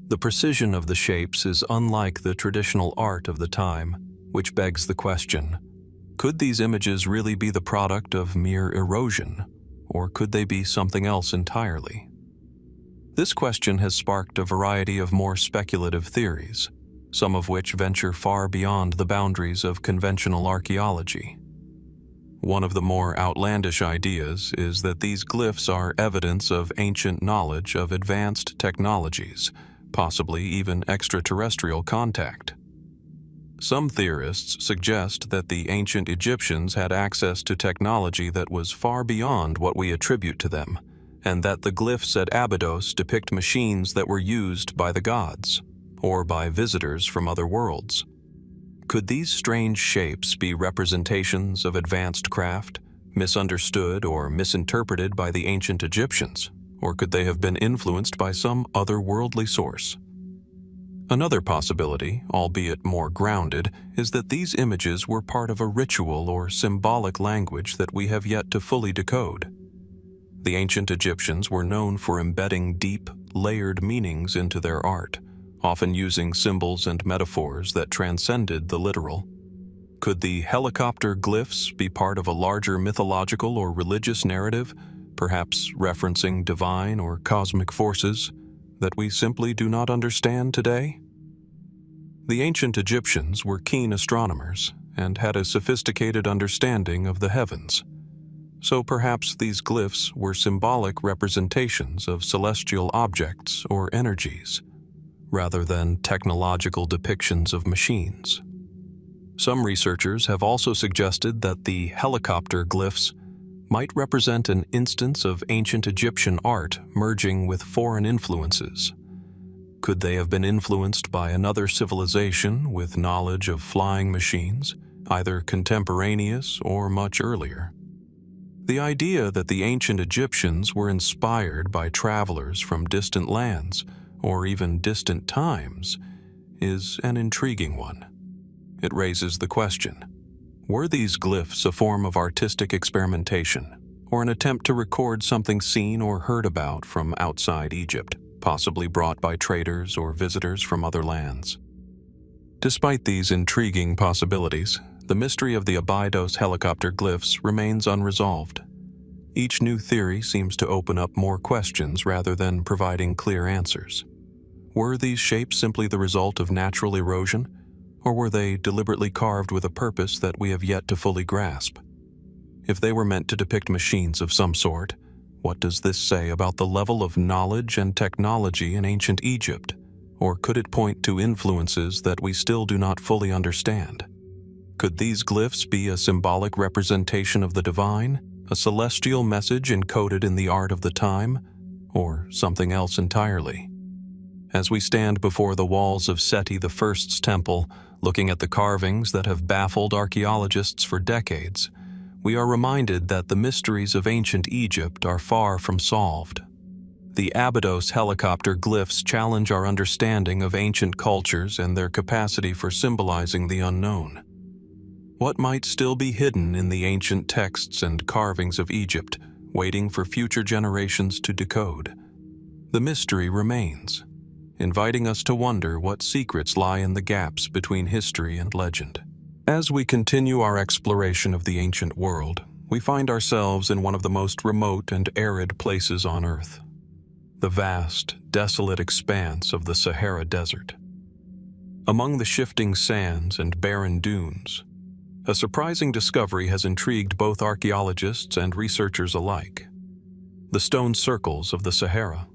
Speaker 1: The precision of the shapes is unlike the traditional art of the time, which begs the question, could these images really be the product of mere erosion, or could they be something else entirely? This question has sparked a variety of more speculative theories, some of which venture far beyond the boundaries of conventional archaeology. One of the more outlandish ideas is that these glyphs are evidence of ancient knowledge of advanced technologies, possibly even extraterrestrial contact. Some theorists suggest that the ancient Egyptians had access to technology that was far beyond what we attribute to them, and that the glyphs at Abydos depict machines that were used by the gods, or by visitors from other worlds. Could these strange shapes be representations of advanced craft, misunderstood or misinterpreted by the ancient Egyptians, or could they have been influenced by some otherworldly source? Another possibility, albeit more grounded, is that these images were part of a ritual or symbolic language that we have yet to fully decode. The ancient Egyptians were known for embedding deep, layered meanings into their art, often using symbols and metaphors that transcended the literal. Could the helicopter glyphs be part of a larger mythological or religious narrative, perhaps referencing divine or cosmic forces that we simply do not understand today? The ancient Egyptians were keen astronomers and had a sophisticated understanding of the heavens. So perhaps these glyphs were symbolic representations of celestial objects or energies, rather than technological depictions of machines. Some researchers have also suggested that the helicopter glyphs might represent an instance of ancient Egyptian art merging with foreign influences. Could they have been influenced by another civilization with knowledge of flying machines, either contemporaneous or much earlier? The idea that the ancient Egyptians were inspired by travelers from distant lands or even distant times is an intriguing one. It raises the question: were these glyphs a form of artistic experimentation, or an attempt to record something seen or heard about from outside Egypt, possibly brought by traders or visitors from other lands? Despite these intriguing possibilities, the mystery of the Abydos helicopter glyphs remains unresolved. Each new theory seems to open up more questions rather than providing clear answers. Were these shapes simply the result of natural erosion, or were they deliberately carved with a purpose that we have yet to fully grasp? If they were meant to depict machines of some sort, what does this say about the level of knowledge and technology in ancient Egypt? Or could it point to influences that we still do not fully understand? Could these glyphs be a symbolic representation of the divine, a celestial message encoded in the art of the time, or something else entirely? As we stand before the walls of Seti I's temple, looking at the carvings that have baffled archaeologists for decades, we are reminded that the mysteries of ancient Egypt are far from solved. The Abydos helicopter glyphs challenge our understanding of ancient cultures and their capacity for symbolizing the unknown. What might still be hidden in the ancient texts and carvings of Egypt, waiting for future generations to decode? The mystery remains, inviting us to wonder what secrets lie in the gaps between history and legend. As we continue our exploration of the ancient world, we find ourselves in one of the most remote and arid places on Earth: the vast, desolate expanse of the Sahara Desert. Among the shifting sands and barren dunes, a surprising discovery has intrigued both archaeologists and researchers alike: the stone circles of the Sahara.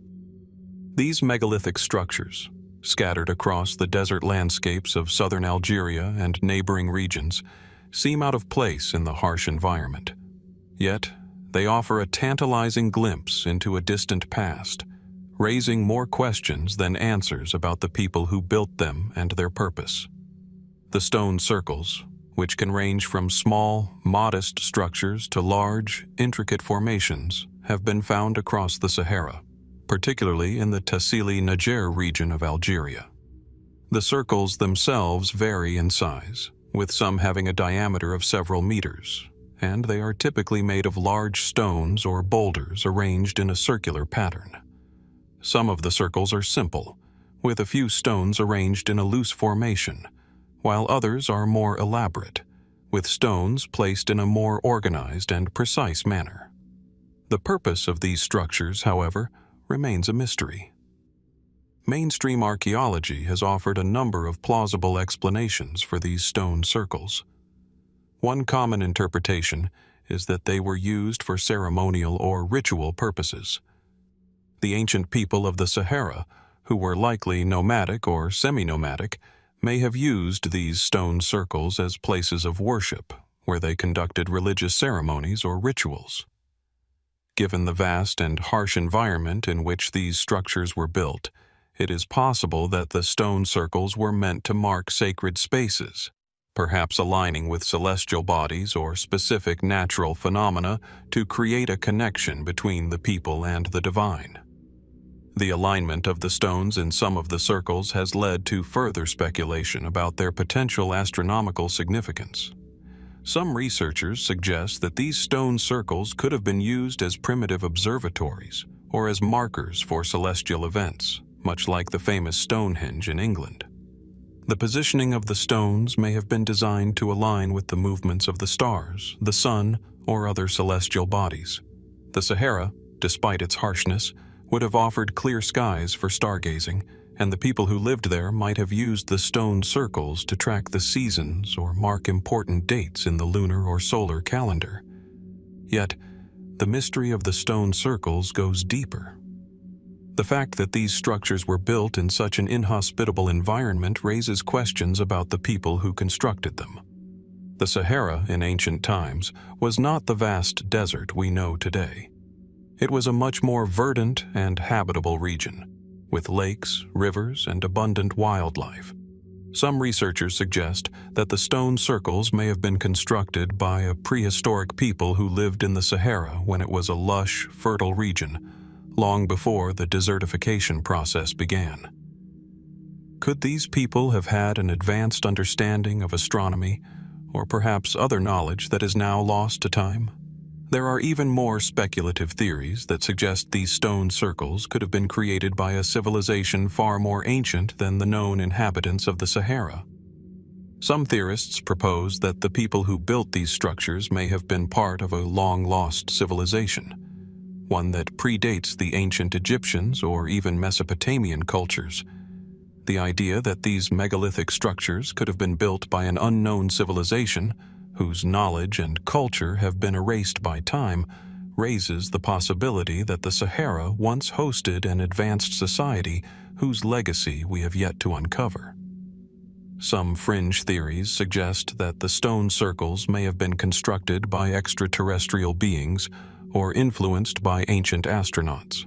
Speaker 1: These megalithic structures, scattered across the desert landscapes of southern Algeria and neighboring regions, seem out of place in the harsh environment. Yet, they offer a tantalizing glimpse into a distant past, raising more questions than answers about the people who built them and their purpose. The stone circles, which can range from small, modest structures to large, intricate formations, have been found across the Sahara, particularly in the Tassili Niger region of Algeria. The circles themselves vary in size, with some having a diameter of several meters, and they are typically made of large stones or boulders arranged in a circular pattern. Some of the circles are simple, with a few stones arranged in a loose formation, while others are more elaborate, with stones placed in a more organized and precise manner. The purpose of these structures, however, remains a mystery. Mainstream archaeology has offered a number of plausible explanations for these stone circles. One common interpretation is that they were used for ceremonial or ritual purposes. The ancient people of the Sahara, who were likely nomadic or semi-nomadic, may have used these stone circles as places of worship, where they conducted religious ceremonies or rituals. Given the vast and harsh environment in which these structures were built, it is possible that the stone circles were meant to mark sacred spaces, perhaps aligning with celestial bodies or specific natural phenomena to create a connection between the people and the divine. The alignment of the stones in some of the circles has led to further speculation about their potential astronomical significance. Some researchers suggest that these stone circles could have been used as primitive observatories or as markers for celestial events, much like the famous Stonehenge in England. The positioning of the stones may have been designed to align with the movements of the stars, the sun, or other celestial bodies. The Sahara, despite its harshness, would have offered clear skies for stargazing, and the people who lived there might have used the stone circles to track the seasons or mark important dates in the lunar or solar calendar. Yet, the mystery of the stone circles goes deeper. The fact that these structures were built in such an inhospitable environment raises questions about the people who constructed them. The Sahara in ancient times was not the vast desert we know today. It was a much more verdant and habitable region, with lakes, rivers, and abundant wildlife. Some researchers suggest that the stone circles may have been constructed by a prehistoric people who lived in the Sahara when it was a lush, fertile region, long before the desertification process began. Could these people have had an advanced understanding of astronomy, or perhaps other knowledge that is now lost to time? There are even more speculative theories that suggest these stone circles could have been created by a civilization far more ancient than the known inhabitants of the Sahara. Some theorists propose that the people who built these structures may have been part of a long-lost civilization, one that predates the ancient Egyptians or even Mesopotamian cultures. The idea that these megalithic structures could have been built by an unknown civilization, whose knowledge and culture have been erased by time, raises the possibility that the Sahara once hosted an advanced society whose legacy we have yet to uncover. Some fringe theories suggest that the stone circles may have been constructed by extraterrestrial beings or influenced by ancient astronauts.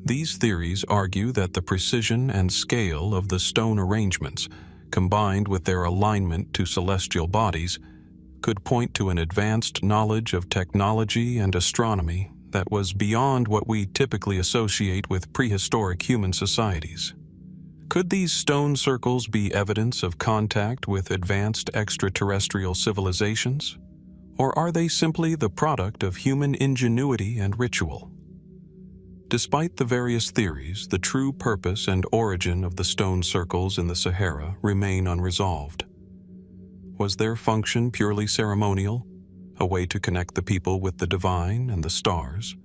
Speaker 1: These theories argue that the precision and scale of the stone arrangements, combined with their alignment to celestial bodies, could point to an advanced knowledge of technology and astronomy that was beyond what we typically associate with prehistoric human societies. Could these stone circles be evidence of contact with advanced extraterrestrial civilizations? Or are they simply the product of human ingenuity and ritual? Despite the various theories, the true purpose and origin of the stone circles in the Sahara remain unresolved. Was their function purely ceremonial, a way to connect the people with the divine and the stars?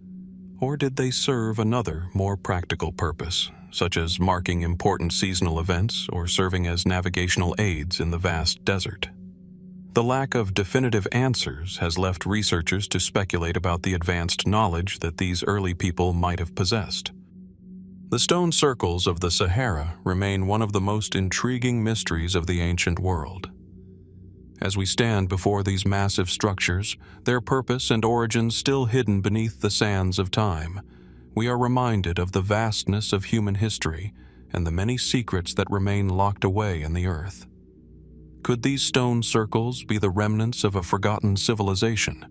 Speaker 1: Or did they serve another, more practical purpose, such as marking important seasonal events or serving as navigational aids in the vast desert? The lack of definitive answers has left researchers to speculate about the advanced knowledge that these early people might have possessed. The stone circles of the Sahara remain one of the most intriguing mysteries of the ancient world. As we stand before these massive structures, their purpose and origins still hidden beneath the sands of time, we are reminded of the vastness of human history and the many secrets that remain locked away in the earth. Could these stone circles be the remnants of a forgotten civilization,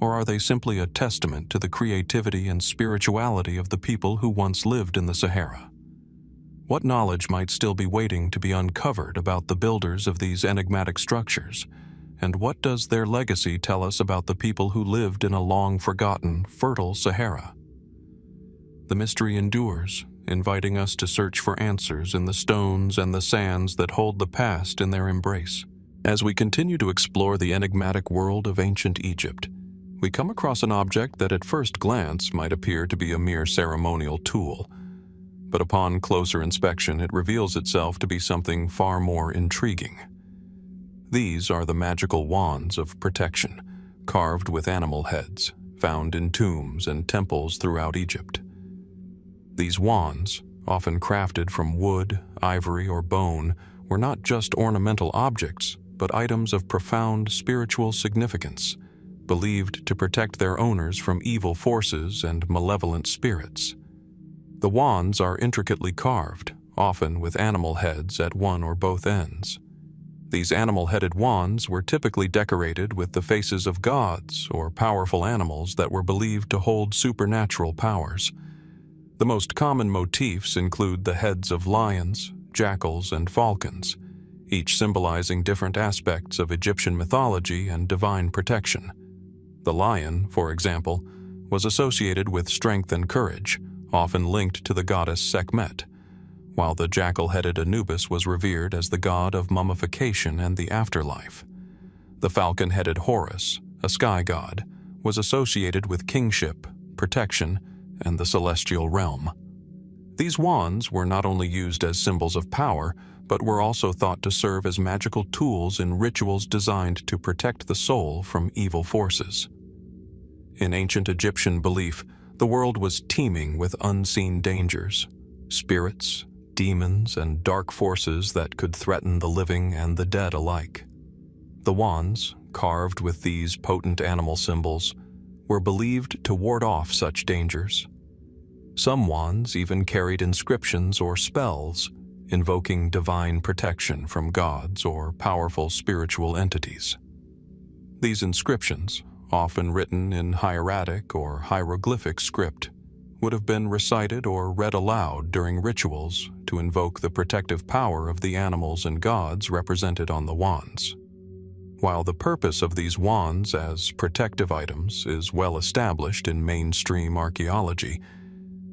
Speaker 1: or are they simply a testament to the creativity and spirituality of the people who once lived in the Sahara? What knowledge might still be waiting to be uncovered about the builders of these enigmatic structures, and what does their legacy tell us about the people who lived in a long-forgotten, fertile Sahara? The mystery endures, inviting us to search for answers in the stones and the sands that hold the past in their embrace. As we continue to explore the enigmatic world of ancient Egypt, we come across an object that at first glance might appear to be a mere ceremonial tool. but upon closer inspection it reveals itself to be something far more intriguing. These are the magical wands of protection, carved with animal heads, found in tombs and temples throughout Egypt. These wands, often crafted from wood, ivory, or bone, were not just ornamental objects, but items of profound spiritual significance, believed to protect their owners from evil forces and malevolent spirits. The wands are intricately carved, often with animal heads at one or both ends. These animal-headed wands were typically decorated with the faces of gods or powerful animals that were believed to hold supernatural powers. The most common motifs include the heads of lions, jackals, and falcons, each symbolizing different aspects of Egyptian mythology and divine protection. The lion, for example, was associated with strength and courage, often linked to the goddess Sekhmet, while the jackal-headed Anubis was revered as the god of mummification and the afterlife. The falcon-headed Horus, a sky god, was associated with kingship, protection, and the celestial realm. These wands were not only used as symbols of power, but were also thought to serve as magical tools in rituals designed to protect the soul from evil forces. In ancient Egyptian belief, the world was teeming with unseen dangers, spirits, demons, and dark forces that could threaten the living and the dead alike. The wands, carved with these potent animal symbols, were believed to ward off such dangers. Some wands even carried inscriptions or spells, invoking divine protection from gods or powerful spiritual entities. These inscriptions, often written in hieratic or hieroglyphic script, would have been recited or read aloud during rituals to invoke the protective power of the animals and gods represented on the wands. While the purpose of these wands as protective items is well established in mainstream archaeology,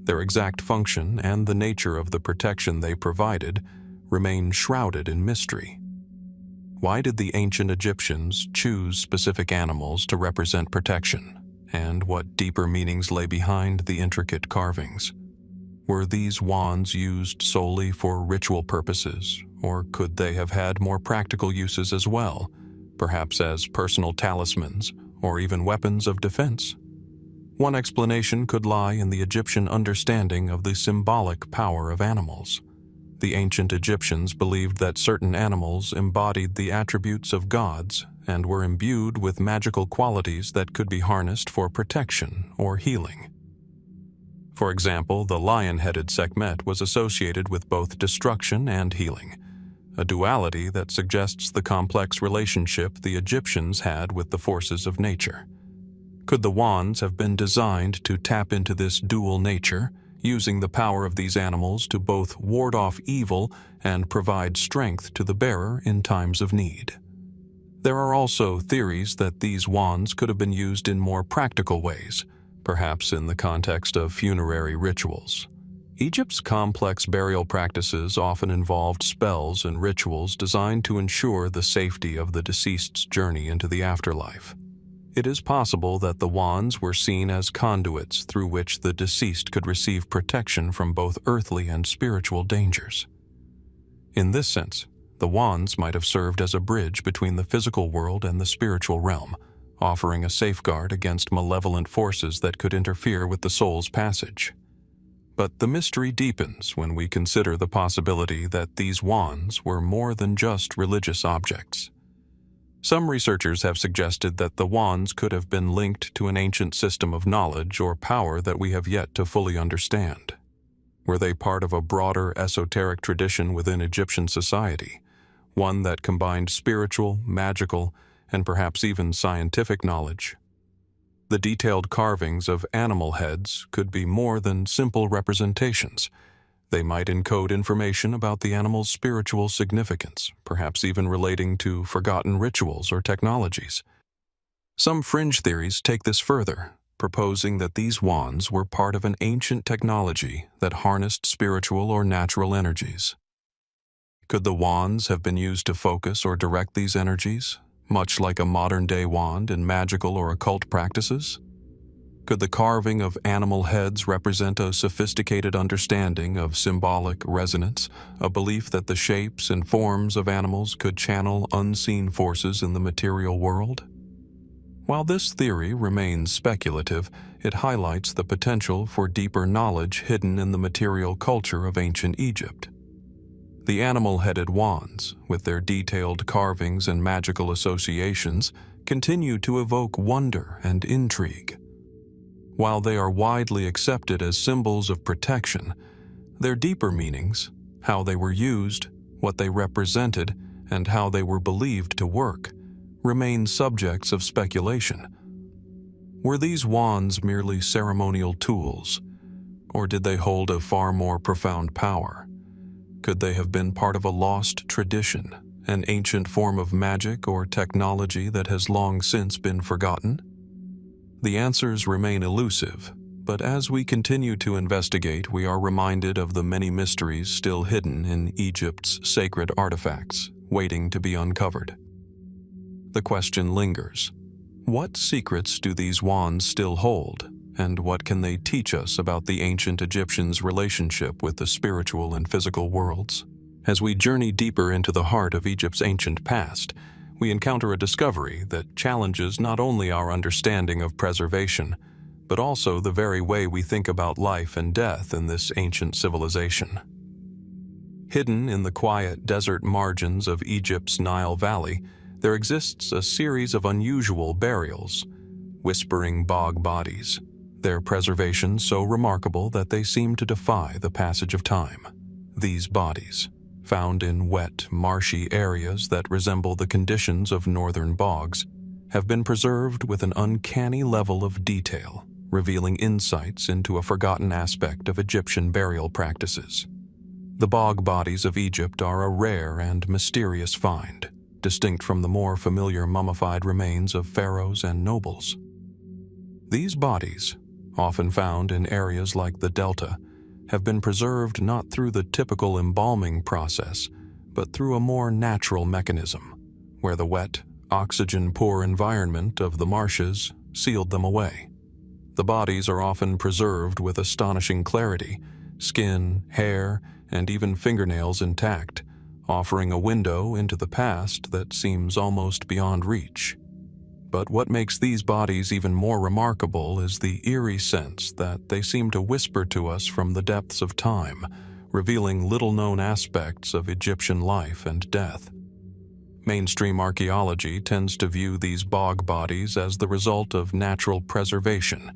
Speaker 1: their exact function and the nature of the protection they provided remain shrouded in mystery. Why did the ancient Egyptians choose specific animals to represent protection? And what deeper meanings lay behind the intricate carvings? Were these wands used solely for ritual purposes, or could they have had more practical uses as well, perhaps as personal talismans or even weapons of defense? One explanation could lie in the Egyptian understanding of the symbolic power of animals. The ancient Egyptians believed that certain animals embodied the attributes of gods and were imbued with magical qualities that could be harnessed for protection or healing. For example, the lion-headed Sekhmet was associated with both destruction and healing, a duality that suggests the complex relationship the Egyptians had with the forces of nature. Could the wands have been designed to tap into this dual nature, using the power of these animals to both ward off evil and provide strength to the bearer in times of need? There are also theories that these wands could have been used in more practical ways, perhaps in the context of funerary rituals. Egypt's complex burial practices often involved spells and rituals designed to ensure the safety of the deceased's journey into the afterlife. It is possible that the wands were seen as conduits through which the deceased could receive protection from both earthly and spiritual dangers. In this sense, the wands might have served as a bridge between the physical world and the spiritual realm, offering a safeguard against malevolent forces that could interfere with the soul's passage. But the mystery deepens when we consider the possibility that these wands were more than just religious objects. Some researchers have suggested that the wands could have been linked to an ancient system of knowledge or power that we have yet to fully understand. Were they part of a broader esoteric tradition within Egyptian society, one that combined spiritual, magical, and perhaps even scientific knowledge? The detailed carvings of animal heads could be more than simple representations. They might encode information about the animal's spiritual significance, perhaps even relating to forgotten rituals or technologies. Some fringe theories take this further, proposing that these wands were part of an ancient technology that harnessed spiritual or natural energies. Could the wands have been used to focus or direct these energies, much like a modern-day wand in magical or occult practices? Could the carving of animal heads represent a sophisticated understanding of symbolic resonance, a belief that the shapes and forms of animals could channel unseen forces in the material world? While this theory remains speculative, it highlights the potential for deeper knowledge hidden in the material culture of ancient Egypt. The animal-headed wands, with their detailed carvings and magical associations, continue to evoke wonder and intrigue. While they are widely accepted as symbols of protection, their deeper meanings, how they were used, what they represented, and how they were believed to work, remain subjects of speculation. Were these wands merely ceremonial tools, or did they hold a far more profound power? Could they have been part of a lost tradition, an ancient form of magic or technology that has long since been forgotten? The answers remain elusive, but as we continue to investigate, we are reminded of the many mysteries still hidden in Egypt's sacred artifacts, waiting to be uncovered. The question lingers: what secrets do these wands still hold, and what can they teach us about the ancient Egyptians' relationship with the spiritual and physical worlds? As we journey deeper into the heart of Egypt's ancient past, we encounter a discovery that challenges not only our understanding of preservation, but also the very way we think about life and death in this ancient civilization. Hidden in the quiet desert margins of Egypt's Nile Valley, there exists a series of unusual burials, whispering bog bodies, their preservation so remarkable that they seem to defy the passage of time. These bodies, found in wet, marshy areas that resemble the conditions of northern bogs, have been preserved with an uncanny level of detail, revealing insights into a forgotten aspect of Egyptian burial practices. The bog bodies of Egypt are a rare and mysterious find, distinct from the more familiar mummified remains of pharaohs and nobles. These bodies, often found in areas like the Delta, have been preserved not through the typical embalming process, but through a more natural mechanism, where the wet, oxygen-poor environment of the marshes sealed them away. The bodies are often preserved with astonishing clarity, skin, hair, and even fingernails intact, offering a window into the past that seems almost beyond reach. But what makes these bodies even more remarkable is the eerie sense that they seem to whisper to us from the depths of time, revealing little-known aspects of Egyptian life and death. Mainstream archaeology tends to view these bog bodies as the result of natural preservation,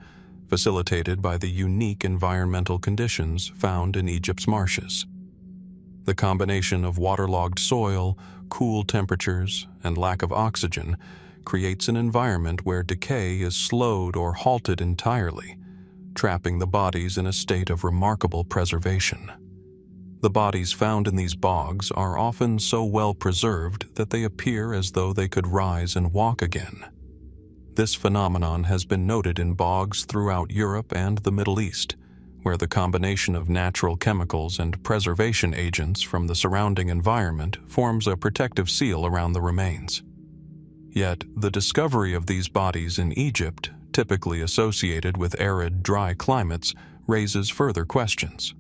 Speaker 1: facilitated by the unique environmental conditions found in Egypt's marshes. The combination of waterlogged soil, cool temperatures, and lack of oxygen creates an environment where decay is slowed or halted entirely, trapping the bodies in a state of remarkable preservation. The bodies found in these bogs are often so well preserved that they appear as though they could rise and walk again. This phenomenon has been noted in bogs throughout Europe and the Middle East, where the combination of natural chemicals and preservation agents from the surrounding environment forms a protective seal around the remains. Yet, the discovery of these bodies in Egypt, typically associated with arid, dry climates, raises further questions.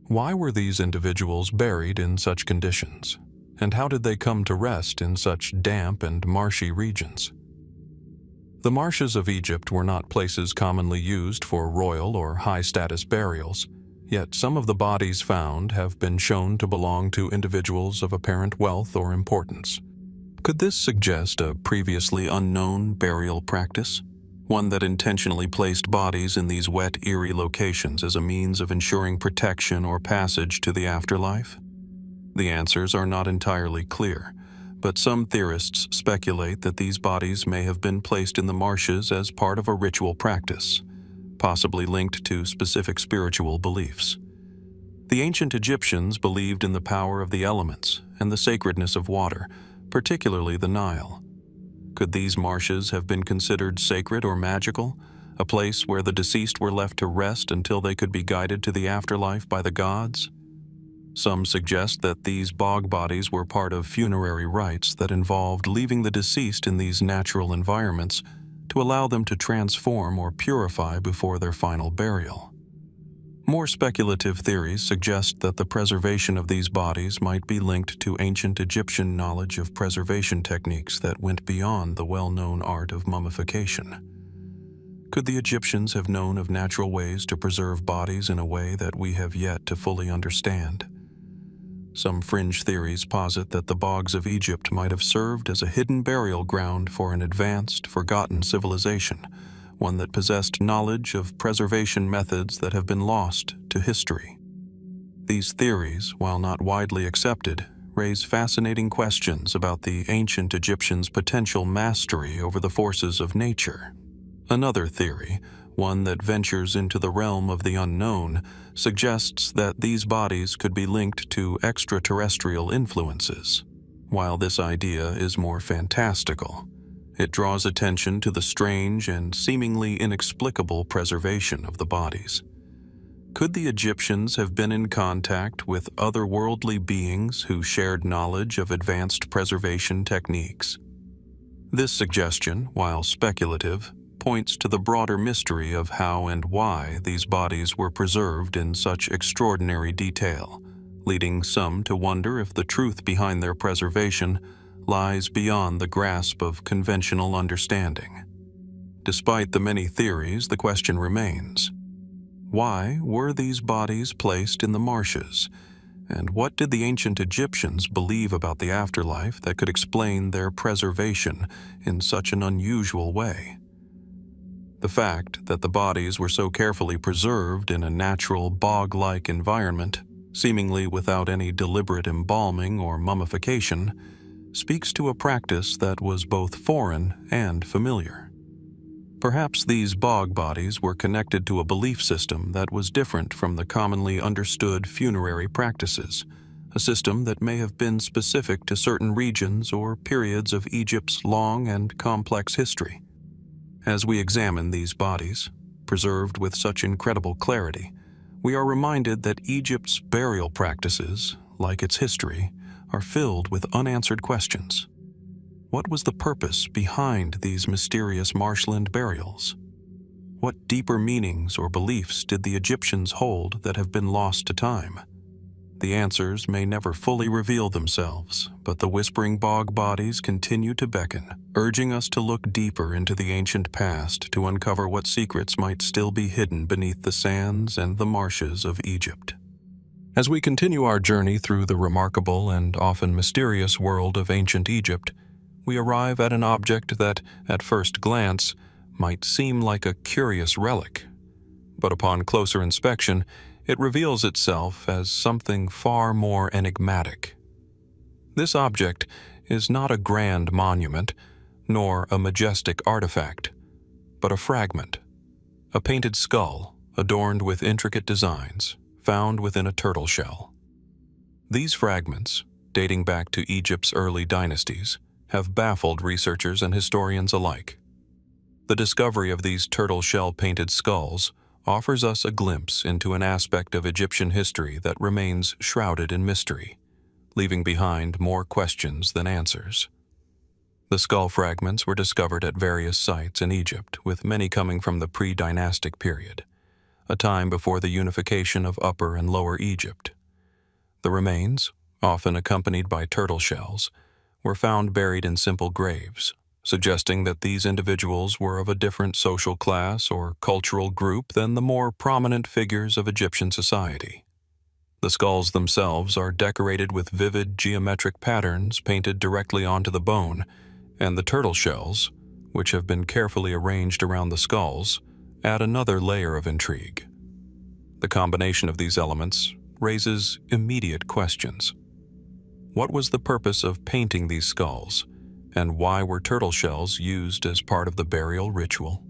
Speaker 1: Why were these individuals buried in such conditions? And how did they come to rest in such damp and marshy regions? The marshes of Egypt were not places commonly used for royal or high-status burials, yet some of the bodies found have been shown to belong to individuals of apparent wealth or importance. Could this suggest a previously unknown burial practice? One that intentionally placed bodies in these wet, eerie locations as a means of ensuring protection or passage to the afterlife? The answers are not entirely clear, but some theorists speculate that these bodies may have been placed in the marshes as part of a ritual practice, possibly linked to specific spiritual beliefs. The ancient Egyptians believed in the power of the elements and the sacredness of water, particularly the Nile. Could these marshes have been considered sacred or magical, a place where the deceased were left to rest until they could be guided to the afterlife by the gods? Some suggest that these bog bodies were part of funerary rites that involved leaving the deceased in these natural environments to allow them to transform or purify before their final burial. More speculative theories suggest that the preservation of these bodies might be linked to ancient Egyptian knowledge of preservation techniques that went beyond the well-known art of mummification. Could the Egyptians have known of natural ways to preserve bodies in a way that we have yet to fully understand? Some fringe theories posit that the bogs of Egypt might have served as a hidden burial ground for an advanced, forgotten civilization, one that possessed knowledge of preservation methods that have been lost to history. These theories, while not widely accepted, raise fascinating questions about the ancient Egyptians' potential mastery over the forces of nature. Another theory, one that ventures into the realm of the unknown, suggests that these bodies could be linked to extraterrestrial influences. While this idea is more fantastical, it draws attention to the strange and seemingly inexplicable preservation of the bodies. Could the Egyptians have been in contact with otherworldly beings who shared knowledge of advanced preservation techniques? This suggestion, while speculative, points to the broader mystery of how and why these bodies were preserved in such extraordinary detail, leading some to wonder if the truth behind their preservation lies beyond the grasp of conventional understanding. Despite the many theories, the question remains: why were these bodies placed in the marshes? And what did the ancient Egyptians believe about the afterlife that could explain their preservation in such an unusual way? The fact that the bodies were so carefully preserved in a natural, bog-like environment, seemingly without any deliberate embalming or mummification, speaks to a practice that was both foreign and familiar. Perhaps these bog bodies were connected to a belief system that was different from the commonly understood funerary practices, a system that may have been specific to certain regions or periods of Egypt's long and complex history. As we examine these bodies, preserved with such incredible clarity, we are reminded that Egypt's burial practices, like its history, are filled with unanswered questions. What was the purpose behind these mysterious marshland burials? What deeper meanings or beliefs did the Egyptians hold that have been lost to time? The answers may never fully reveal themselves, but the whispering bog bodies continue to beckon, urging us to look deeper into the ancient past to uncover what secrets might still be hidden beneath the sands and the marshes of Egypt. As we continue our journey through the remarkable and often mysterious world of ancient Egypt, we arrive at an object that, at first glance, might seem like a curious relic. But upon closer inspection, it reveals itself as something far more enigmatic. This object is not a grand monument, nor a majestic artifact, but a fragment, a painted skull adorned with intricate designs, found within a turtle shell. These fragments, dating back to Egypt's early dynasties, have baffled researchers and historians alike. The discovery of these turtle shell-painted skulls offers us a glimpse into an aspect of Egyptian history that remains shrouded in mystery, leaving behind more questions than answers. The skull fragments were discovered at various sites in Egypt, with many coming from the pre-dynastic period, a time before the unification of Upper and Lower Egypt. The remains, often accompanied by turtle shells, were found buried in simple graves, suggesting that these individuals were of a different social class or cultural group than the more prominent figures of Egyptian society. The skulls themselves are decorated with vivid geometric patterns painted directly onto the bone, and the turtle shells, which have been carefully arranged around the skulls, add another layer of intrigue. The combination of these elements raises immediate questions. What was the purpose of painting these skulls, and why were turtle shells used as part of the burial ritual?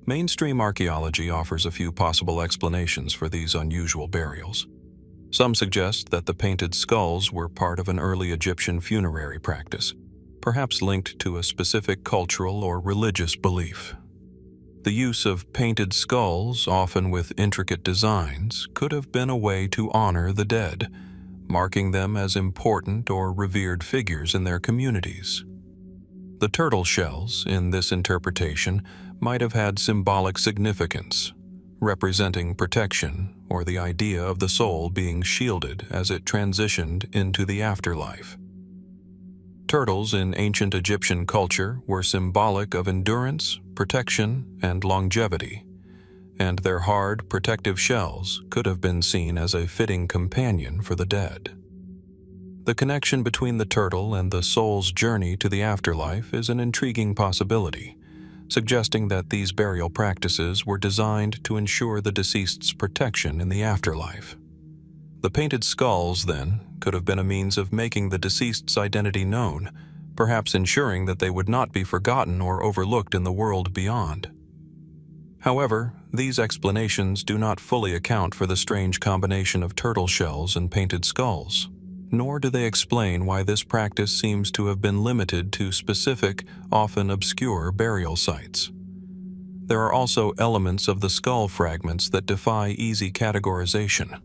Speaker 1: Mainstream archaeology offers a few possible explanations for these unusual burials. Some suggest that the painted skulls were part of an early Egyptian funerary practice, perhaps linked to a specific cultural or religious belief. The use of painted skulls, often with intricate designs, could have been a way to honor the dead, marking them as important or revered figures in their communities. The turtle shells, in this interpretation, might have had symbolic significance, representing protection or the idea of the soul being shielded as it transitioned into the afterlife. Turtles in ancient Egyptian culture were symbolic of endurance, protection, and longevity, and their hard, protective shells could have been seen as a fitting companion for the dead. The connection between the turtle and the soul's journey to the afterlife is an intriguing possibility, suggesting that these burial practices were designed to ensure the deceased's protection in the afterlife. The painted skulls, then, could have been a means of making the deceased's identity known, perhaps ensuring that they would not be forgotten or overlooked in the world beyond. However, these explanations do not fully account for the strange combination of turtle shells and painted skulls, nor do they explain why this practice seems to have been limited to specific, often obscure burial sites. There are also elements of the skull fragments that defy easy categorization.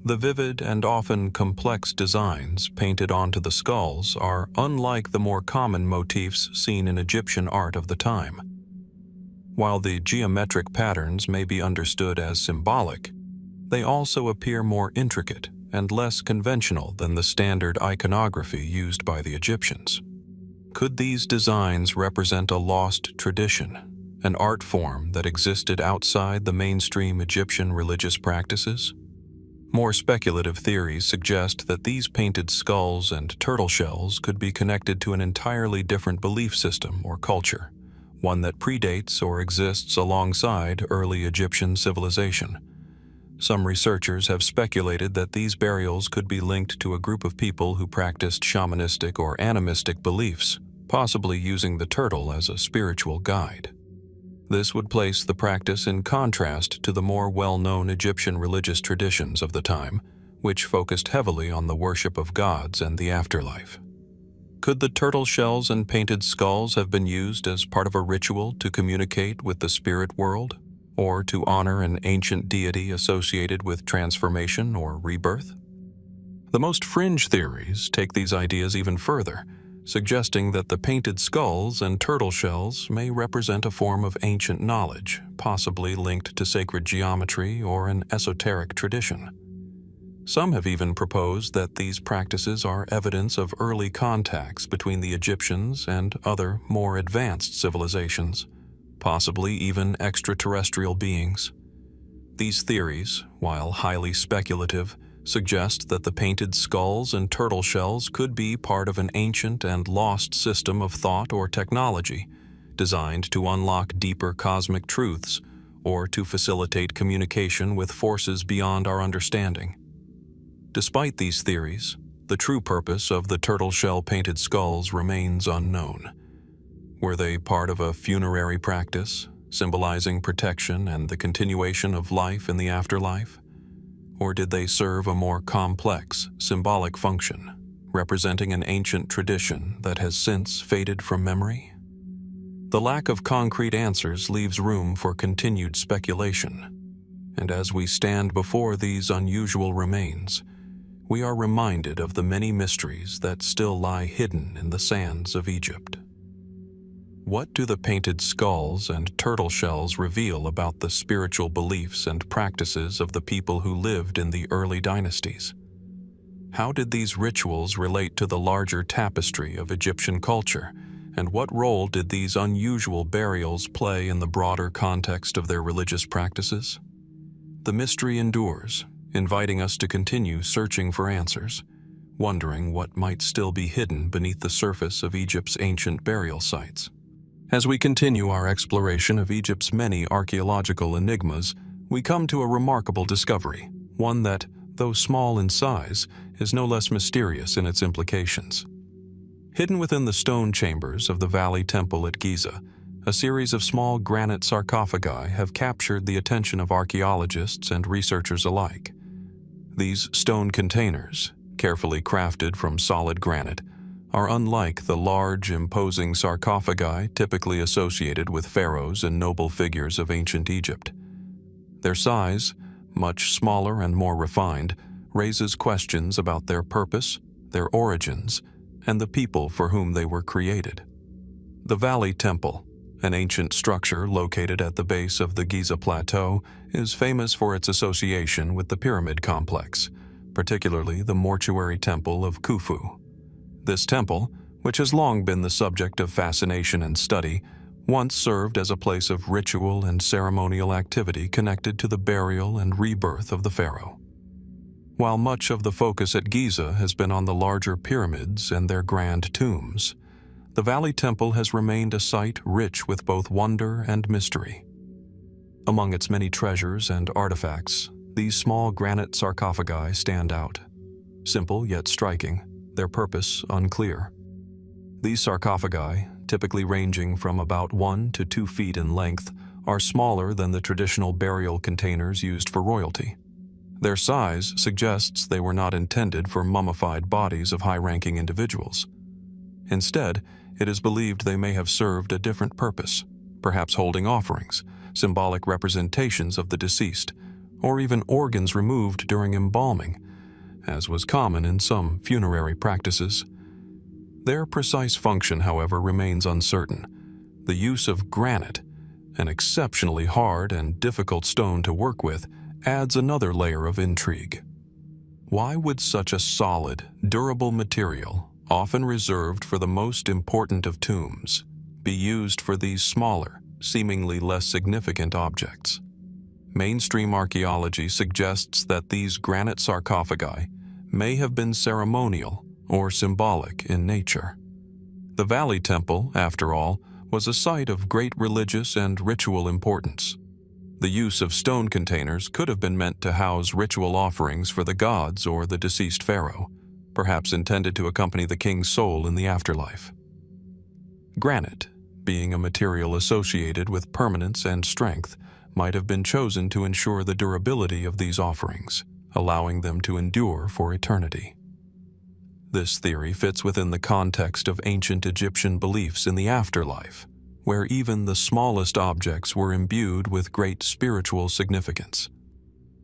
Speaker 1: The vivid and often complex designs painted onto the skulls are unlike the more common motifs seen in Egyptian art of the time. While the geometric patterns may be understood as symbolic, they also appear more intricate and less conventional than the standard iconography used by the Egyptians. Could these designs represent a lost tradition, an art form that existed outside the mainstream Egyptian religious practices? More speculative theories suggest that these painted skulls and turtle shells could be connected to an entirely different belief system or culture, one that predates or exists alongside early Egyptian civilization. Some researchers have speculated that these burials could be linked to a group of people who practiced shamanistic or animistic beliefs, possibly using the turtle as a spiritual guide. This would place the practice in contrast to the more well-known Egyptian religious traditions of the time, which focused heavily on the worship of gods and the afterlife. Could the turtle shells and painted skulls have been used as part of a ritual to communicate with the spirit world, or to honor an ancient deity associated with transformation or rebirth? The most fringe theories take these ideas even further, suggesting that the painted skulls and turtle shells may represent a form of ancient knowledge, possibly linked to sacred geometry or an esoteric tradition. Some have even proposed that these practices are evidence of early contacts between the Egyptians and other, more advanced civilizations, possibly even extraterrestrial beings. These theories, while highly speculative, suggest that the painted skulls and turtle shells could be part of an ancient and lost system of thought or technology, designed to unlock deeper cosmic truths or to facilitate communication with forces beyond our understanding. Despite these theories, the true purpose of the turtle shell painted skulls remains unknown. Were they part of a funerary practice, symbolizing protection and the continuation of life in the afterlife? Or did they serve a more complex, symbolic function, representing an ancient tradition that has since faded from memory? The lack of concrete answers leaves room for continued speculation. And as we stand before these unusual remains, we are reminded of the many mysteries that still lie hidden in the sands of Egypt. What do the painted skulls and turtle shells reveal about the spiritual beliefs and practices of the people who lived in the early dynasties? How did these rituals relate to the larger tapestry of Egyptian culture, and what role did these unusual burials play in the broader context of their religious practices? The mystery endures, inviting us to continue searching for answers, wondering what might still be hidden beneath the surface of Egypt's ancient burial sites. As we continue our exploration of Egypt's many archaeological enigmas, we come to a remarkable discovery, one that, though small in size, is no less mysterious in its implications. Hidden within the stone chambers of the Valley Temple at Giza, a series of small granite sarcophagi have captured the attention of archaeologists and researchers alike. These stone containers, carefully crafted from solid granite, are unlike the large, imposing sarcophagi typically associated with pharaohs and noble figures of ancient Egypt. Their size, much smaller and more refined, raises questions about their purpose, their origins, and the people for whom they were created. The Valley Temple, an ancient structure located at the base of the Giza Plateau, is famous for its association with the pyramid complex, particularly the mortuary temple of Khufu. This temple, which has long been the subject of fascination and study, once served as a place of ritual and ceremonial activity connected to the burial and rebirth of the pharaoh. While much of the focus at Giza has been on the larger pyramids and their grand tombs, the Valley Temple has remained a site rich with both wonder and mystery. Among its many treasures and artifacts, these small granite sarcophagi stand out. Simple yet striking, their purpose unclear. These sarcophagi, typically ranging from about 1 to 2 feet in length, are smaller than the traditional burial containers used for royalty. Their size suggests they were not intended for mummified bodies of high-ranking individuals. Instead, it is believed they may have served a different purpose, perhaps holding offerings, symbolic representations of the deceased, or even organs removed during embalming, as was common in some funerary practices. Their precise function, however, remains uncertain. The use of granite, an exceptionally hard and difficult stone to work with, adds another layer of intrigue. Why would such a solid, durable material, often reserved for the most important of tombs, be used for these smaller, seemingly less significant objects? Mainstream archaeology suggests that these granite sarcophagi may have been ceremonial or symbolic in nature. The Valley Temple, after all, was a site of great religious and ritual importance. The use of stone containers could have been meant to house ritual offerings for the gods or the deceased pharaoh, perhaps intended to accompany the king's soul in the afterlife. Granite, being a material associated with permanence and strength, might have been chosen to ensure the durability of these offerings, allowing them to endure for eternity. This theory fits within the context of ancient Egyptian beliefs in the afterlife, where even the smallest objects were imbued with great spiritual significance.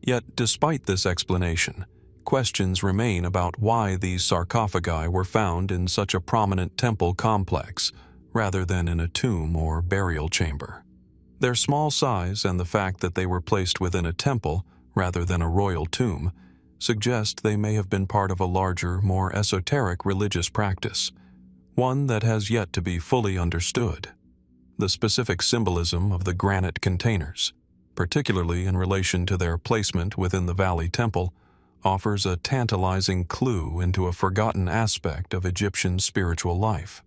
Speaker 1: Yet, despite this explanation, questions remain about why these sarcophagi were found in such a prominent temple complex, rather than in a tomb or burial chamber. Their small size and the fact that they were placed within a temple, rather than a royal tomb, suggest they may have been part of a larger, more esoteric religious practice, one that has yet to be fully understood. The specific symbolism of the granite containers, particularly in relation to their placement within the Valley Temple, offers a tantalizing clue into a forgotten aspect of Egyptian spiritual life.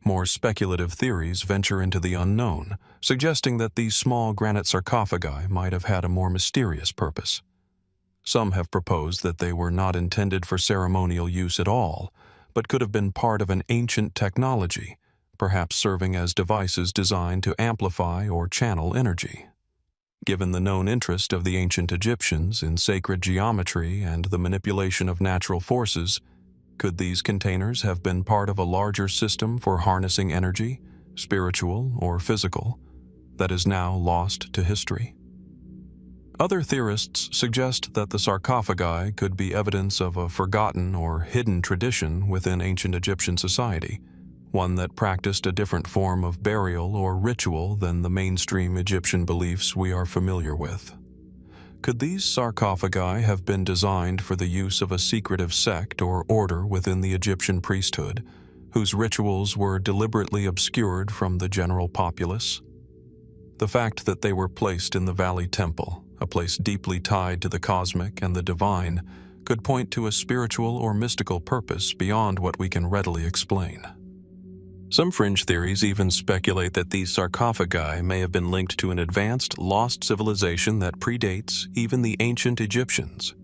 Speaker 1: More speculative theories venture into the unknown, suggesting that these small granite sarcophagi might have had a more mysterious purpose. Some have proposed that they were not intended for ceremonial use at all, but could have been part of an ancient technology, perhaps serving as devices designed to amplify or channel energy. Given the known interest of the ancient Egyptians in sacred geometry and the manipulation of natural forces, could these containers have been part of a larger system for harnessing energy, spiritual or physical, that is now lost to history? Other theorists suggest that the sarcophagi could be evidence of a forgotten or hidden tradition within ancient Egyptian society, one that practiced a different form of burial or ritual than the mainstream Egyptian beliefs we are familiar with. Could these sarcophagi have been designed for the use of a secretive sect or order within the Egyptian priesthood, whose rituals were deliberately obscured from the general populace? The fact that they were placed in the Valley Temple, a place deeply tied to the cosmic and the divine, could point to a spiritual or mystical purpose beyond what we can readily explain. Some fringe theories even speculate that these sarcophagi may have been linked to an advanced, lost civilization that predates even the ancient Egyptians.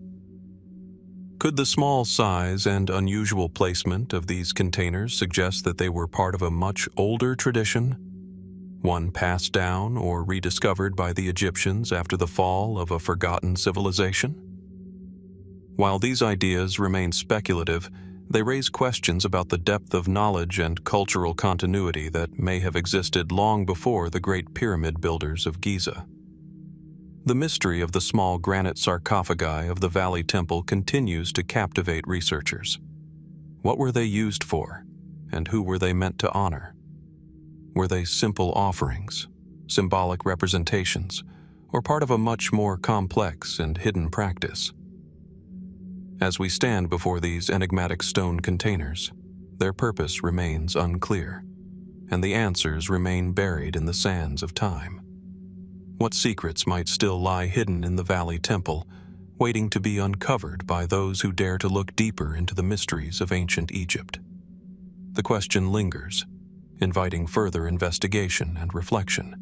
Speaker 1: Could the small size and unusual placement of these containers suggest that they were part of a much older tradition, one passed down or rediscovered by the Egyptians after the fall of a forgotten civilization? While these ideas remain speculative, they raise questions about the depth of knowledge and cultural continuity that may have existed long before the great pyramid builders of Giza. The mystery of the small granite sarcophagi of the Valley Temple continues to captivate researchers. What were they used for, and who were they meant to honor? Were they simple offerings, symbolic representations, or part of a much more complex and hidden practice? As we stand before these enigmatic stone containers, their purpose remains unclear, and the answers remain buried in the sands of time. What secrets might still lie hidden in the Valley Temple, waiting to be uncovered by those who dare to look deeper into the mysteries of ancient Egypt? The question lingers, inviting further investigation and reflection.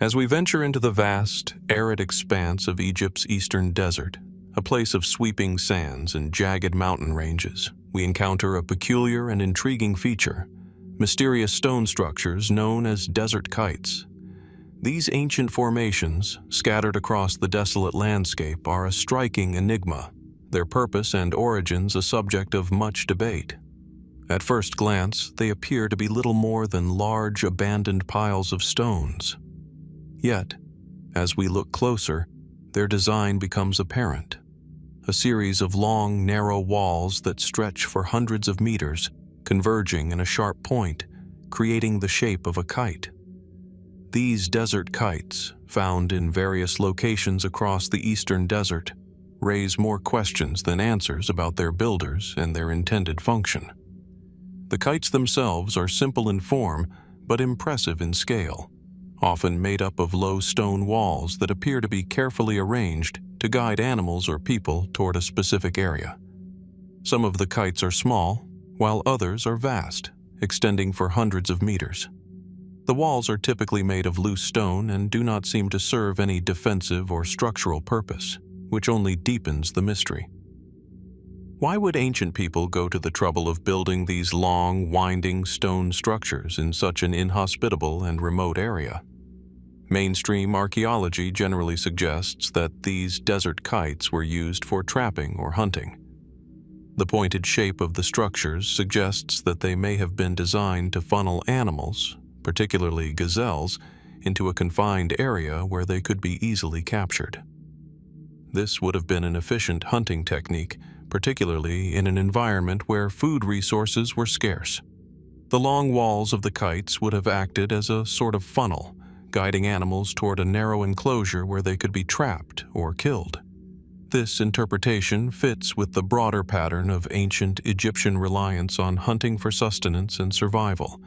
Speaker 1: As we venture into the vast, arid expanse of Egypt's eastern desert, a place of sweeping sands and jagged mountain ranges, we encounter a peculiar and intriguing feature: mysterious stone structures known as desert kites. These ancient formations, scattered across the desolate landscape, are a striking enigma, their purpose and origins a subject of much debate. At first glance, they appear to be little more than large, abandoned piles of stones. Yet, as we look closer, their design becomes apparent. A series of long, narrow walls that stretch for hundreds of meters, converging in a sharp point, creating the shape of a kite. These desert kites, found in various locations across the eastern desert, raise more questions than answers about their builders and their intended function. The kites themselves are simple in form, but impressive in scale, often made up of low stone walls that appear to be carefully arranged to guide animals or people toward a specific area. Some of the kites are small, while others are vast, extending for hundreds of meters. The walls are typically made of loose stone and do not seem to serve any defensive or structural purpose, which only deepens the mystery. Why would ancient people go to the trouble of building these long, winding stone structures in such an inhospitable and remote area? Mainstream archaeology generally suggests that these desert kites were used for trapping or hunting. The pointed shape of the structures suggests that they may have been designed to funnel animals, particularly gazelles, into a confined area where they could be easily captured. This would have been an efficient hunting technique, particularly in an environment where food resources were scarce. The long walls of the kites would have acted as a sort of funnel, guiding animals toward a narrow enclosure where they could be trapped or killed. This interpretation fits with the broader pattern of ancient Egyptian reliance on hunting for sustenance and survival,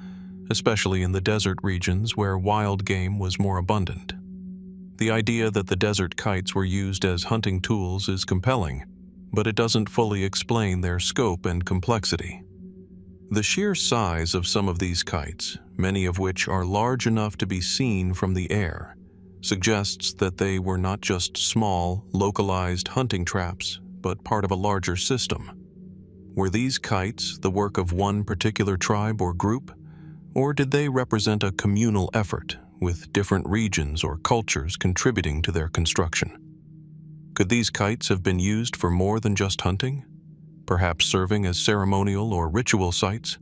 Speaker 1: especially in the desert regions where wild game was more abundant. The idea that the desert kites were used as hunting tools is compelling, but it doesn't fully explain their scope and complexity. The sheer size of some of these kites, many of which are large enough to be seen from the air, suggests that they were not just small, localized hunting traps, but part of a larger system. Were these kites the work of one particular tribe or group? Or did they represent a communal effort, with different regions or cultures contributing to their construction? Could these kites have been used for more than just hunting, perhaps serving as ceremonial or ritual sites,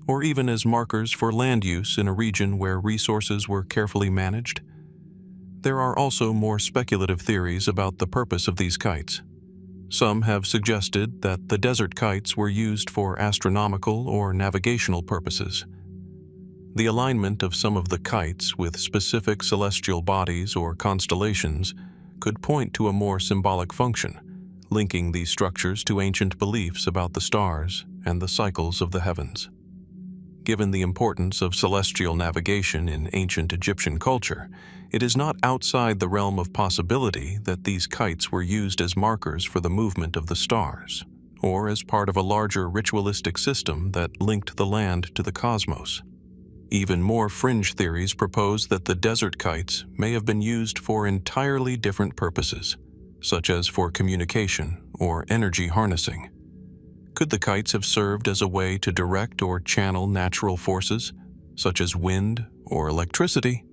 Speaker 1: or even as markers for land use in a region where resources were carefully managed? There are also more speculative theories about the purpose of these kites. Some have suggested that the desert kites were used for astronomical or navigational purposes. The alignment of some of the kites with specific celestial bodies or constellations could point to a more symbolic function, linking these structures to ancient beliefs about the stars and the cycles of the heavens. Given the importance of celestial navigation in ancient Egyptian culture, it is not outside the realm of possibility that these kites were used as markers for the movement of the stars, or as part of a larger ritualistic system that linked the land to the cosmos. Even more fringe theories propose that the desert kites may have been used for entirely different purposes, such as for communication or energy harnessing. Could the kites have served as a way to direct or channel natural forces, such as wind or electricity?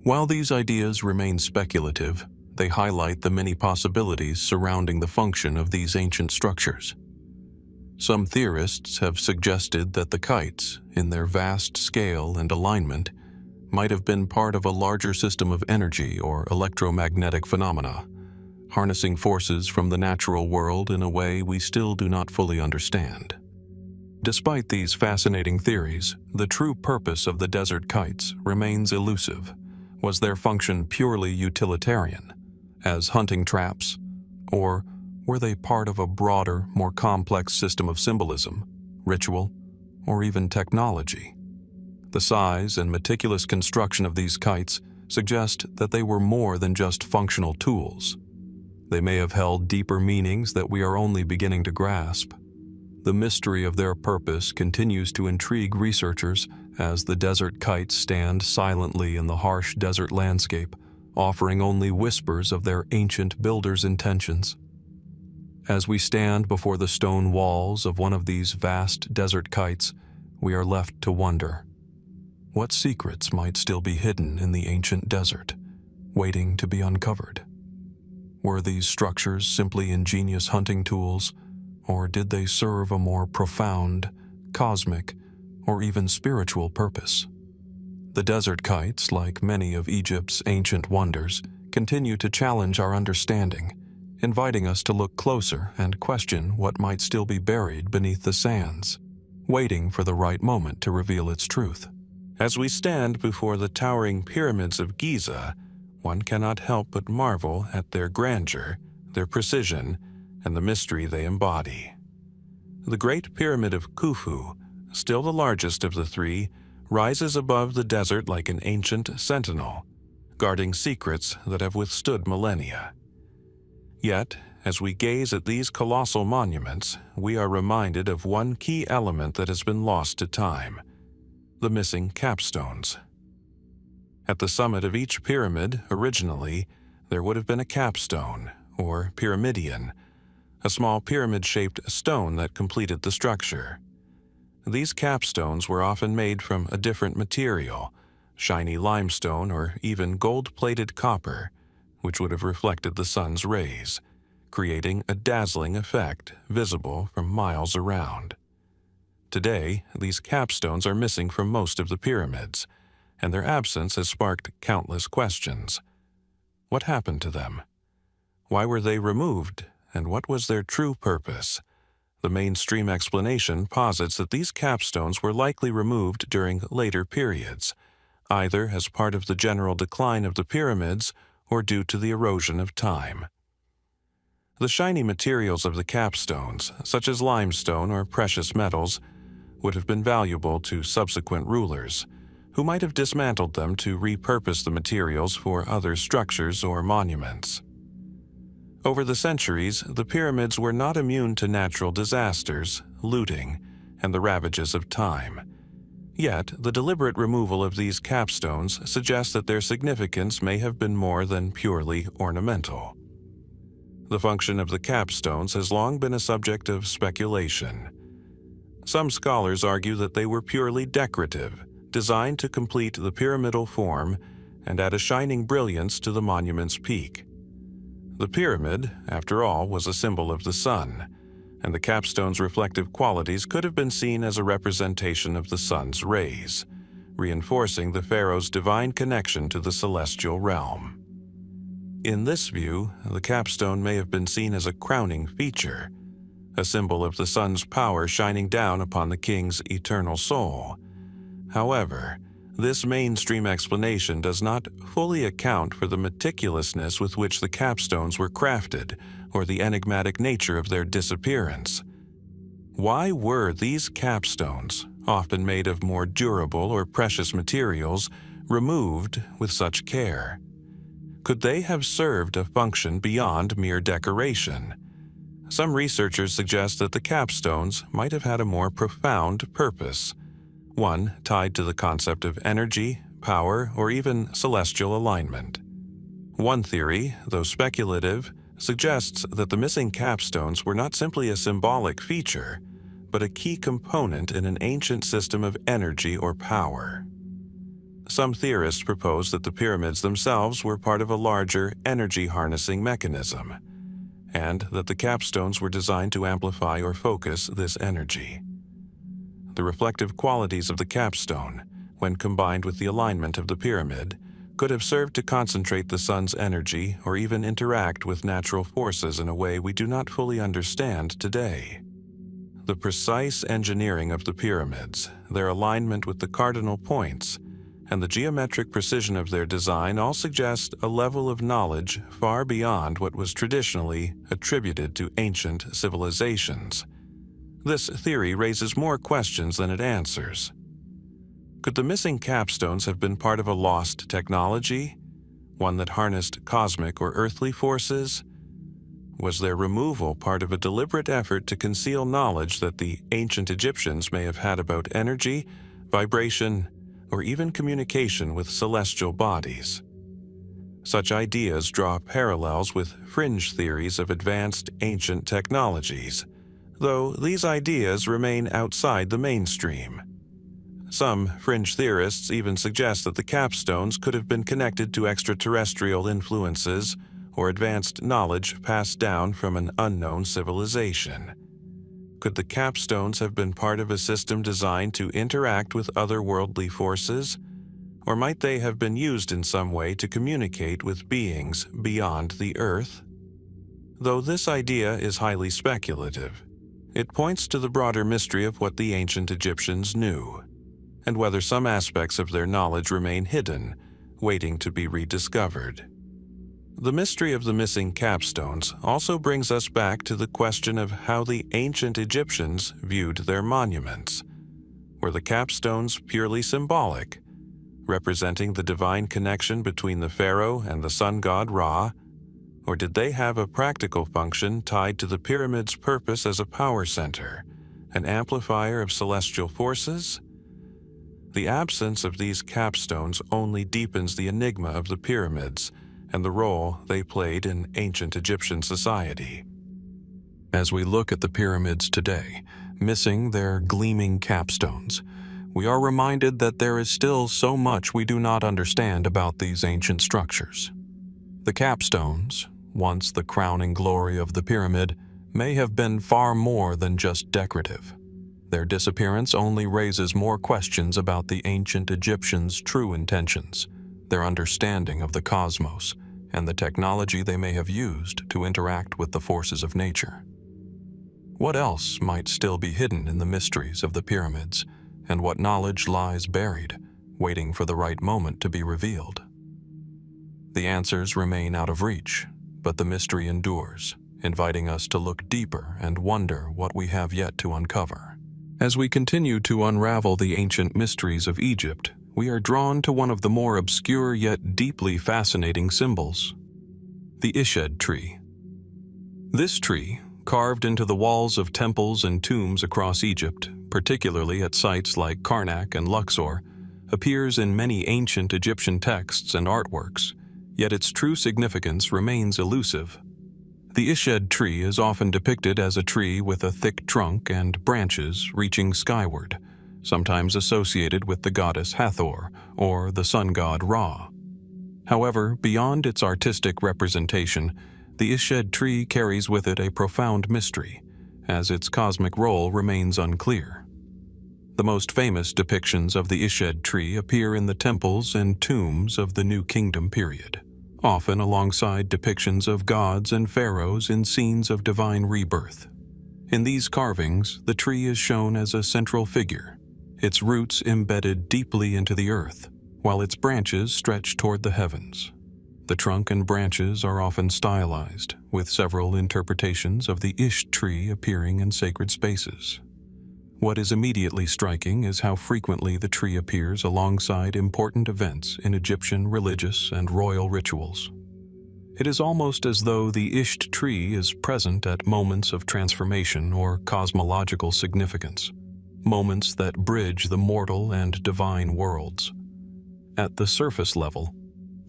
Speaker 1: While these ideas remain speculative, they highlight the many possibilities surrounding the function of these ancient structures. Some theorists have suggested that the kites, in their vast scale and alignment, might have been part of a larger system of energy or electromagnetic phenomena, harnessing forces from the natural world in a way we still do not fully understand. Despite these fascinating theories, the true purpose of the desert kites remains elusive. Was their function purely utilitarian, as hunting traps, or were they part of a broader, more complex system of symbolism, ritual, or even technology? The size and meticulous construction of these kites suggest that they were more than just functional tools. They may have held deeper meanings that we are only beginning to grasp. The mystery of their purpose continues to intrigue researchers as the desert kites stand silently in the harsh desert landscape, offering only whispers of their ancient builders' intentions. As we stand before the stone walls of one of these vast desert kites, we are left to wonder, what secrets might still be hidden in the ancient desert, waiting to be uncovered? Were these structures simply ingenious hunting tools, or did they serve a more profound, cosmic, or even spiritual purpose? The desert kites, like many of Egypt's ancient wonders, continue to challenge our understanding, inviting us to look closer and question what might still be buried beneath the sands, waiting for the right moment to reveal its truth. As we stand before the towering pyramids of Giza, one cannot help but marvel at their grandeur, their precision, and the mystery they embody. The Great Pyramid of Khufu, still the largest of the three, rises above the desert like an ancient sentinel, guarding secrets that have withstood millennia. Yet, as we gaze at these colossal monuments, we are reminded of one key element that has been lost to time: the missing capstones. At the summit of each pyramid, originally, there would have been a capstone, or pyramidion, a small pyramid-shaped stone that completed the structure. These capstones were often made from a different material, shiny limestone or even gold-plated copper, which would have reflected the sun's rays, creating a dazzling effect visible from miles around. Today, these capstones are missing from most of the pyramids, and their absence has sparked countless questions. What happened to them? Why were they removed, and what was their true purpose? The mainstream explanation posits that these capstones were likely removed during later periods, either as part of the general decline of the pyramids or due to the erosion of time. The shiny materials of the capstones, such as limestone or precious metals, would have been valuable to subsequent rulers, who might have dismantled them to repurpose the materials for other structures or monuments. Over the centuries, the pyramids were not immune to natural disasters, looting, and the ravages of time. Yet, the deliberate removal of these capstones suggests that their significance may have been more than purely ornamental. The function of the capstones has long been a subject of speculation. Some scholars argue that they were purely decorative, designed to complete the pyramidal form and add a shining brilliance to the monument's peak. The pyramid, after all, was a symbol of the sun, and the capstone's reflective qualities could have been seen as a representation of the sun's rays, reinforcing the pharaoh's divine connection to the celestial realm. In this view, the capstone may have been seen as a crowning feature, a symbol of the sun's power shining down upon the king's eternal soul. However, this mainstream explanation does not fully account for the meticulousness with which the capstones were crafted or the enigmatic nature of their disappearance. Why were these capstones, often made of more durable or precious materials, removed with such care? Could they have served a function beyond mere decoration? Some researchers suggest that the capstones might have had a more profound purpose, one tied to the concept of energy, power, or even celestial alignment. One theory, though speculative, suggests that the missing capstones were not simply a symbolic feature, but a key component in an ancient system of energy or power. Some theorists propose that the pyramids themselves were part of a larger energy-harnessing mechanism, and that the capstones were designed to amplify or focus this energy. The reflective qualities of the capstone, when combined with the alignment of the pyramid, could have served to concentrate the sun's energy or even interact with natural forces in a way we do not fully understand today. The precise engineering of the pyramids, their alignment with the cardinal points, and the geometric precision of their design all suggest a level of knowledge far beyond what was traditionally attributed to ancient civilizations. This theory raises more questions than it answers. Could the missing capstones have been part of a lost technology, one that harnessed cosmic or earthly forces? Was their removal part of a deliberate effort to conceal knowledge that the ancient Egyptians may have had about energy, vibration, or even communication with celestial bodies? Such ideas draw parallels with fringe theories of advanced ancient technologies, though these ideas remain outside the mainstream. Some fringe theorists even suggest that the capstones could have been connected to extraterrestrial influences or advanced knowledge passed down from an unknown civilization. Could the capstones have been part of a system designed to interact with otherworldly forces, or might they have been used in some way to communicate with beings beyond the Earth? Though this idea is highly speculative, it points to the broader mystery of what the ancient Egyptians knew, and whether some aspects of their knowledge remain hidden, waiting to be rediscovered. The mystery of the missing capstones also brings us back to the question of how the ancient Egyptians viewed their monuments. Were the capstones purely symbolic, representing the divine connection between the pharaoh and the sun god Ra, or did they have a practical function tied to the pyramid's purpose as a power center, an amplifier of celestial forces? The absence of these capstones only deepens the enigma of the pyramids and the role they played in ancient Egyptian society. As we look at the pyramids today, missing their gleaming capstones, we are reminded that there is still so much we do not understand about these ancient structures. The capstones, once the crowning glory of the pyramid, may have been far more than just decorative. Their disappearance only raises more questions about the ancient Egyptians' true intentions, their understanding of the cosmos, and the technology they may have used to interact with the forces of nature. What else might still be hidden in the mysteries of the pyramids, and what knowledge lies buried, waiting for the right moment to be revealed? The answers remain out of reach, but the mystery endures, inviting us to look deeper and wonder what we have yet to uncover. As we continue to unravel the ancient mysteries of Egypt, we are drawn to one of the more obscure yet deeply fascinating symbols, the Ished tree. This tree, carved into the walls of temples and tombs across Egypt, particularly at sites like Karnak and Luxor, appears in many ancient Egyptian texts and artworks, yet its true significance remains elusive. The Ished tree is often depicted as a tree with a thick trunk and branches reaching skyward, sometimes associated with the goddess Hathor or the sun god Ra. However, beyond its artistic representation, the Ished tree carries with it a profound mystery, as its cosmic role remains unclear. The most famous depictions of the Ished tree appear in the temples and tombs of the New Kingdom period, often alongside depictions of gods and pharaohs in scenes of divine rebirth. In these carvings, the tree is shown as a central figure, its roots embedded deeply into the earth, while its branches stretch toward the heavens. The trunk and branches are often stylized, with several interpretations of the Ish tree appearing in sacred spaces. What is immediately striking is how frequently the tree appears alongside important events in Egyptian religious and royal rituals. It is almost as though the Isht tree is present at moments of transformation or cosmological significance, moments that bridge the mortal and divine worlds. At the surface level,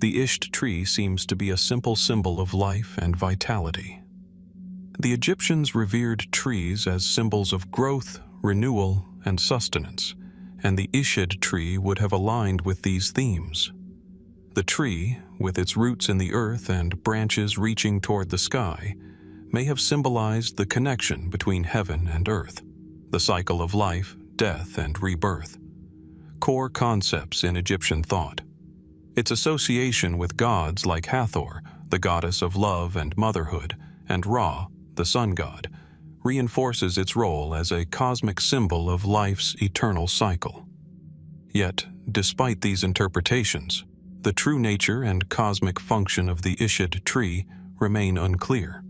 Speaker 1: the Isht tree seems to be a simple symbol of life and vitality. The Egyptians revered trees as symbols of growth, renewal, and sustenance, and the Ished tree would have aligned with these themes. The tree, with its roots in the earth and branches reaching toward the sky, may have symbolized the connection between heaven and earth, the cycle of life, death, and rebirth, core concepts in Egyptian thought. Its association with gods like Hathor, the goddess of love and motherhood, and Ra, the sun god, reinforces its role as a cosmic symbol of life's eternal cycle. Yet, despite these interpretations, the true nature and cosmic function of the Ishid tree remain unclear.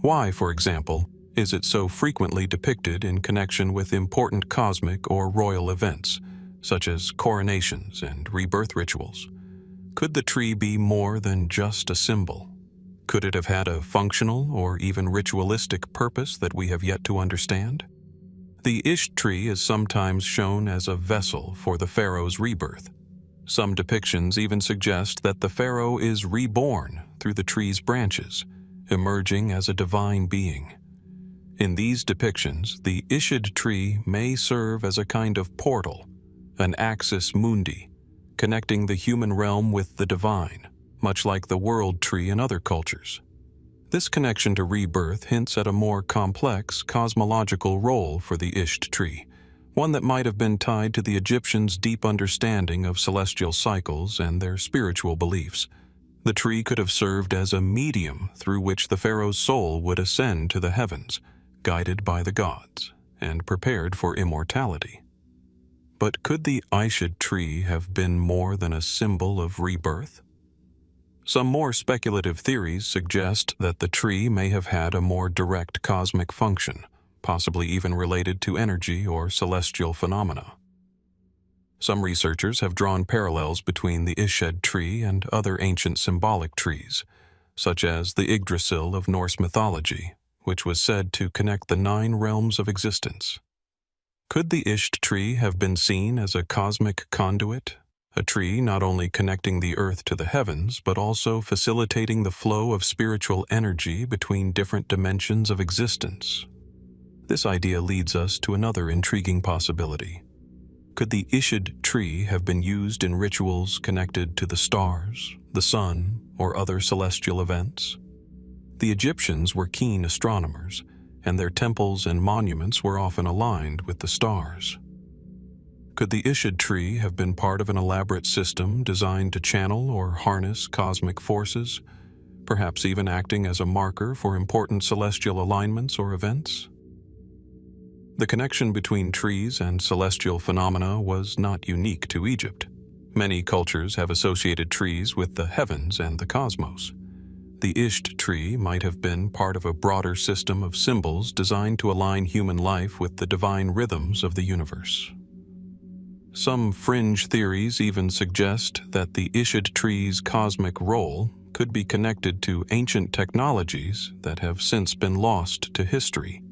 Speaker 1: Why, for example, is it so frequently depicted in connection with important cosmic or royal events, such as coronations and rebirth rituals? Could the tree be more than just a symbol? Could it have had a functional or even ritualistic purpose that we have yet to understand? The Ish tree is sometimes shown as a vessel for the pharaoh's rebirth. Some depictions even suggest that the pharaoh is reborn through the tree's branches, emerging as a divine being. In these depictions, the Ishid tree may serve as a kind of portal, an axis mundi, connecting the human realm with the divine, much like the world tree in other cultures. This connection to rebirth hints at a more complex cosmological role for the Isht tree, one that might have been tied to the Egyptians' deep understanding of celestial cycles and their spiritual beliefs. The tree could have served as a medium through which the pharaoh's soul would ascend to the heavens, guided by the gods, and prepared for immortality. But could the Ishid tree have been more than a symbol of rebirth? Some more speculative theories suggest that the tree may have had a more direct cosmic function, possibly even related to energy or celestial phenomena. Some researchers have drawn parallels between the Ishid tree and other ancient symbolic trees, such as the Yggdrasil of Norse mythology, which was said to connect the 9 realms of existence. Could the Isht tree have been seen as a cosmic conduit? A tree not only connecting the earth to the heavens, but also facilitating the flow of spiritual energy between different dimensions of existence. This idea leads us to another intriguing possibility. Could the Ishid tree have been used in rituals connected to the stars, the sun, or other celestial events? The Egyptians were keen astronomers, and their temples and monuments were often aligned with the stars. Could the Ishid tree have been part of an elaborate system designed to channel or harness cosmic forces, perhaps even acting as a marker for important celestial alignments or events? The connection between trees and celestial phenomena was not unique to Egypt. Many cultures have associated trees with the heavens and the cosmos. The Isht tree might have been part of a broader system of symbols designed to align human life with the divine rhythms of the universe. Some fringe theories even suggest that the Ishid tree's cosmic role could be connected to ancient technologies that have since been lost to history.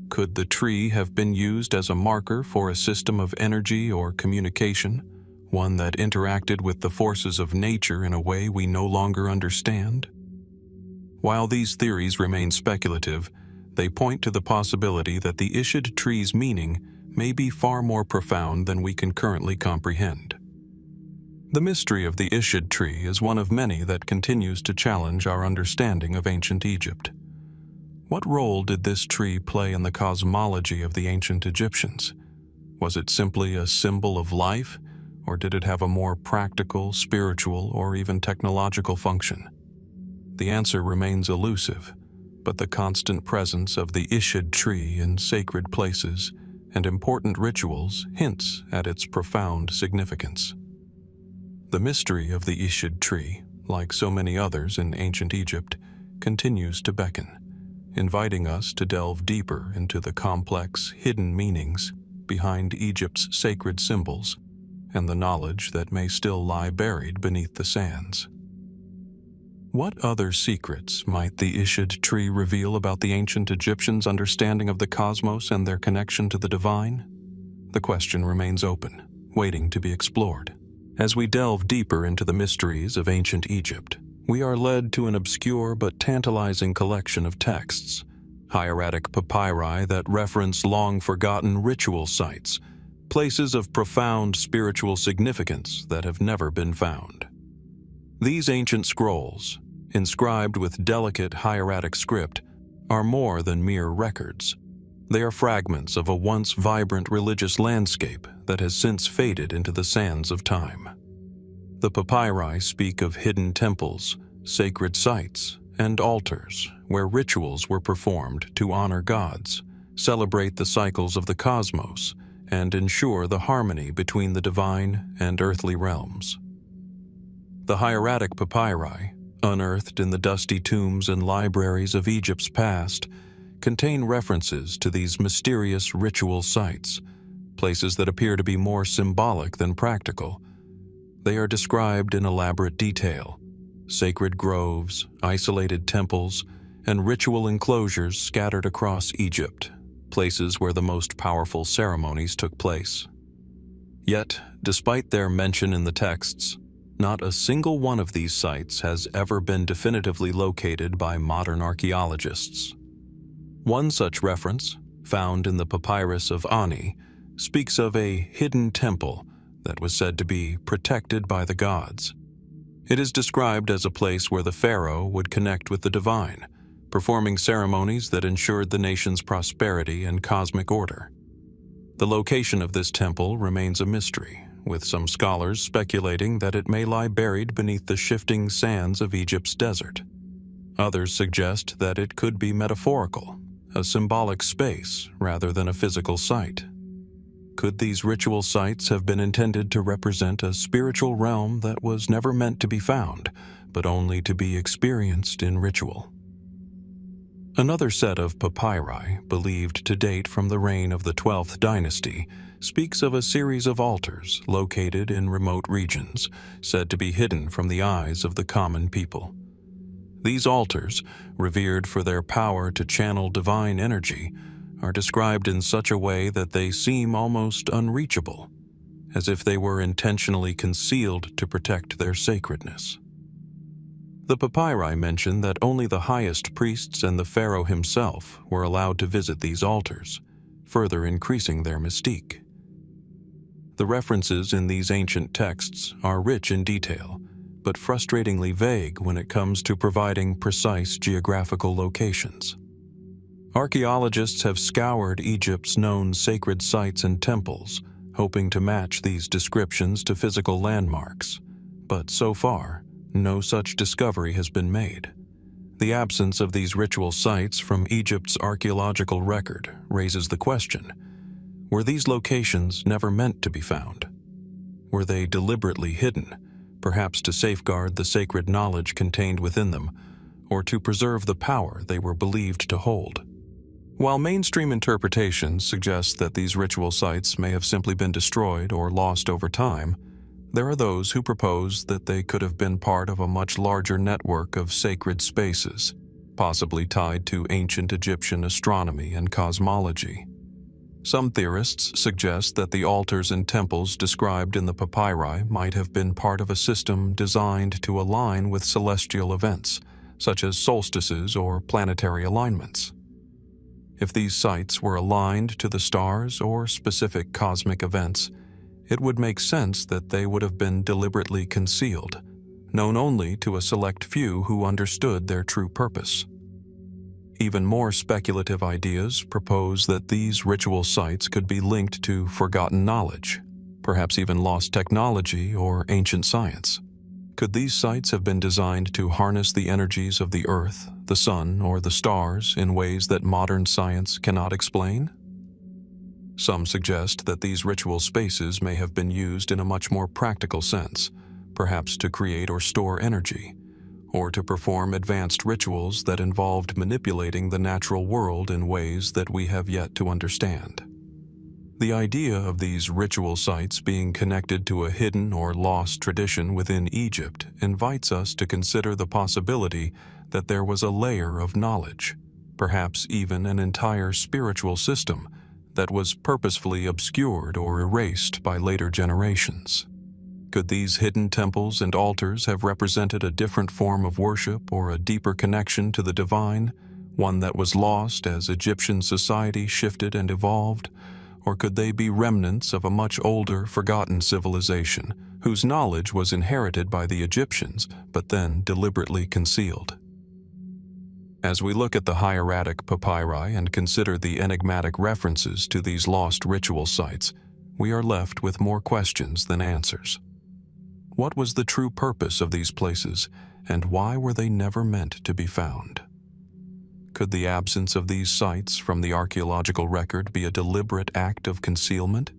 Speaker 1: Could the tree have been used as a marker for a system of energy or communication, one that interacted with the forces of nature in a way we no longer understand? While these theories remain speculative, they point to the possibility that the Ishid tree's meaning may be far more profound than we can currently comprehend. The mystery of the Ishid tree is one of many that continues to challenge our understanding of ancient Egypt. What role did this tree play in the cosmology of the ancient Egyptians? Was it simply a symbol of life, or did it have a more practical, spiritual, or even technological function? The answer remains elusive, but the constant presence of the Ishid tree in sacred places and important rituals hints at its profound significance. The mystery of the Ishid tree, like so many others in ancient Egypt, continues to beckon, inviting us to delve deeper into the complex, hidden meanings behind Egypt's sacred symbols and the knowledge that may still lie buried beneath the sands. What other secrets might the Ishid tree reveal about the ancient Egyptians' understanding of the cosmos and their connection to the divine? The question remains open, waiting to be explored. As we delve deeper into the mysteries of ancient Egypt, we are led to an obscure but tantalizing collection of texts, hieratic papyri that reference long-forgotten ritual sites, places of profound spiritual significance that have never been found. These ancient scrolls, inscribed with delicate hieratic script, are more than mere records. They are fragments of a once vibrant religious landscape that has since faded into the sands of time. The papyri speak of hidden temples, sacred sites, and altars where rituals were performed to honor gods, celebrate the cycles of the cosmos, and ensure the harmony between the divine and earthly realms. The hieratic papyri, unearthed in the dusty tombs and libraries of Egypt's past, contain references to these mysterious ritual sites, places that appear to be more symbolic than practical. They are described in elaborate detail: sacred groves, isolated temples, and ritual enclosures scattered across Egypt, places where the most powerful ceremonies took place. Yet, despite their mention in the texts, not a single one of these sites has ever been definitively located by modern archaeologists. One such reference, found in the papyrus of Ani, speaks of a hidden temple that was said to be protected by the gods. It is described as a place where the pharaoh would connect with the divine, performing ceremonies that ensured the nation's prosperity and cosmic order. The location of this temple remains a mystery, with some scholars speculating that it may lie buried beneath the shifting sands of Egypt's desert. Others suggest that it could be metaphorical, a symbolic space rather than a physical site. Could these ritual sites have been intended to represent a spiritual realm that was never meant to be found, but only to be experienced in ritual? Another set of papyri, believed to date from the reign of the 12th dynasty, speaks of a series of altars located in remote regions, said to be hidden from the eyes of the common people. These altars, revered for their power to channel divine energy, are described in such a way that they seem almost unreachable, as if they were intentionally concealed to protect their sacredness. The papyri mention that only the highest priests and the pharaoh himself were allowed to visit these altars, further increasing their mystique. The references in these ancient texts are rich in detail, but frustratingly vague when it comes to providing precise geographical locations. Archaeologists have scoured Egypt's known sacred sites and temples, hoping to match these descriptions to physical landmarks, but so far, no such discovery has been made. The absence of these ritual sites from Egypt's archaeological record raises the question: were these locations never meant to be found? Were they deliberately hidden, perhaps to safeguard the sacred knowledge contained within them, or to preserve the power they were believed to hold? While mainstream interpretations suggest that these ritual sites may have simply been destroyed or lost over time, there are those who propose that they could have been part of a much larger network of sacred spaces, possibly tied to ancient Egyptian astronomy and cosmology. Some theorists suggest that the altars and temples described in the papyri might have been part of a system designed to align with celestial events, such as solstices or planetary alignments. If these sites were aligned to the stars or specific cosmic events, it would make sense that they would have been deliberately concealed, known only to a select few who understood their true purpose. Even more speculative ideas propose that these ritual sites could be linked to forgotten knowledge, perhaps even lost technology or ancient science. Could these sites have been designed to harness the energies of the earth, the sun, or the stars in ways that modern science cannot explain? Some suggest that these ritual spaces may have been used in a much more practical sense, perhaps to create or store energy, or to perform advanced rituals that involved manipulating the natural world in ways that we have yet to understand. The idea of these ritual sites being connected to a hidden or lost tradition within Egypt invites us to consider the possibility that there was a layer of knowledge, perhaps even an entire spiritual system, that was purposefully obscured or erased by later generations. Could these hidden temples and altars have represented a different form of worship or a deeper connection to the divine, one that was lost as Egyptian society shifted and evolved? Or could they be remnants of a much older, forgotten civilization, whose knowledge was inherited by the Egyptians, but then deliberately concealed? As we look at the hieratic papyri and consider the enigmatic references to these lost ritual sites, we are left with more questions than answers. What was the true purpose of these places, and why were they never meant to be found? Could the absence of these sites from the archaeological record be a deliberate act of concealment?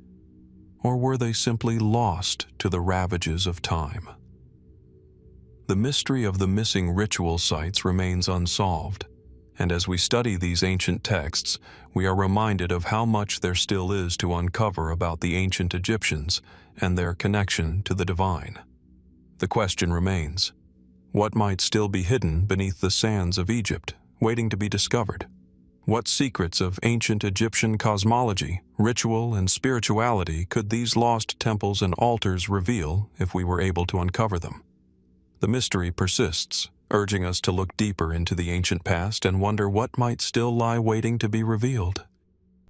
Speaker 1: Or were they simply lost to the ravages of time? The mystery of the missing ritual sites remains unsolved, and as we study these ancient texts, we are reminded of how much there still is to uncover about the ancient Egyptians and their connection to the divine. The question remains, what might still be hidden beneath the sands of Egypt, waiting to be discovered? What secrets of ancient Egyptian cosmology, ritual, and spirituality could these lost temples and altars reveal if we were able to uncover them? The mystery persists, urging us to look deeper into the ancient past and wonder what might still lie waiting to be revealed.